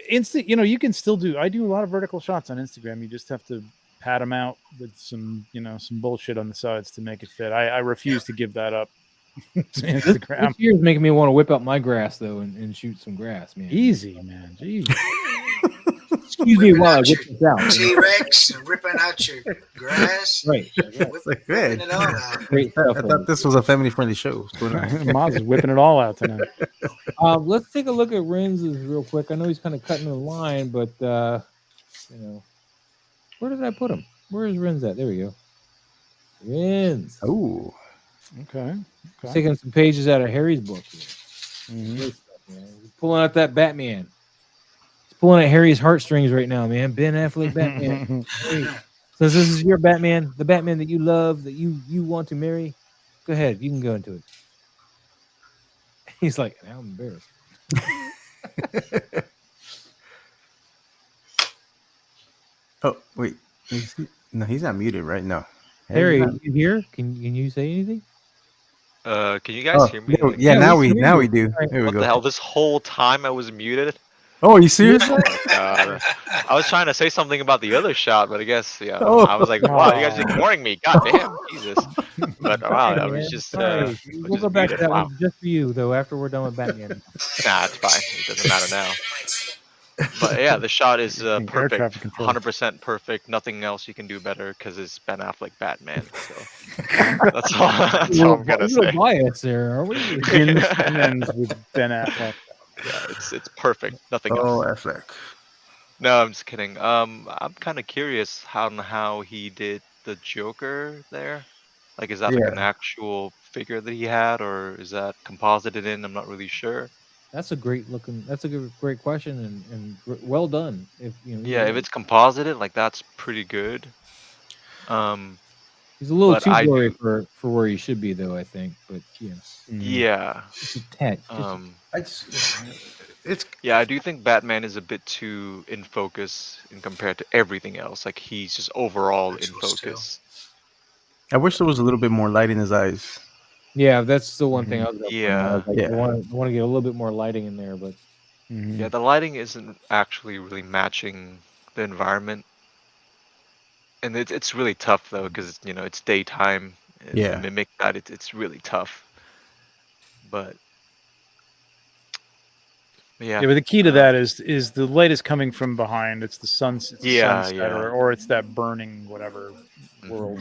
you can still do. I do a lot of vertical shots on Instagram. You just have to pad them out with some bullshit on the sides to make it fit. I refuse to give that up. Instagram. This year's making me want to whip out my grass though and shoot some grass, man. Easy, man. Jeez. Excuse me while I whip this out. T-Rex and ripping out your grass. Right. Whipping it all out. Great stuff. I thought this was a family-friendly show. Moz is whipping it all out tonight. Let's take a look at Renz's real quick. I know he's kind of cutting the line, but you know, where did I put him? Where is Renz at? There we go. Renz. Oh. Okay. He's taking some pages out of Harry's book here. Mhm. He's pulling out that Batman. He's pulling at Harry's heartstrings right now, man. Ben Affleck Batman. Hey, since this is your Batman, the Batman that you love, that you want to marry, go ahead. You can go into it. He's like, now I'm embarrassed. Oh, wait. No, he's not muted right now. Harry, you here? Can you say anything? Can you guys hear me? Yeah, now we do. Right. Here we What go. the hell? This whole time I was muted. Oh, are you serious? Oh my God. I was trying to say something about the other shot, but I guess Oh. I was like, wow, you guys are ignoring me. God damn, Jesus. But wow, I was just. Sorry. We'll go back to that one just for you, though. After we're done with Batman. Nah, it's fine. It doesn't matter now. But yeah, the shot is perfect, 100% perfect. Nothing else you can do better because it's Ben Affleck Batman. So that's all I'm gonna say. Bias there, are we? Ends with Ben Affleck. Yeah, it's perfect. Nothing else. Oh, Affleck. No, I'm just kidding. I'm kind of curious how he did the Joker there. Like, is that like an actual figure that he had, or is that composited in? I'm not really sure. That's a great looking. That's a great question, and well done. If you know, if it's composited, like that's pretty good. He's a little too blurry for where he should be, though. I think, but yeah. Yeah. It's a tech. I do think Batman is a bit too in focus in compared to everything else. Like he's just overall in focus. I wish there was a little bit more light in his eyes. Yeah, that's the one thing I was going to Yeah. I want to get a little bit more lighting in there, but yeah, the lighting isn't actually really matching the environment, and it's really tough though because it's daytime. And to mimic that, it's really tough. But but the key to that is the light is coming from behind. It's the sunset, or it's that burning whatever world.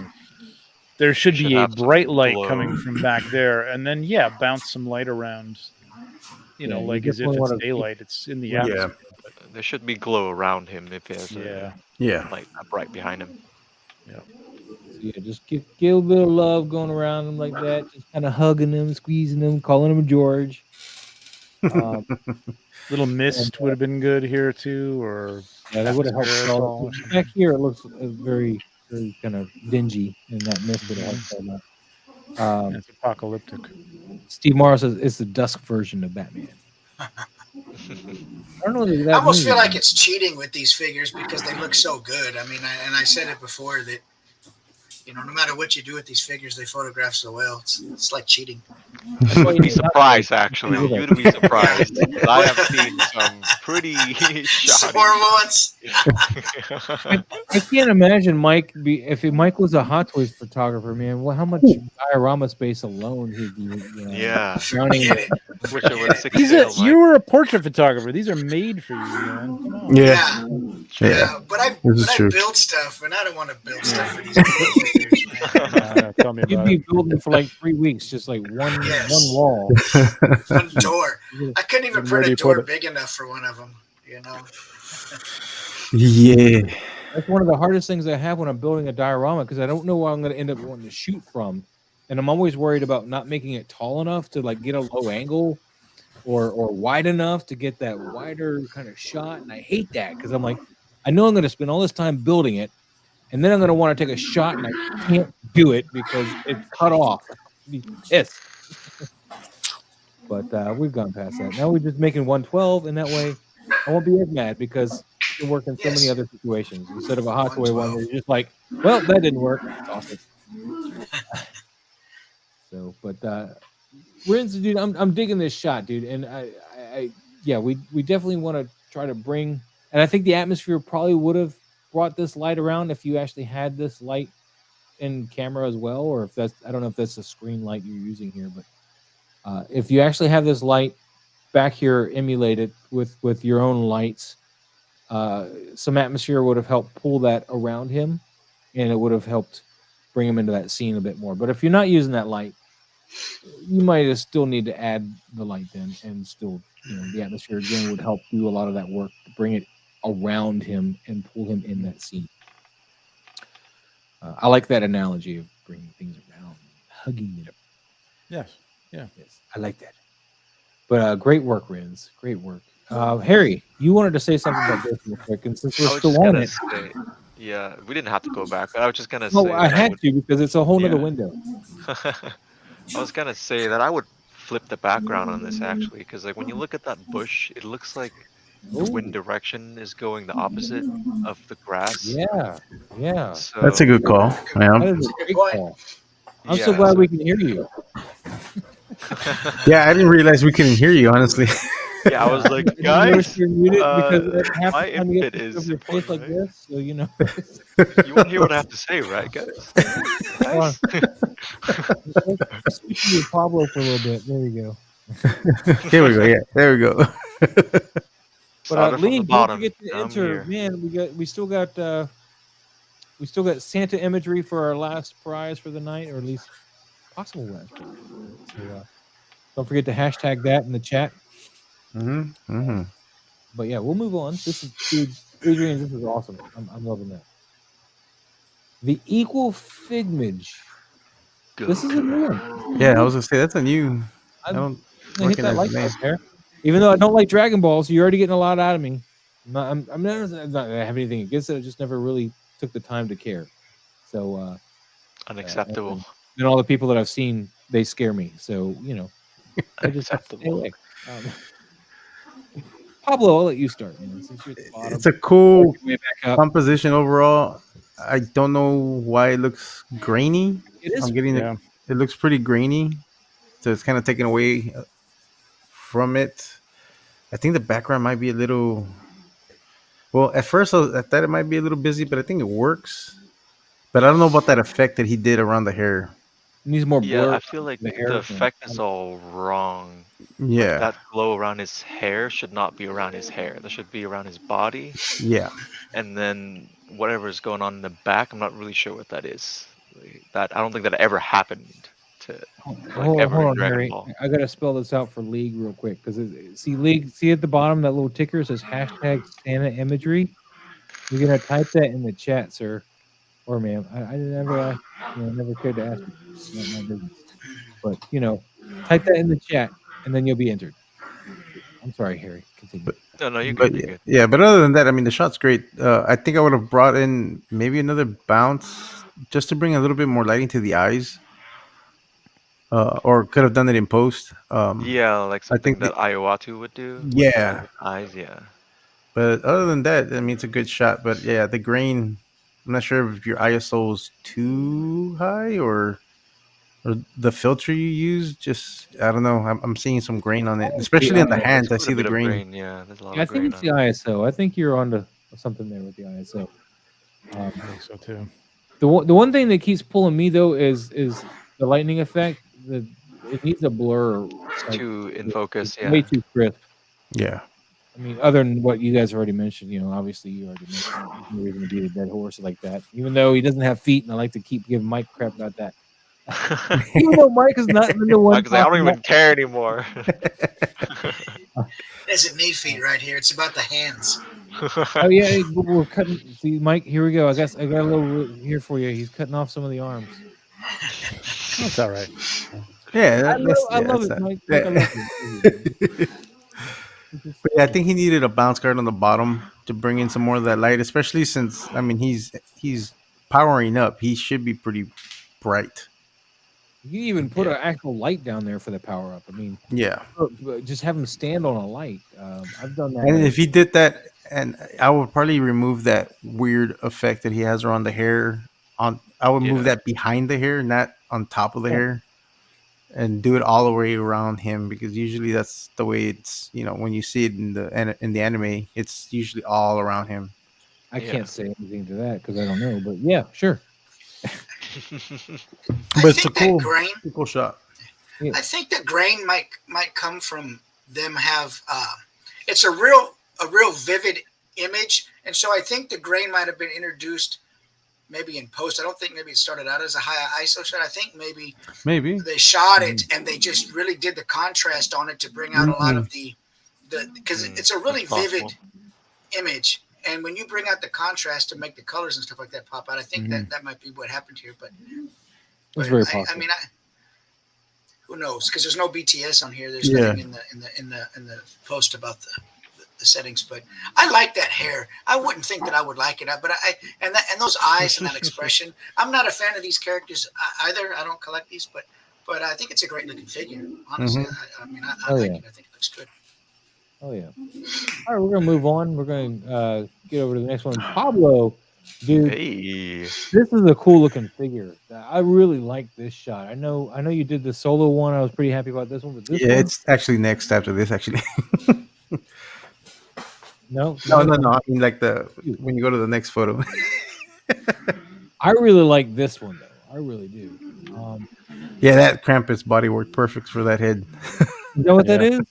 There should be a bright light coming from back there, and then bounce some light around. Like as if it's daylight. It's in the atmosphere. But there should be glow around him if there's light not bright behind him. Yeah, just get a little bit of love going around him like that, just kind of hugging him, squeezing him, calling him George. Little mist would have been good here too, or that would have helped. Back here, it looks very, very kind of dingy, and that mist would have helped. It's apocalyptic. Steve Morrow says it's the dusk version of Batman. I don't know. I almost feel like it's cheating with these figures because they look so good. I mean, I said it before that no matter what you do with these figures, they photograph so well. It's like cheating. You'd be surprised, actually. You'd be surprised. I have seen some pretty shoddy ones. I can't imagine Mike if Mike was a Hot Toys photographer, man. Well, how much diorama space alone he'd be. Drowning in it. Wish it was 6 you were a portrait photographer. These are made for you, man. Yeah. But I build stuff, and I don't want to build stuff for these figures, man. Tell me about You'd be building for like 3 weeks, just like one wall. One door. I couldn't even print a door big enough for one of them, Yeah. That's one of the hardest things I have when I'm building a diorama because I don't know where I'm going to end up wanting to shoot from. And I'm always worried about not making it tall enough to like get a low angle or wide enough to get that wider kind of shot. And I hate that because I'm like, I know I'm going to spend all this time building it. And then I'm going to want to take a shot and I can't do it because it's cut off. I'd be pissed. But we've gone past that. Now we're just making 112. And that way I won't be as mad because it can work in so many other situations. Instead of a Hot Toy one where you're just like, well, that didn't work. Awesome. So, but Renz, dude, I'm digging this shot, dude, and we definitely want to try to bring, and I think the atmosphere probably would have brought this light around if you actually had this light in camera as well, or if that's I don't know if that's a screen light you're using here, but If you actually have this light back here emulated with your own lights, some atmosphere would have helped pull that around him, and it would have helped bring him into that scene a bit more. But if you're not using that light, you might still need to add the light then, and still, the atmosphere again would help do a lot of that work to bring it around him and pull him in that scene. I like that analogy of bringing things around, hugging it. Yes. Yeah. Yes, I like that. But great work, Renz. Great work. Harry, you wanted to say something about this real quick, and since we're still on it, yeah, we didn't have to go back, but I was just gonna say. Oh, I had to because it's a whole nother window. I was gonna say that I would flip the background on this actually, because like when you look at that bush, it looks like the wind direction is going the opposite of the grass. Yeah, yeah. So, that's a good call. Yeah. That is a great call. I'm so glad we can hear you. Yeah, I didn't realize we couldn't hear you, honestly. Yeah, I was like, guys, you're muted because half my the time you input get is over your face like important, this, so you know. You want to hear what I have to say, right, guys? Guys? Switch to your Pablo for a little bit. There you go. Here we go. Yeah, there we go. But Lee, don't forget to enter. Man, we still got Santa imagery for our last prize for the night, or at least possible last prize. So don't forget to hashtag that in the chat. But yeah, we'll move on. This is Adrian. This is awesome. I'm loving that. The equal figmage. This is a new one. Yeah, I was gonna say that's a new. I don't hit that like that there. Even though I don't like Dragon Balls, you're already getting a lot out of me. I'm not have anything against it. I just never really took the time to care. So unacceptable. And all the people that I've seen, they scare me. So I just have to stay away. Pablo, I'll let you start. Since you're at the bottom. It's a cool composition overall. I don't know why it looks grainy. It is. I'm getting it. It looks pretty grainy, so it's kind of taken away from it. I think the background might be a little. Well, at first I thought it might be a little busy, but I think it works. But I don't know about that effect that he did around the hair. It needs more blur. Yeah, I feel like the effect is all wrong. Yeah. Like that glow around his hair should not be around his hair. That should be around his body. Yeah. And then whatever is going on in the back, I'm not really sure what that is. I don't think that ever happened to ever in Dragon Ball. I gotta spell this out for League real quick because League, see at the bottom that little ticker says hashtag Santa imagery. You're gonna type that in the chat, sir, or ma'am. I never never cared to ask you. It's not my business. But type that in the chat and then you'll be entered. I'm sorry, Harry. Continue. No, you're good. You're good. Yeah, but other than that, I mean, the shot's great. I think I would have brought in maybe another bounce just to bring a little bit more lighting to the eyes. Or could have done it in post. Yeah, like something that Iowatu would do. Yeah. Eyes, yeah. But other than that, I mean, it's a good shot. But yeah, the grain, I'm not sure if your ISO is too high or the filter you use. Just, I don't know. I'm seeing some grain on it, especially in the hands. I see the grain. Yeah, there's a lot I of grain. think it's the ISO. I think you're onto something there with the ISO. I think so too. The one thing that keeps pulling me though is the lightning effect. It needs a blur. It's too in focus. Yeah. Way too crisp. Yeah. I mean, other than what you guys already mentioned, obviously you already mentioned you're going to beat a dead horse like that. Even though he doesn't have feet, and I like to keep giving Mike crap about that. Even though Mike is not the one. Because I don't even care anymore. Doesn't need feet right here. It's about the hands. Oh yeah, we're cutting. See, Mike, here we go. I got a little here for you. He's cutting off some of the arms. That's all right. Yeah, I love it, Mike. I love it. But yeah, I think he needed a bounce guard on the bottom to bring in some more of that light, especially since he's powering up. He should be pretty bright. You can even put an actual light down there for the power up. I mean, yeah, just have him stand on a light. I've done that. And if he did that, and I would probably remove that weird effect that he has around the hair. I would move that behind the hair, not on top of the hair. And do it all the way around him, because usually that's the way it's, when you see it in the anime, it's usually all around him. I can't say anything to that because I don't know, but yeah, sure. But it's a cool shot. I think the grain might come from them have. It's a real vivid image, and so I think the grain might have been introduced maybe in post. I don't think maybe it started out as a high ISO shot. I think maybe they shot it and they just really did the contrast on it to bring out a lot of the because it's a really vivid image. And when you bring out the contrast to make the colors and stuff like that pop out, I think that might be what happened here. But it's very possible. I mean, who knows? Because there's no BTS on here. There's nothing in the post about the settings. But I like that hair. I wouldn't think that I would like it, but and those eyes and that expression. I'm not a fan of these characters either. I don't collect these, but I think it's a great looking figure. Honestly, I mean, I like it. I think it looks good. Oh yeah. All right, we're gonna move on. We're gonna get over to the next one. Pablo, dude, this is a cool looking figure. I really like this shot. I know you did the solo one. I was pretty happy about this one, but this one, it's actually next after this. Actually, no. I mean, like when you go to the next photo. I really like this one though. I really do. Yeah, that Krampus body worked perfect for that head. You know what that is?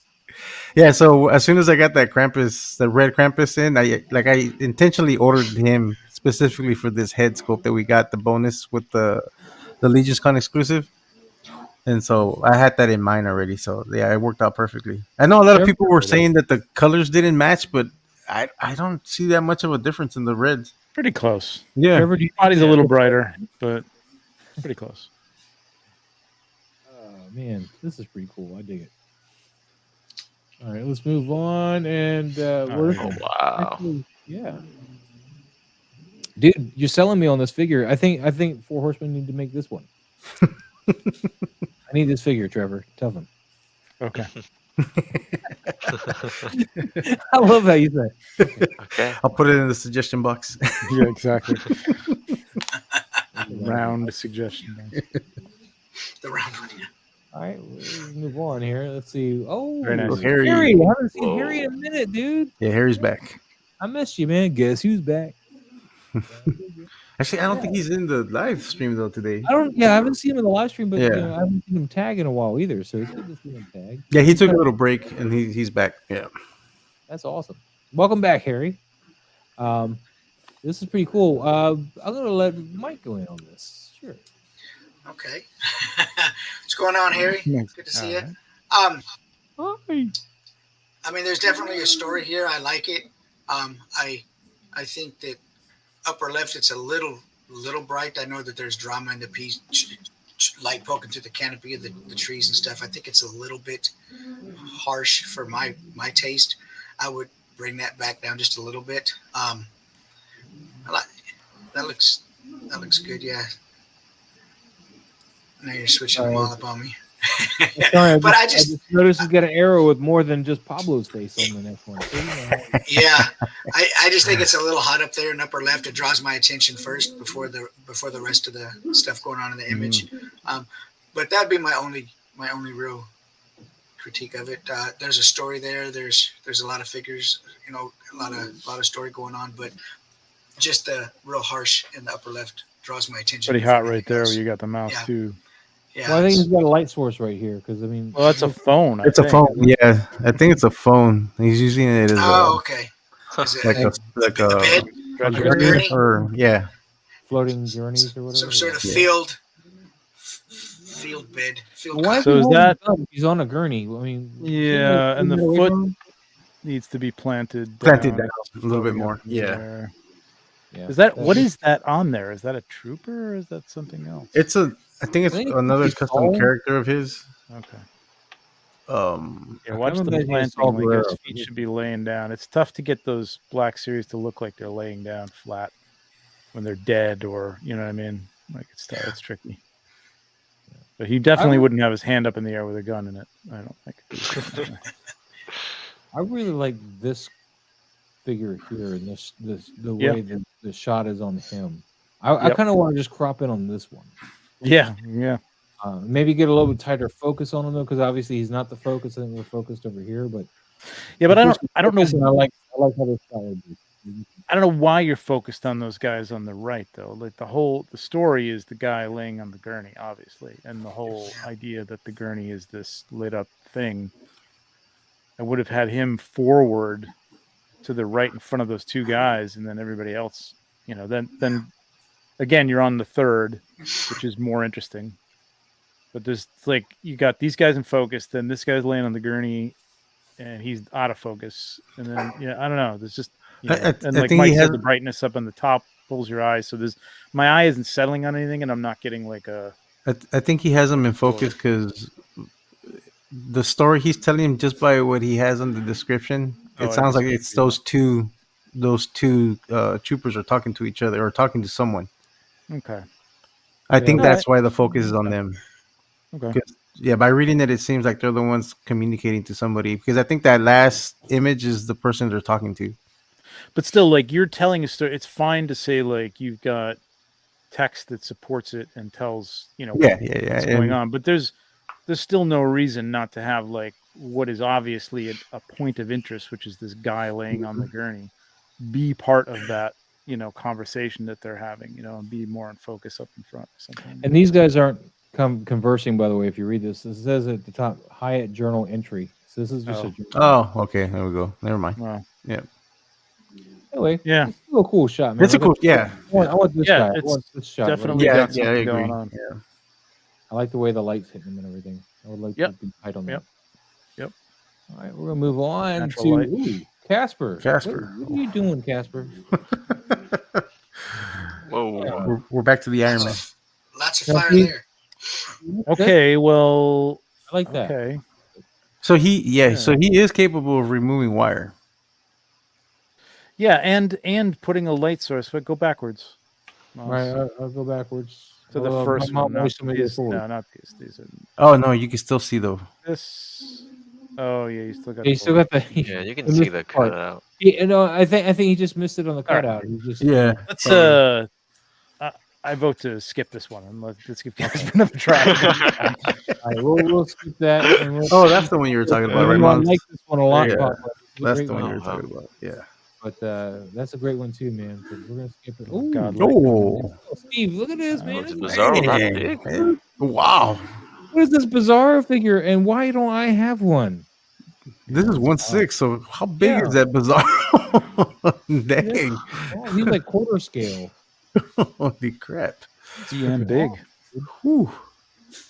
Yeah, so as soon as I got that Krampus, the red Krampus in, I intentionally ordered him specifically for this head sculpt that we got the bonus with the Legion's Con exclusive, and so I had that in mind already. So yeah, it worked out perfectly. I know a lot of people were saying that the colors didn't match, but I don't see that much of a difference in the reds. Pretty close. Yeah, the body's a little brighter, but pretty close. Oh man, this is pretty cool. I dig it. All right, let's move on. And wow, yeah, dude, you're selling me on this figure. I think Four Horsemen need to make this one. I need this figure, Trevor. Tell them. Okay. I love how you say. Okay, I'll put it in the suggestion box. Yeah, exactly. Round suggestion box. The round one. Yeah. All right, let's move on here. Let's see. Oh, very nice. Harry. I haven't seen Harry in a minute, dude. Yeah, Harry's back. I missed you, man. Guess who's back? Actually, I don't think he's in the live stream though today. I haven't seen him in the live stream, but I haven't seen him tag in a while either. So it's good to see him tag. Yeah, he took a little break and he's back. Yeah, that's awesome. Welcome back, Harry. This is pretty cool. I'm gonna let Mike go in on this. Sure. Okay. What's going on, Harry? Good to see you. Hi. I mean, there's definitely a story here. I like it. I think that upper left, it's a little bright. I know that there's drama in the piece, light poking through the canopy of the trees and stuff. I think it's a little bit harsh for my taste. I would bring that back down just a little bit. I like that looks good. Yeah. Now you're switching them all up on me. Sorry, I just noticed he's got an arrow with more than just Pablo's face on the next one. Yeah, I just think it's a little hot up there in upper left. It draws my attention first before the rest of the stuff going on in the image. But that'd be my only real critique of it. There's a story there. There's a lot of figures, a lot of story going on, but just the real harsh in the upper left draws my attention. Pretty hot right there where you got the mouth too. Yeah, well, I think he's got a light source right here because well, that's a phone. It's a phone. Yeah, I think it's a phone. He's using it as okay. Is it like a gurney? Or floating journeys or whatever. Some sort of field bed. Why so is that he's on a gurney? I mean, and the foot needs to be planted down a little bit more. Yeah. Is that what is that on there? Is that a trooper or is that something else? I think it's another custom character of his. Okay. Yeah, watch the planting. Like his feet should be laying down. It's tough to get those Black Series to look like they're laying down flat when they're dead, or you know what I mean. Like it's tricky. But he definitely wouldn't have his hand up in the air with a gun in it. I don't think. I really like this figure here, and the way that the shot is on him. I kind of want to just crop in on this one. Yeah. Maybe get a little bit tighter focus on him though, because obviously he's not the focus. I think we're focused over here, but but I don't know. I like how this shot would be. I don't know why you're focused on those guys on the right, though. Like the story is the guy laying on the gurney, obviously, and the whole idea that the gurney is this lit up thing. I would have had him forward to the right in front of those two guys, and then everybody else. Then again, you're on the third, which is more interesting. But there's like you got these guys in focus, then this guy's laying on the gurney, and he's out of focus, and then I don't know. There's just. And like Mike said, the brightness up on the top pulls your eyes. So my eye isn't settling on anything, and I'm not getting like a. I think he has them in focus because the story he's telling him just by what he has on the description, it sounds like it's those two troopers are talking to each other or talking to someone. Okay. I think that's why the focus is on them. Okay. Yeah, by reading it seems like they're the ones communicating to somebody because I think that last image is the person they're talking to. But still, like you're telling a story, it's fine to say like you've got text that supports it and tells what's going on. But there's still no reason not to have like what is obviously a point of interest, which is this guy laying on the gurney, be part of that conversation that they're having, and be more in focus up in front or something. And these guys aren't conversing, by the way. If you read this, it says at the top Hyatt journal entry. So this is just a journal. Oh, okay, there we go. Never mind. Wow. Yeah. Anyway, yeah, it's a cool shot, man. It's a cool, I want this guy. I want this shot. Definitely got something going on. Yeah. I like the way the light's hitting him and everything. I would like to be tight on that. Yep. All right, we're gonna move on to Casper. Casper. What are you doing, Casper? Whoa. We're back to the Iron Man. Lots of fire there. Okay, well, I like that. Okay. So he is capable of removing wire. Yeah, and putting a light source, but go backwards. All right, I'll go backwards to the first one. Not these. These are. Oh no, you can still see though. This. Oh yeah, you still got. You still got the. Yeah, you can see the cutout. Yeah, no, I think he just missed it on the cutout. Let's I vote to skip this one and let's give Casper another try. All right, we'll skip that. That's the one you were talking about, right? I like this one a lot. Yeah. That's the one you were talking about. Yeah. But that's a great one too, man. We're gonna skip it. Oh, God, Steve, look at this, man. It's Bizarro. Wow. What is this Bizarro figure, and why don't I have one? This is 1/6. So how big is that Bizarro? Dang. Oh, he's like quarter scale. Holy crap. DM big. Whew.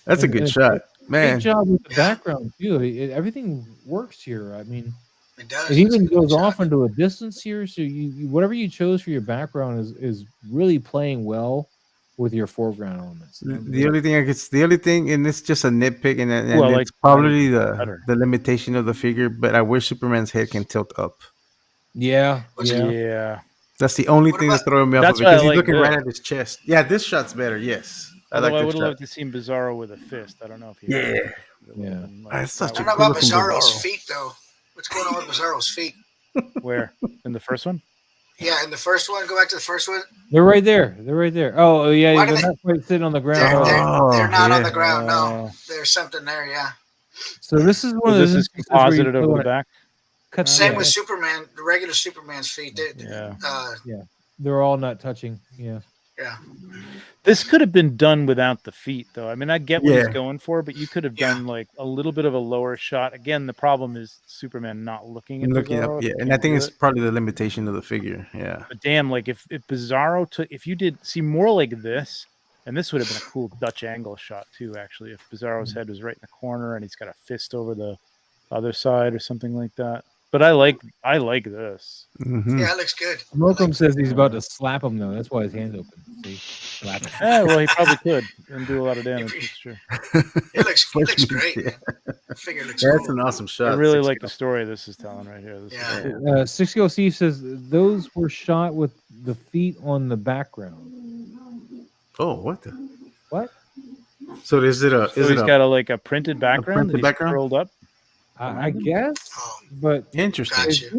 That's a good shot, man. Great job with the background too. Everything works here. I mean. It does. It even goes off into a distance here, so you whatever you chose for your background is really playing well with your foreground elements. The only thing, and it's just a nitpick, and it's probably the limitation of the figure. But I wish Superman's head can tilt up. Yeah. That's the only thing that's throwing me off of it because he's looking right at his chest. Yeah, this shot's better. Yes, I would have loved to see Bizarro with a fist. I don't know if he. Yeah. That's such a cool about Bizarro's feet though. What's going on with Bizarro's feet? Where? In the first one? Yeah, in the first one. Go back to the first one. They're right there. Oh, yeah. They're not quite sitting on the ground. They're not on the ground. No, there's something there. Yeah. So this is one of those. This is composited over the back. Same with Superman. The regular Superman's feet. They're all not touching. Yeah. This could have been done without the feet, though. I mean, I get what he's going for, but you could have done like a little bit of a lower shot. Again, the problem is Superman not looking at Bizarro. Yeah, and I think it's probably the limitation of the figure. Yeah. But damn, like if Bizarro took, if you did see more like this, and this would have been a cool Dutch angle shot too. Actually, if Bizarro's head was right in the corner and he's got a fist over the other side or something like that. But I like this. Mm-hmm. Yeah, it looks good. Malcolm says he's about to slap him though. That's why his hand's open. See, slap him. Yeah, well, he probably could and do a lot of damage. That's true. It looks great. Man. The figure looks That's cool. an awesome shot. I really like the story this is telling right here. This 60 Steve says those were shot with the feet on the background. Oh, what the? What? So is it a? He's got a printed background that he's curled up. I guess, but interesting. Gotcha.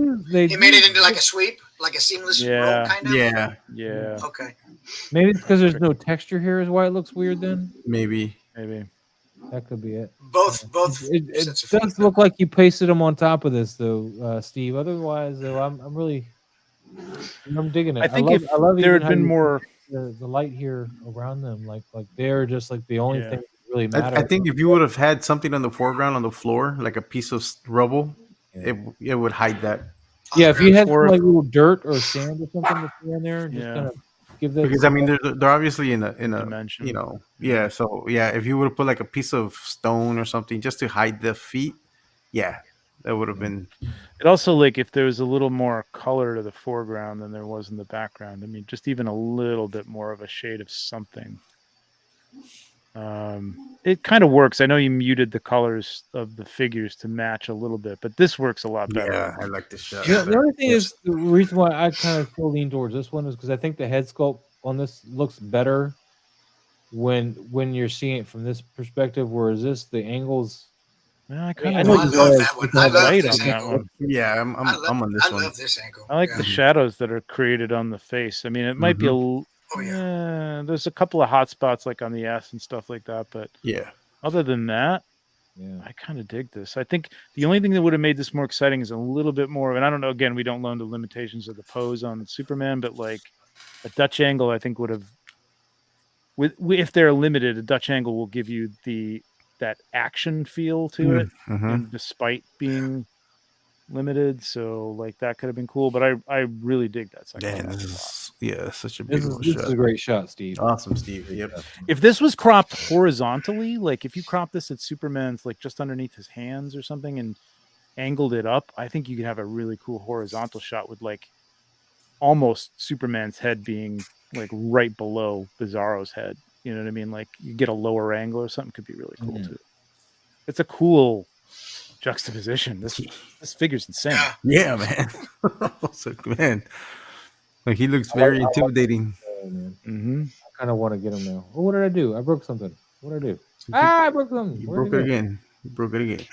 He made it into like a sweep, like a seamless roll, kind of. Yeah. Okay. Maybe it's because there's no texture here, is why it looks weird. Then maybe that could be it. Both. It does look like you pasted them on top of this, though, Steve. Otherwise, though, I'm really I'm digging it. I think I love there even had how been you more the light here around them, like they're just like the only thing that really I matters. think if you would have had something on the foreground on the floor, like a piece of rubble, it would hide that. Yeah, if you had Or some, if- like little dirt or sand or something to throw in there, just Yeah. kind of give that. Because I mean, they're obviously in a Dimension. you know, yeah. So yeah, if you would have put like a piece of stone or something just to hide the feet, yeah, that would have been. It also, like, if there was a little more color to the foreground than there was in the background. I mean, just even a little bit more of a shade of something. It kind of works. I know you muted the colors of the figures to match a little bit, but this works a lot better. Yeah, I like this shot. The only thing is, the reason why I kind of still lean towards this one is because I think the head sculpt on this looks better when you're seeing it from this perspective, whereas the angles. I love that one. I love this angle. Yeah, I'm on this one. I love this angle. I like the shadows that are created on the face. I mean, it might be there's a couple of hot spots like on the S and stuff like that, but yeah. Other than that, I kind of dig this. I think the only thing that would have made this more exciting is a little bit more. And I don't know. Again, we don't learn the limitations of the pose on Superman, but like a Dutch angle, I think would have. If they're limited, a Dutch angle will give you that action feel to it, and despite being limited. So like that could have been cool, but I really dig that second. Such a beautiful this shot. is a great shot, Steve. Awesome, Steve. Yep. If this was cropped horizontally, like if you crop this at Superman's like just underneath his hands or something and angled it up, I think you could have a really cool horizontal shot with like almost Superman's head being like right below Bizarro's head. You know what I mean? Like you get a lower angle or something, could be really cool too. It's a cool juxtaposition. This figure's insane. Yeah, man. So, man, like he looks very intimidating. I kind of want to get him now. Oh, what did I do? I broke something. What did I do? I broke something. You broke it again. You broke it again.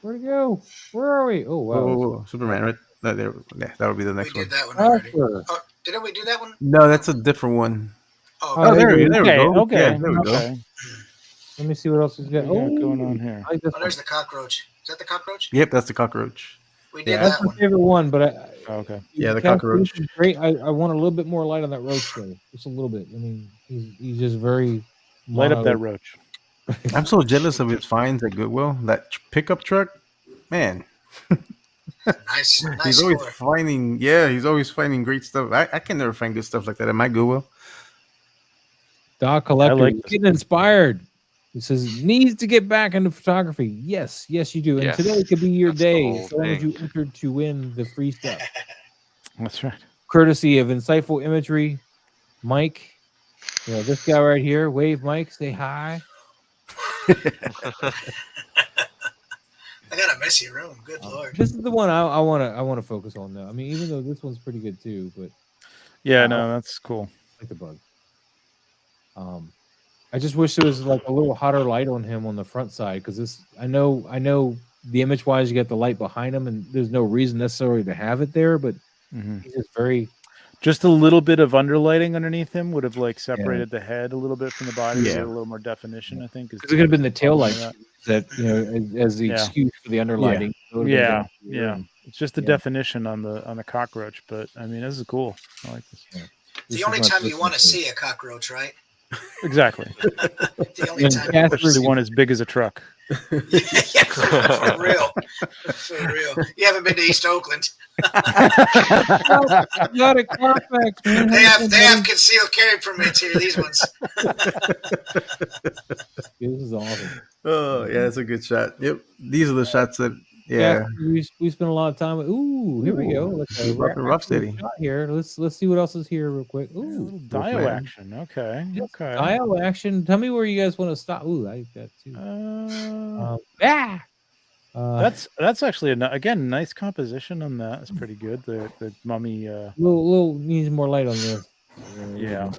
Where'd it go? Where are we? Oh, wow. Whoa. Superman, right? There. Yeah, that would be the next one. We did that one already. Oh, didn't we do that one? No, that's a different one. Oh, there we go. Okay. Yeah, there we go. Let me see what else he's got. What's going on here? There's the cockroach. Is that the cockroach? Yep, that's the cockroach. We did That's that my one. favorite one, but yeah, the cockroach. Great. I want a little bit more light on that roach though. Just a little bit. I mean, he's just very light up that roach. I'm so jealous of his finds at Goodwill. That pickup truck, man. Nice. He's always finding. Yeah, he's always finding great stuff. I can never find good stuff like that at my Goodwill. Dog collector, getting inspired. He says needs to get back into photography. Yes, you do. And today could be your day. So long as you entered to win the free stuff. That's right. Courtesy of Insightful Imagery, Mike. You know, this guy right here. Wave, Mike. Say hi. I got a messy room. Good Lord. This is the one I want to focus on though. I mean, even though this one's pretty good too, but no, that's cool. Like the bug. I just wish there was like a little hotter light on him on the front side because this. I know the image wise, you got the light behind him, and there's no reason necessarily to have it there, but he's just a little bit of underlighting underneath him would have like separated the head a little bit from the body, to get a little more definition. I think it could have been the tail light that as the excuse for the underlighting. Yeah. It's just the definition on the cockroach, but I mean, this is cool. I like this. Yeah. The only time you want to see a cockroach, right? Exactly. The only time especially one as big as a truck. For real. You haven't been to East Oakland. Got it, Carfax, man. They have concealed carry permits here. These ones. This is awesome. Oh yeah, that's a good shot. Yep, these are the shots that. We spent a lot of time with. Ooh, here we go. Let's rough steady here. Let's see what else is here real quick. Ooh, little dial action. Okay. Dial action. Tell me where you guys want to stop. Ooh, I like that too. That's actually again nice composition on that. It's pretty good. The mummy. Little needs more light on this. Yeah.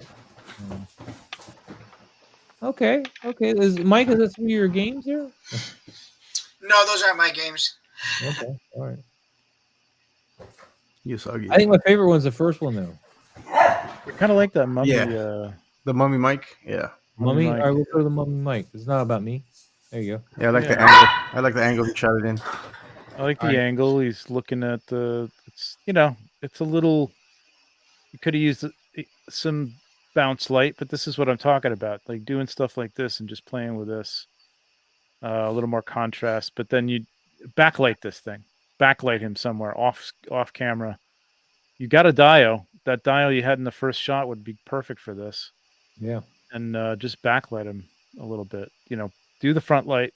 Okay. Mike, is this some of your games here? No, those aren't my games. Okay, all right. You soggy. I think my favorite one's the first one though. I kind of like that mummy. The mummy Mike. Yeah. Mummy. All right, we'll go to the mummy Mike. It's not about me. There you go. Yeah, I like the angle. I like the angle he shot it in. I like the angle. He's looking at it's a little. You could have used some bounce light, but this is what I'm talking about. Like doing stuff like this and just playing with this. A little more contrast, but then you backlight this thing. Backlight him somewhere off camera. You got a dial. That dial you had in the first shot would be perfect for this. Yeah. And just backlight him a little bit. Do the front light,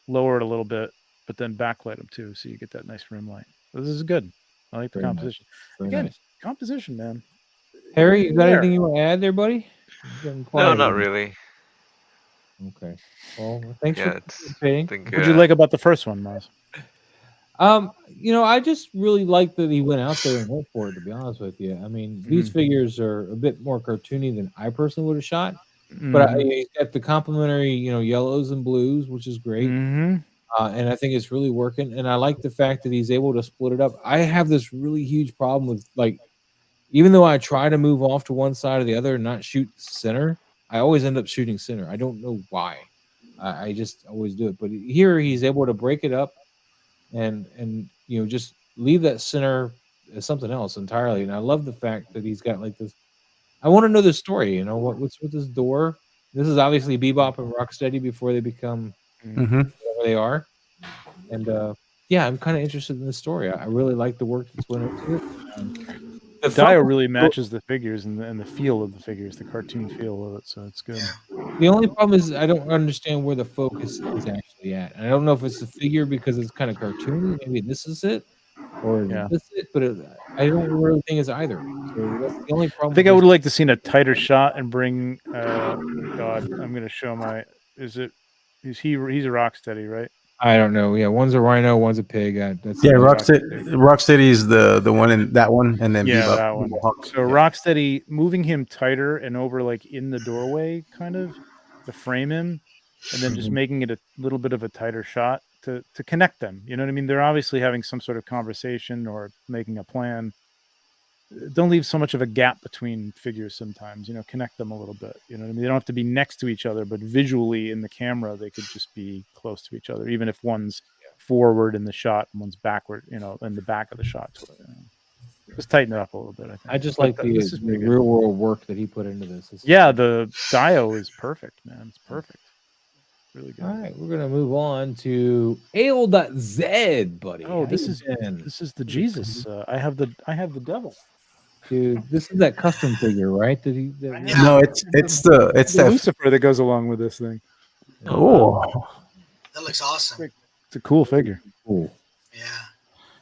lower it a little bit, but then backlight him too, so you get that nice rim light. This is good. I like the composition. Nice. Again, nice. Composition, man. Harry, you got anything you want to add there, buddy? No, not really. Okay. Well, thanks for participating. What'd you like about the first one, Miles? I just really like that he went out there and went for it, to be honest with you. I mean, these figures are a bit more cartoony than I personally would have shot. But he's got the complementary, yellows and blues, which is great. And I think it's really working. And I like the fact that he's able to split it up. I have this really huge problem with, like, even though I try to move off to one side or the other and not shoot center, I always end up shooting center. I don't know why. I just always do it. But here he's able to break it up and just leave that center as something else entirely. And I love the fact that he's got like this. I want to know the story. What's with this door? This is obviously Bebop and Rocksteady before they become whatever they are. And I'm kind of interested in the story. I really like the work that's went into it. The dial really matches the figures and the feel of the figures, the cartoon feel of it, so it's good. The only problem is I don't understand where the focus is actually at. And I don't know if it's the figure because it's kind of cartoony. Maybe this is it, or this is it. But I don't really think it's either. So that's the only problem. I think I would have liked to seen a tighter shot and bring. God, I'm going to show my. He's a Rocksteady, right? I don't know. Yeah, one's a rhino, one's a pig. Rocksteady is the one in that one, and then Bebop, that one. So Rocksteady moving him tighter and over like in the doorway, kind of to frame him, and then just making it a little bit of a tighter shot to connect them. You know what I mean? They're obviously having some sort of conversation or making a plan. Don't leave so much of a gap between figures sometimes, connect them a little bit. You know what I mean? They don't have to be next to each other, but visually in the camera, they could just be close to each other, even if one's forward in the shot and one's backward, in the back of the shot. Just tighten it up a little bit, I think. I just like the real world work that he put into this. The Dio is perfect, man. It's perfect. Really good. All right, we're gonna move on to AL.Z, buddy. Oh, this is the Jesus. I have the devil. Dude, this is that custom figure, right? No, it's that Lucifer that goes along with this thing. Oh, that looks awesome. It's a cool figure. Cool. Yeah.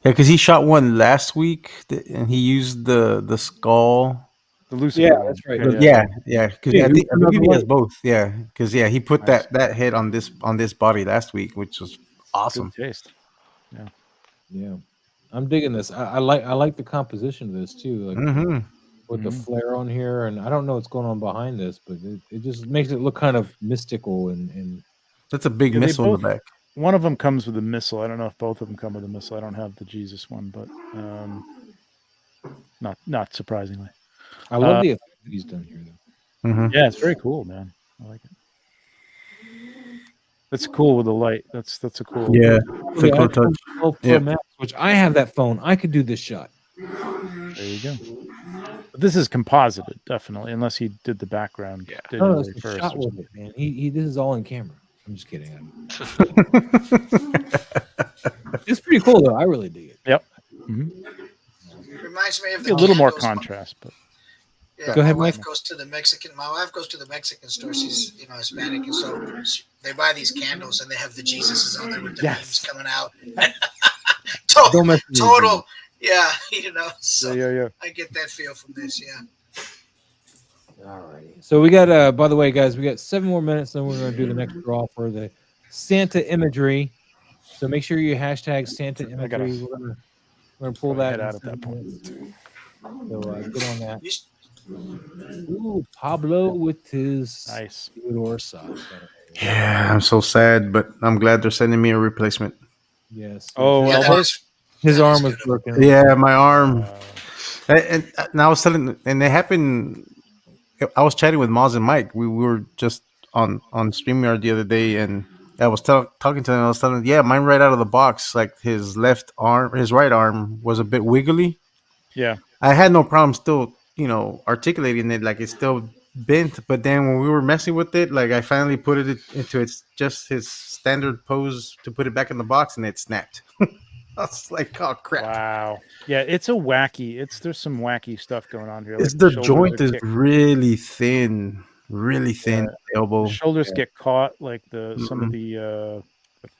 Yeah, because he shot one last week, and he used the skull. The Lucifer. Yeah, that's right. Yeah. Because I believe he has both. Yeah, because he put that head on this body last week, which was awesome. Good taste. Yeah. I'm digging this. I like the composition of this too, like with the flare on here, and I don't know what's going on behind this, but it just makes it look kind of mystical and that's a big missile in the back. One of them comes with a missile. I don't know if both of them come with a missile. I don't have the Jesus one, but not surprisingly. I love the effect that he's done here, though. Yeah, it's very cool, man. I like it. That's cool with the light. That's a cool. Yeah, it's a cool touch. Max, which I have that phone. I could do this shot. There you go. But this is composited, definitely, unless he did the background. Yeah. Digitally first. Shot with it, man. This is all in camera. I'm just kidding. It's pretty cool, though. I really dig it. Yep. Reminds me of a little more contrast, but. Yeah, Go ahead, my wife goes to the Mexican store. She's Hispanic, and so they buy these candles, and they have the Jesuses on there with the names coming out. Total, yeah, So yeah. I get that feel from this, yeah. All righty. So we got, by the way, guys, we got 7 more minutes, then we're going to do the next draw for the Santa imagery. So make sure you hashtag Santa imagery. We're going to pull that out at that point. So get on that. Ooh, Pablo with his nice Theodore sauce. Yeah, I'm so sad, but I'm glad they're sending me a replacement. Yes. Oh, well, his arm was broken. Yeah, my arm. And I was telling, and it happened. I was chatting with Moz and Mike. We were just on StreamYard the other day, and I was talking to them. I was telling them, yeah, mine right out of the box. Like his right arm was a bit wiggly. Yeah. I had no problem still, articulating it like it's still bent. But then when we were messing with it, like I finally put it into its standard pose to put it back in the box, and it snapped. I was like, oh crap! Wow. Yeah, it's a wacky. There's some wacky stuff going on here. It's Like the joint is kicked. really thin, Yeah. elbow. The shoulders get caught. Like Mm-hmm. some of the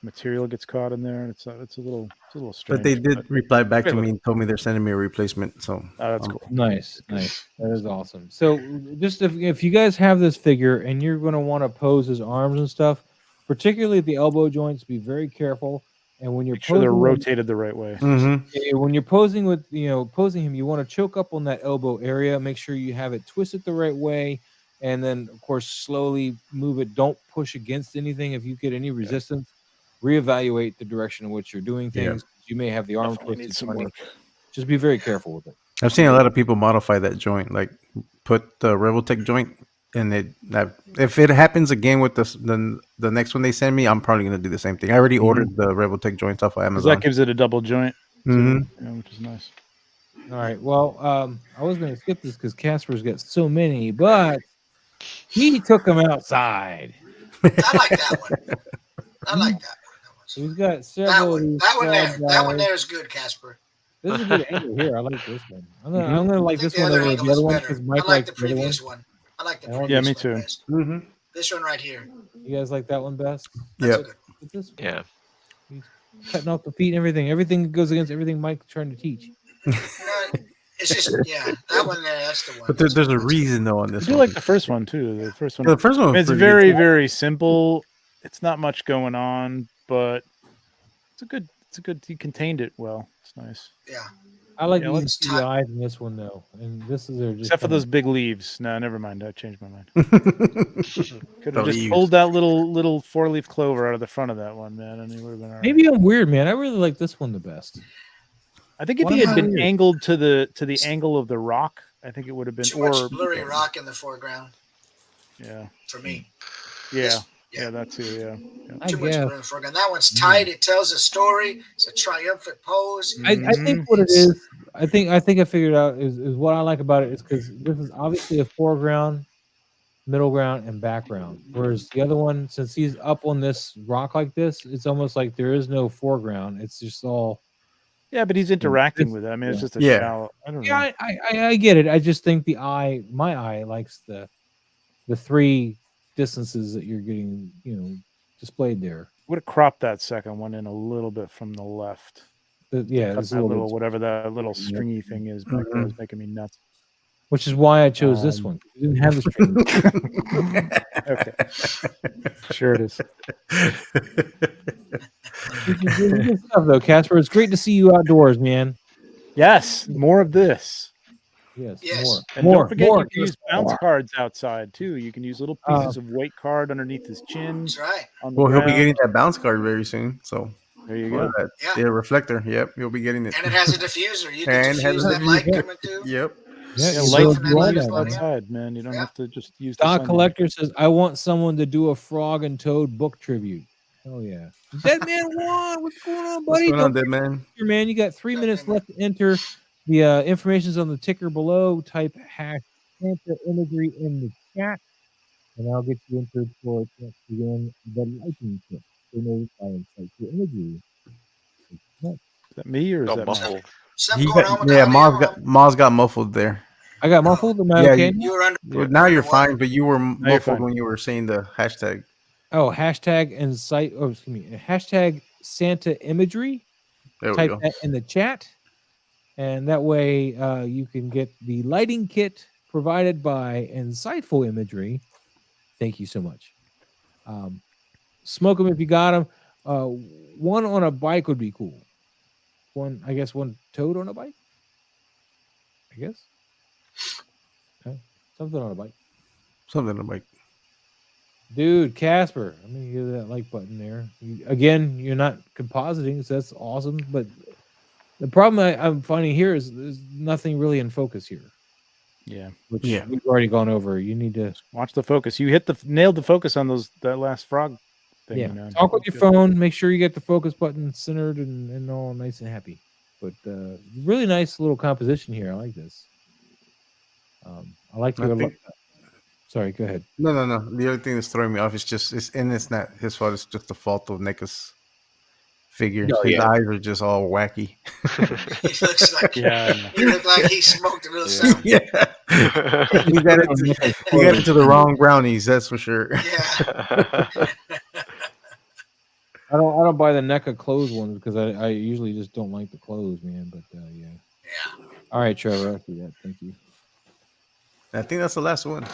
material gets caught in there, and it's a little strange. But they did reply back to me and told me they're sending me a replacement. So that's cool. Nice. That is awesome. So just if you guys have this figure and you're going to want to pose his arms and stuff, particularly at the elbow joints, be very careful. And when you're Make sure they're rotated the right way. Mm-hmm. When you're posing posing him, you want to choke up on that elbow area. Make sure you have it twisted the right way, and then of course slowly move it. Don't push against anything. If you get any resistance, reevaluate the direction in which you're doing things. You may have the arm twisted. Some work. Just be very careful with it. I've seen a lot of people modify that joint, like put the Rebeltech joint, and if it happens again with the next one they send me, I'm probably gonna do the same thing. I already ordered the Rebeltech joints off of Amazon. That gives it a double joint, too, which is nice. All right. Well, I was going to skip this because Casper's got so many, but he took them outside. I like that one. I like that one. He's got several. That one there is good, Casper. This is a good angle here. I like this one. I'm gonna like this one over the other one because Mike I like likes the previous one. I like the previous one. Yeah, me too. Mm-hmm. This one right here. You guys like that one best? Yeah. Yeah. He's cutting off the feet and everything. Everything goes against everything Mike's trying to teach. It's just that one there. That's the one. But there's a reason though on this. I do like the first one too. The first one. The first one. It's very very simple. It's not much going on, but it's a good. You contained it well. It's nice. Yeah. I like the eyes in this one though, and this is just except for those big leaves. No, never mind. I changed my mind. Could have just pulled that little 4-leaf clover out of the front of that one, man, and it would have been all right. Maybe I'm weird, man. I really like this one the best. I think if he had been angled to the angle of the rock, I think it would have been too much blurry rock in the foreground. Yeah. For me. Yeah. Yeah, that too. Yeah. Too much blurry in the foreground. That one's tight. It tells a story. It's a triumphant pose. I think what it is. I think I figured out is what I like about it is because this is obviously a foreground, middle ground, and background. Whereas the other one, since he's up on this rock like this, it's almost like there is no foreground. It's just all. Yeah, but he's interacting with it. I mean, it's just a shallow. I don't know. Yeah, I get it. I just think my eye likes the three distances that you're getting, displayed there. Would have cropped that second one in a little bit from the left. It's that little whatever that little stringy thing is back there is making me nuts. Which is why I chose this one. You didn't have the string. Okay. Sure it is. Good stuff, though, Casper. It's great to see you outdoors, man. Yes, more of this. Yes. And don't forget you can use bounce cards outside too. You can use little pieces of white card underneath his chin. That's right. Well, he'll be getting that bounce card very soon. So there you go. The reflector. Yep, you'll be getting it. And it has a diffuser. You can diffuse that light coming through. Yep. Yeah, light outside, man. You don't have to just use. Doc Collector says, "I want someone to do a Frog and Toad book tribute." Oh yeah, Dead Man 1. What's going on, buddy? What's going on, Dead Man? Man, you got 3 minutes left to enter. The information's on the ticker below. Type #Santa Imagery in the chat, and I'll get you entered for a chance to win the lighting kit donated by Insightful Imagery. Is that me or is that muffled? Moz got muffled there. I got muffled. Am I okay? You were under. Well, now you're fine, but you were muffled when you were saying the hashtag. Oh, hashtag Insight. Oh, excuse me. Hashtag Santa Imagery. There we Type go. that in the chat, and that way you can get the lighting kit provided by Insightful Imagery. Thank you so much. Smoke them if you got them. One on a bike would be cool. One Toad on a bike. I guess. Okay. Something on a bike. Something on a bike. Dude, Casper, I'm gonna give that like button there. You're not compositing, so that's awesome. But the problem I'm finding here is there's nothing really in focus here. Yeah, which we've already gone over. You need to watch the focus. You nailed the focus on that last frog thing. Yeah, talk with your phone. Make sure you get the focus button centered and all nice and happy. But really nice little composition here. I like this. I like your. Sorry, go ahead. No. The other thing that's throwing me off is just it's not his fault. It's just the fault of NECA's figure. His eyes are just all wacky. He looks like he looked like he smoked a little something. Yeah, he got into the wrong brownies. That's for sure. Yeah. I don't buy the NECA clothes ones because I usually just don't like the clothes, man. But yeah. Yeah. All right, Trevor, I see that. Thank you. I think that's the last one.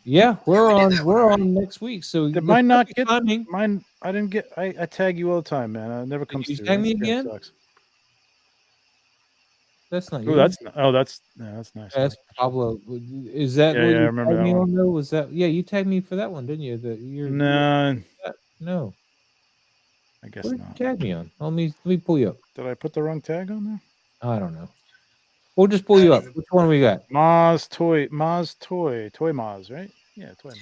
Yeah, we're on next week. So did mine not get mine? I didn't get. I tag you all the time, man. I never comes through. You tag me again? That's not. Oh, that's nice. That's Pablo. Is that what you I remember that one. on? Was that? Yeah, you tagged me for that one, didn't you? No. I guess what not. Did you tag me on? Let me pull you up. Did I put the wrong tag on there? I don't know. We'll just pull you up. Which one we got? Toy Maz, right? Yeah, Toy Maz.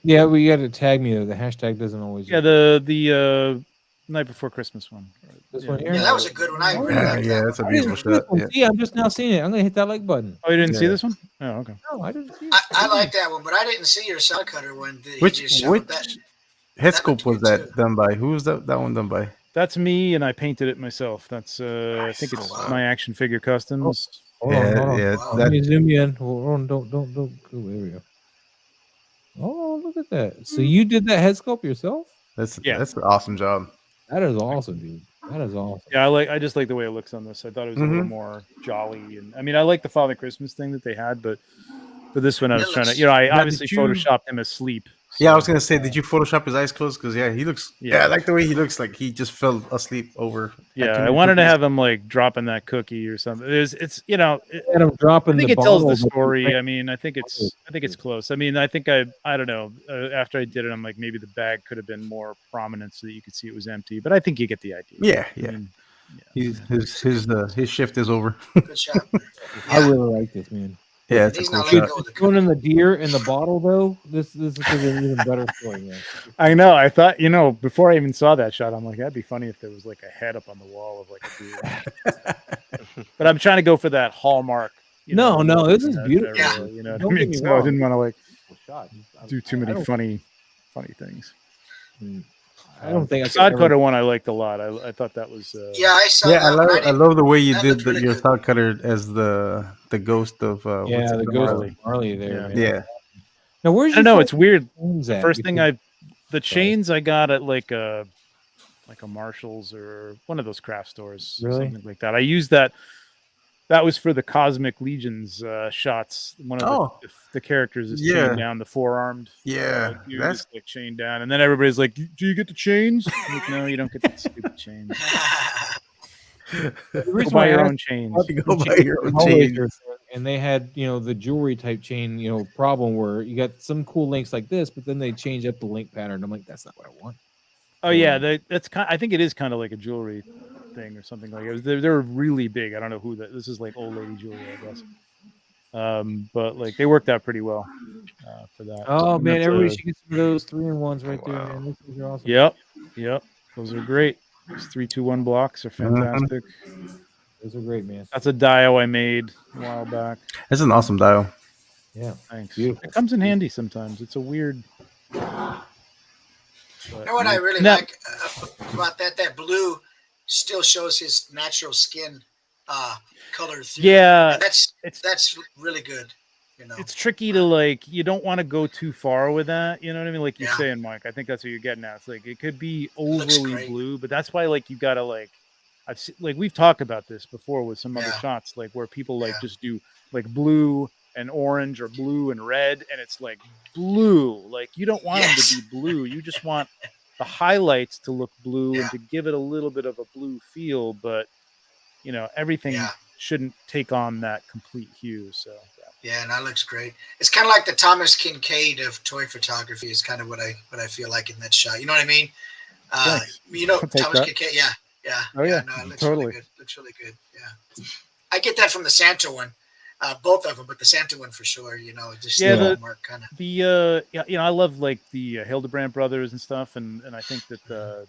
Yeah, we got to tag me though. The hashtag doesn't always. Yeah, the Night Before Christmas one. This one here. Yeah, that was a good one. I really like that. Yeah, that's a beautiful shot. Yeah, I'm just now seeing it. I'm gonna hit that like button. Oh, you didn't see this one? Oh, okay. No, I didn't see it. I like that one, but I didn't see your shot cutter one. Which head sculpt was that done by? Who was that one done by? That's me, and I painted it myself. That's I think it's my Action Figure Customs. Hold on. Wow. Let me zoom in. Hold on, don't go. There we go. Oh, look at that. So you did that head sculpt yourself? That's an awesome job. That is awesome, dude. That is awesome. Yeah, I just like the way it looks on this. I thought it was a little more jolly, and I mean, I like the Father Christmas thing that they had, but for this one, I was trying to, I obviously photoshopped him asleep. So, yeah, I was gonna say, did you Photoshop his eyes closed? Because he looks. Yeah, I like the way he looks. Like he just fell asleep over. Yeah, I wanted to have him like dropping that cookie or something. It's dropping. I think it tells the story. I mean, I think it's close. I mean, I think I don't know. After I did it, I'm like, maybe the bag could have been more prominent so that you could see it was empty. But I think you get the idea. Yeah. I mean, his shift is over. Good shot. I really like this, man. Yeah, it's he's a cool not shot. Going in the deer in the bottle though. This is an even better story, man. I know. I thought, before I even saw that shot, I'm like, that'd be funny if there was like a head up on the wall of like a deer. But I'm trying to go for that hallmark. No, this is beautiful. Yeah. What I mean? So I didn't want to like do too many funny things. I don't think side cutter one I liked a lot. I thought that was I saw that. I love the way you did your side cutter as the ghost of the ghost of Marley there. Yeah. Now where's I don't know, it's weird. The first thing the chains I got at like a Marshall's or one of those craft stores, something like that. I used that. That was for the Cosmic Legion's shots. One of the characters is chained down, the four-armed. Yeah, that's like chained down, and then everybody's like, "Do you get the chains?" I'm like, no, you don't get the stupid chains. Go buy your own chains. Go buy your own chains. And they had, the jewelry type chain, problem where you got some cool links like this, but then they change up the link pattern. I'm like, that's not what I want. Oh yeah, that's kind. I think it is kind of like a jewelry thing or something like it. They're really big. I don't know who that. This is like old lady jewelry, I guess. But like they worked out pretty well for that. Oh man, everybody should get some of those 3-in-1s right there, man. Those are awesome. Yep. Those are great. Those 3-2-1 blocks are fantastic. Those are great, man. That's a dial I made a while back. That's an awesome dial. Yeah, thanks. Beautiful. It comes in handy sometimes. It's a weird. You know what I really like about that blue still shows his natural skin color through. Yeah, and that's really good. It's tricky to you don't want to go too far with that. You know what I mean? Like you're saying, Mike. I think that's what you're getting at. It's like it could be overly blue, but that's why you gotta I've seen, we've talked about this before with some other shots, where people just do blue and orange or blue and red, and it's blue. You don't want them to be blue. You just want the highlights to look blue and to give it a little bit of a blue feel, but everything shouldn't take on that complete hue. So yeah, and that looks great. It's kind of like the Thomas Kincaid of toy photography is kind of what I feel like in that shot. You know what I mean? Thomas Kincaid. Yeah. Oh yeah. No, it looks totally really good. Looks really good. Yeah. I get that from the Santa one. Both of them, but the Santa one for sure. Just the mark kind of. I love the Hildebrand brothers and stuff, and I think that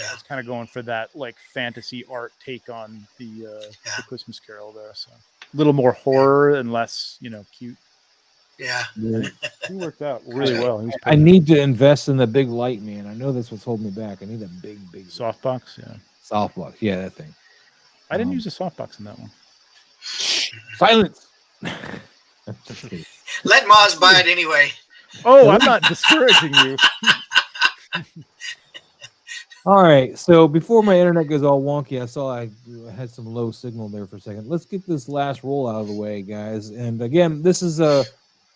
I was kind of going for that like fantasy art take on the Christmas Carol there. So a little more horror and less, cute. Yeah. He worked out really well. I need to invest in the big light, man. I know that's what's holding me back. I need that big softbox. Yeah. Softbox. Yeah, that thing. I didn't use a softbox in that one. Silence. Let Moz buy it anyway. Oh, I'm not discouraging you. All right. So before my internet goes all wonky, I saw I had some low signal there for a second. Let's get this last roll out of the way, guys. And again, this is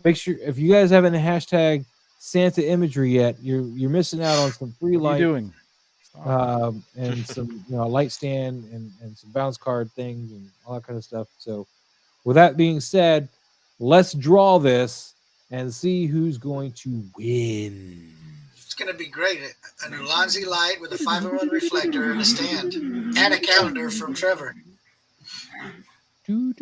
make sure if you guys haven't hashtag Santa imagery yet, you're missing out on some free light. Doing? And some light stand and some bounce card things and all that kind of stuff. So with that being said, let's draw this and see who's going to win. It's going to be great. An Ulanzi light with a 5-in-1 reflector and a stand and a calendar from Trevor. Smoke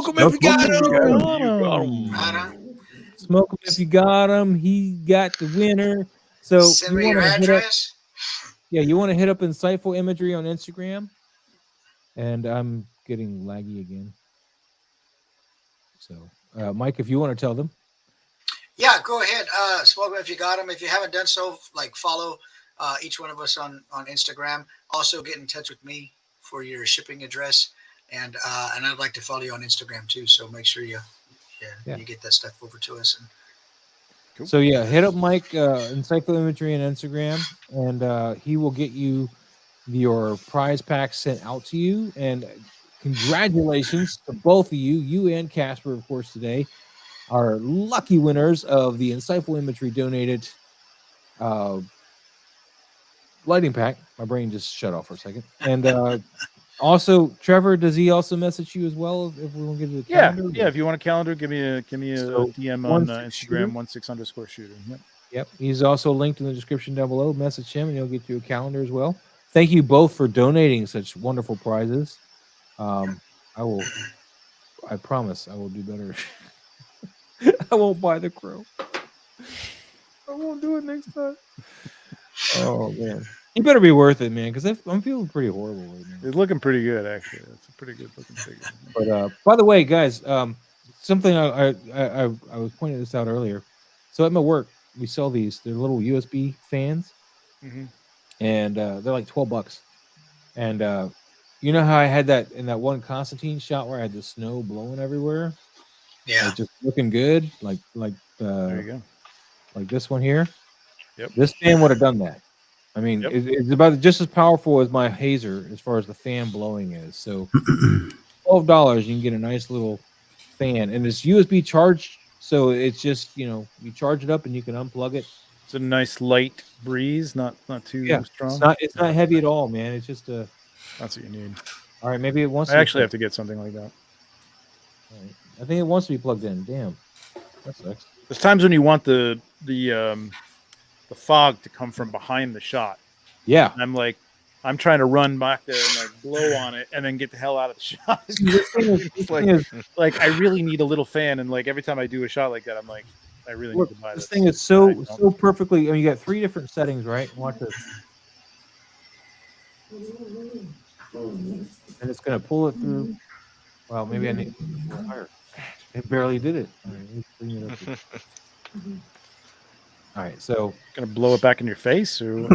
him if you got him. Smoke him if you got him. He got the winner. So send me your address. You want to hit up Insightful Imagery on Instagram. And I'm getting laggy again. So, Mike, if you want to tell them. Yeah, go ahead. Smoke them if you got them. If you haven't done so, follow each one of us on Instagram. Also, get in touch with me for your shipping address, and I'd like to follow you on Instagram too. So make sure you get that stuff over to us. And cool. So hit up Mike Insightful Imagery on Instagram, and he will get you your prize pack sent out to you. And congratulations to both of you and Casper, of course, today. Are lucky winners of the Insightful Imagery donated lighting pack. My brain just shut off for a second. And also, Trevor, does he also message you as well if we want to get to the calendar? Yeah. If you want a calendar, give me a DM on Instagram, 16_shooter. Yep. He's also linked in the description down below. Message him, and he'll get you a calendar as well. Thank you both for donating such wonderful prizes. I promise I will do better. I won't buy the crow. I won't do it next time. Oh, man. You better be worth it, man, because I'm feeling pretty horrible right now. It's looking pretty good, actually. It's a pretty good looking figure. But by the way, guys, something I was pointing this out earlier. So at my work, we sell these. They're little USB fans, and they're like $12. And you know how I had that in that one Constantine shot where I had the snow blowing everywhere? Yeah, like just looking good, like there you go, like this one here. Yep, this fan would have done that. I mean, it's about just as powerful as my hazer as far as the fan blowing is. So, $12, you can get a nice little fan, and it's USB charged, so it's just you charge it up and you can unplug it. It's a nice light breeze, not too strong. It's not heavy at all, man. It's just that's what you need. All right, maybe it wants. I actually have to get something like that. All right. I think it wants to be plugged in. Damn, that sucks. There's times when you want the fog to come from behind the shot. Yeah, and I'm trying to run back there and blow on it, and then get the hell out of the shot. Like I really need a little fan, and every time I do a shot like that, I'm like, I really need to buy this. This thing is so perfectly. I mean, you got 3 different settings, right? Watch this, and it's gonna pull it through. Well, maybe I need higher. It barely did it. All right, let's bring it up. All right, so gonna blow it back in your face, or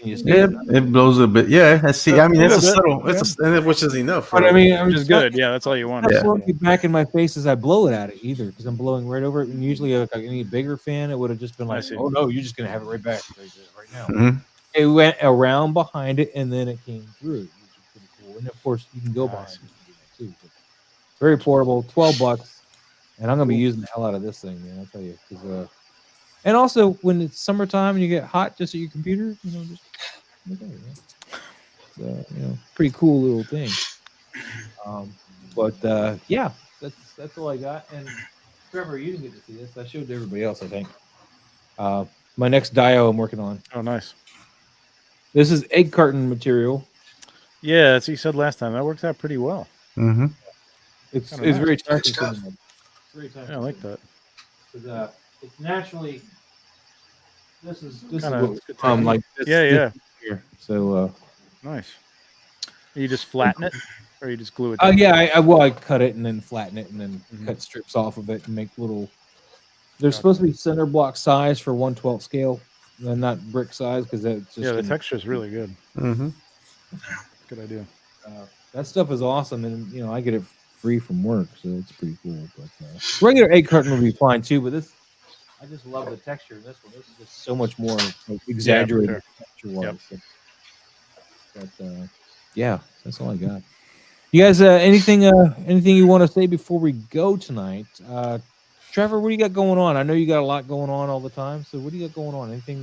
it blows a bit. Yeah, I see. I mean, it's a subtle, which is enough. But I mean, which is good. Yeah, that's all you want. It's not back in my face as I blow it at it either, because I'm blowing right over it. And usually, if I need a bigger fan, it would have just been like, "Oh no, you're just gonna have it right back right now." Mm-hmm. It went around behind it, and then it came through, which is pretty cool. And of course, you can go behind it too. But very portable, $12, and I'm gonna be using the hell out of this thing, man. I'll tell you. And also, when it's summertime and you get hot just at your computer, just pretty cool little thing. But yeah, that's all I got. And Trevor, you didn't get to see this. I showed to everybody else, I think. My next dio I'm working on. Oh, nice. This is egg carton material. Yeah, as you said last time, that works out pretty well. Mm-hmm. It's very time consuming. Yeah, I like that. because it's naturally. This is Kinda what like this. Yeah. Here. So nice. You just flatten it, or you just glue it oh down? yeah, I cut it and then flatten it and then cut strips off of it and make little. They're supposed to be center block size for 1/12 scale, and not brick size because that's just the texture is really good. Mm-hmm. Good idea. That stuff is awesome, and I get it free from work, so it's pretty cool. But regular egg carton would be fine too. But this, I just love the texture of this one. This is just so much more like, exaggerated texture wise. Yep. But yeah, that's all I got. You guys, anything you want to say before we go tonight? Trevor, what do you got going on? I know you got a lot going on all the time. So what do you got going on? Anything?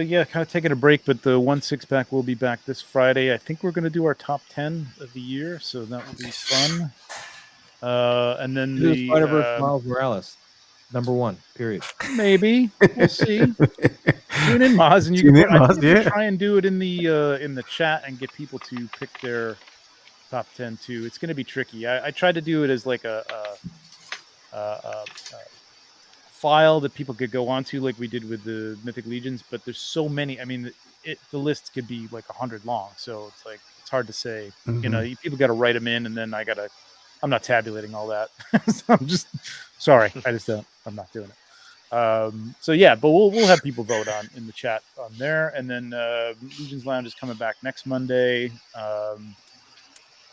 Yeah, kind of taking a break, but the 1 6-pack will be back this Friday. I think we're going to do our top 10 of the year, so that will be fun. And then the Spider-Verse Miles Morales, #1. Period. Maybe we'll see. Tune in, Maz, and you can try and do it in the chat and get people to pick their top 10 too. It's going to be tricky. I tried to do it as like a file that people could go onto, like we did with the Mythic Legions, but there's so many. I mean, the list could be like 100 long, so it's like it's hard to say. People got to write them in, and then I'm not tabulating all that. So I'm just sorry. I'm not doing it. So yeah, but we'll have people vote in the chat on there, and then Legions Lounge is coming back next Monday.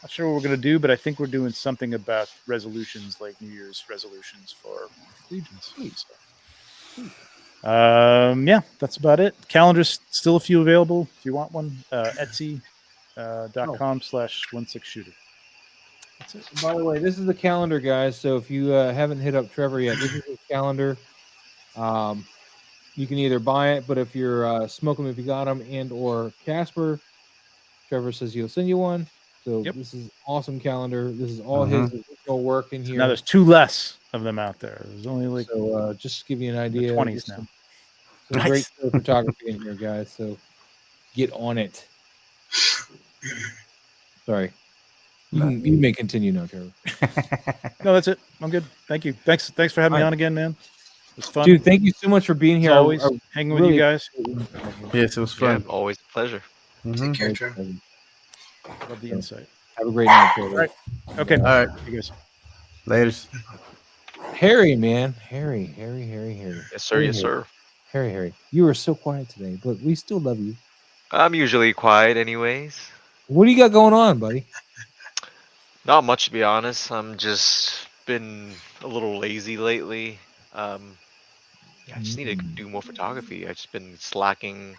Not sure what we're going to do, but I think we're doing something about resolutions, like New Year's resolutions for Legions. Yeah, that's about it. Calendar's still a few available if you want one. Etsy.com/16shooter. That's it. By the way, this is the calendar, guys. So if you haven't hit up Trevor yet, this is his calendar. You can either buy it, but if you're smoking, if you got them, and or Casper, Trevor says he'll send you one. So This is awesome calendar. This is all his original work in here. Now there's 2 less of them out there. There's only like just to give you an idea. 20s now. Some great photography in here, guys. So get on it. Sorry. You may continue now, Trevor. No, that's it. I'm good. Thank you. Thanks for having me on again, man. It was fun. Dude, thank you so much for being here. Always hanging with you guys. Yes, it was fun. Yeah, always a pleasure. Take care, Trevor. Love the insight. Have a great night, Trevor. All right. Okay. All right. You guys. Later. Harry, man. Harry. Yes, sir. Yes, sir. Harry. You were so quiet today, but we still love you. I'm usually quiet anyways. What do you got going on, buddy? Not much, to be honest. I'm just been a little lazy lately. I just need to do more photography. I've just been slacking.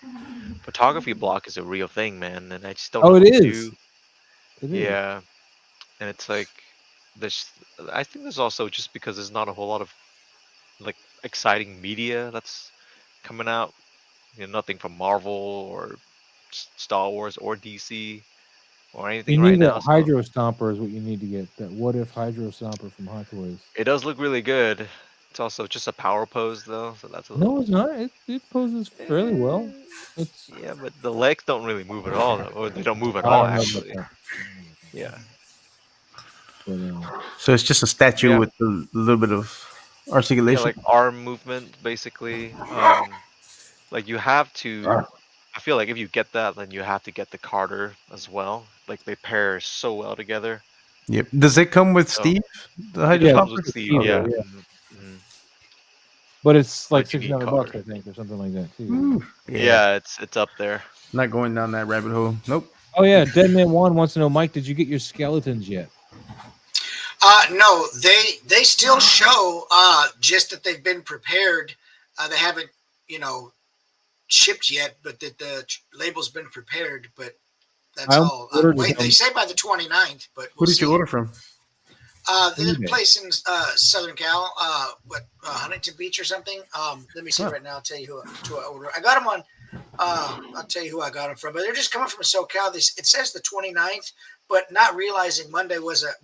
Photography block is a real thing, man, and I just don't know what to do. Yeah, and it's like I think there's also just because there's not a whole lot of like exciting media that's coming out. Nothing from Marvel or Star Wars or DC or anything right now. Hydro Stomper is what you need to get. That What If Hydro Stomper from Hot Toys. It does look really good. It's also just a power pose though, so that's a little... No, it's not. It poses fairly well. Yeah, but the legs don't really move at all, or they don't move at all actually. Yeah. So it's just a statue with a little bit of articulation. Yeah, like arm movement, basically. Like you have to. I feel like if you get that, then you have to get the Carter as well. Like they pair so well together. Yep. Does it come with Steve? It comes with Steve. Yeah. But it's like $600, I think, or something like that too. Yeah, it's up there. Not going down that rabbit hole. Nope. Oh yeah, Deadman Juan wants to know, Mike, did you get your skeletons yet? No, they still show just that they've been prepared. They haven't, shipped yet, but that the label's been prepared. But that's all. They say by the 29th, but who did you order from? There's a place in Southern Cal, Huntington Beach or something. Let me see right now. I'll tell you who I ordered. I got them on. I'll tell you who I got them from. But they're just coming from SoCal. It says the 29th, but not realizing Monday was a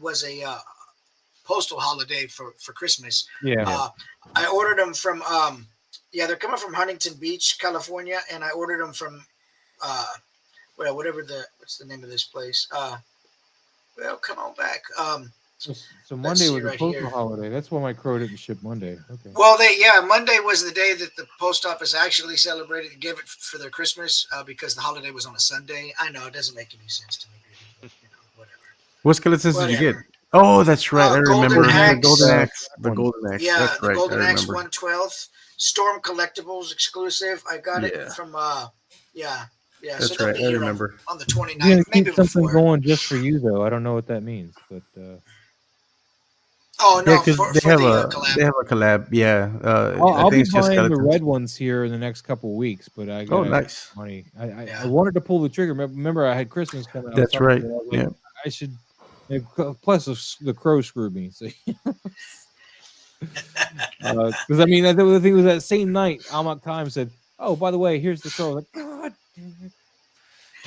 postal holiday for Christmas. Yeah. I ordered them from. They're coming from Huntington Beach, California, and I ordered them from. What's the name of this place? Come on back. So Monday was a postal holiday. That's why my crow didn't ship Monday. Okay. Well, Monday was the day that the post office actually celebrated and gave it for their Christmas because the holiday was on a Sunday. I know it doesn't make any sense to me, really, but, whatever. What skeletons did you get? Oh, that's right. I remember the Golden Axe. The Golden Axe. Yeah, that's the right. Golden Axe 112 Storm Collectibles exclusive. I got it from That's so right. I remember on the 29th. Maybe something going just for you though. I don't know what that means, but. Oh no! Because they have a collab. Yeah, I'll be buying the red ones here in the next couple of weeks, but I got nice money. I wanted to pull the trigger. Remember, I had Christmas coming. That's right. Like, I should. Plus, the crow screwed me. So, because I mean, the thing was that same night, Almach Time said, "Oh, by the way, here's the crow." Like, God damn it!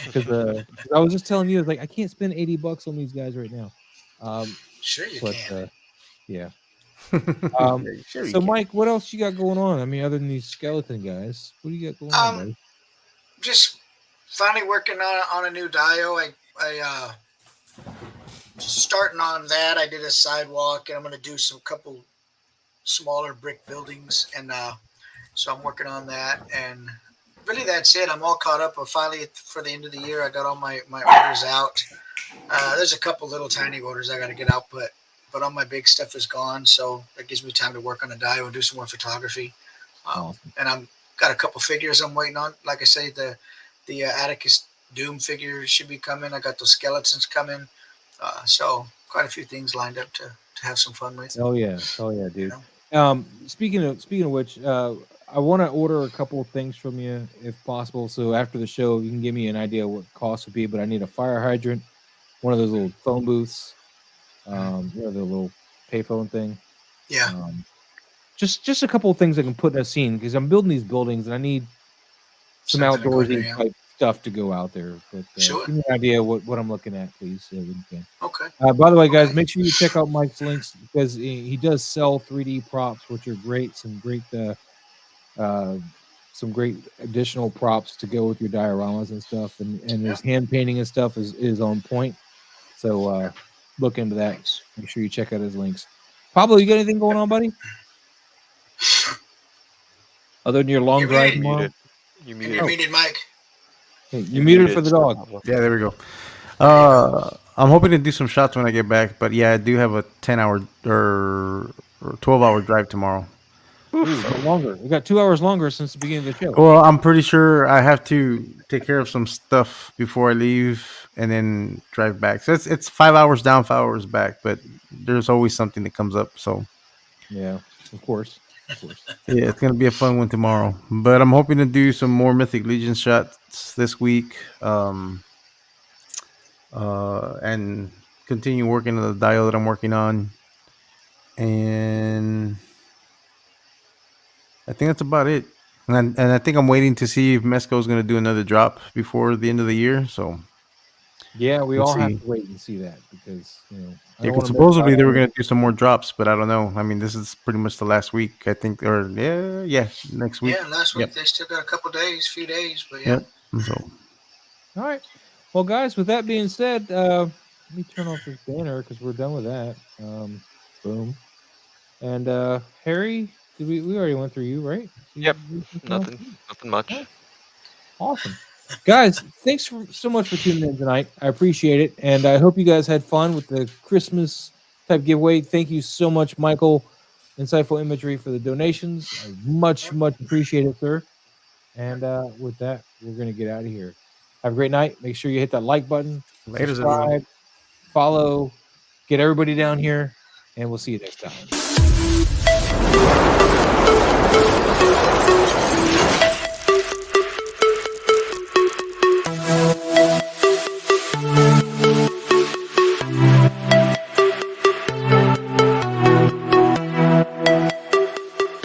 Because I was just telling you, like, I can't spend $80 on these guys right now. Sure, you can. Yeah. So, Mike, what else you got going on? I mean, other than these skeleton guys, what do you got going on, buddy? Just finally working on a new dio. I starting on that. I did a sidewalk, and I'm going to do some couple smaller brick buildings, and so I'm working on that. And really, that's it. I'm all caught up. Finally, for the end of the year, I got all my orders out. There's a couple little tiny orders I got to get out, but all my big stuff is gone, so that gives me time to work on a dio and do some more photography. And I'm got a couple figures I'm waiting on. Like I say, the Atticus Doom figure should be coming. I got those skeletons coming. So quite a few things lined up to have some fun with. Oh yeah, dude. You know? Speaking of which, I want to order a couple of things from you if possible. So after the show, you can give me an idea what cost would be. But I need a fire hydrant, one of those little phone booths. The little payphone thing. Yeah. Just a couple of things I can put in a scene because I'm building these buildings and I need some outdoorsy type stuff to go out there. But sure. Give me an idea what I'm looking at, please. Okay. By the way, guys, make sure you check out Mike's links because he does sell 3D props, which are great. Some great additional props to go with your dioramas and stuff, and his hand painting and stuff is on point. So look into that. Thanks. Make sure you check out his links. Pablo, you got anything going on, buddy? Other than your long drive tomorrow? You muted Mike. Hey, you muted for the dog. Yeah, there we go. I'm hoping to do some shots when I get back, but yeah, I do have a 10-hour or 12-hour drive tomorrow. Ooh, longer. We got 2 hours longer since the beginning of the show. Well, I'm pretty sure I have to take care of some stuff before I leave and then drive back. So it's 5 hours down, 5 hours back, but there's always something that comes up. So yeah, of course. Yeah, it's gonna be a fun one tomorrow. But I'm hoping to do some more Mythic Legion shots this week, and continue working on the dial that I'm working on. And I think that's about it. And I think I'm waiting to see if Mesco is going to do another drop before the end of the year. So yeah, we all have to wait and see that because because supposedly they were going to do some more drops, but I don't know. I mean, this is pretty much the last week, I think, or next week. Yeah, last week they still got a couple days, few days, but yeah. So, all right. Well, guys, with that being said, let me turn off this banner because we're done with that. Boom. And Harry, we already went through you, right? Yep. Nothing much. Awesome. Guys, thanks so much for tuning in tonight. I appreciate it. And I hope you guys had fun with the Christmas type giveaway. Thank you so much, Michael, Insightful Imagery, for the donations. I much appreciate it, sir. And with that, we're going to get out of here. Have a great night. Make sure you hit that like button, subscribe, follow, get everybody down here, and we'll see you next time.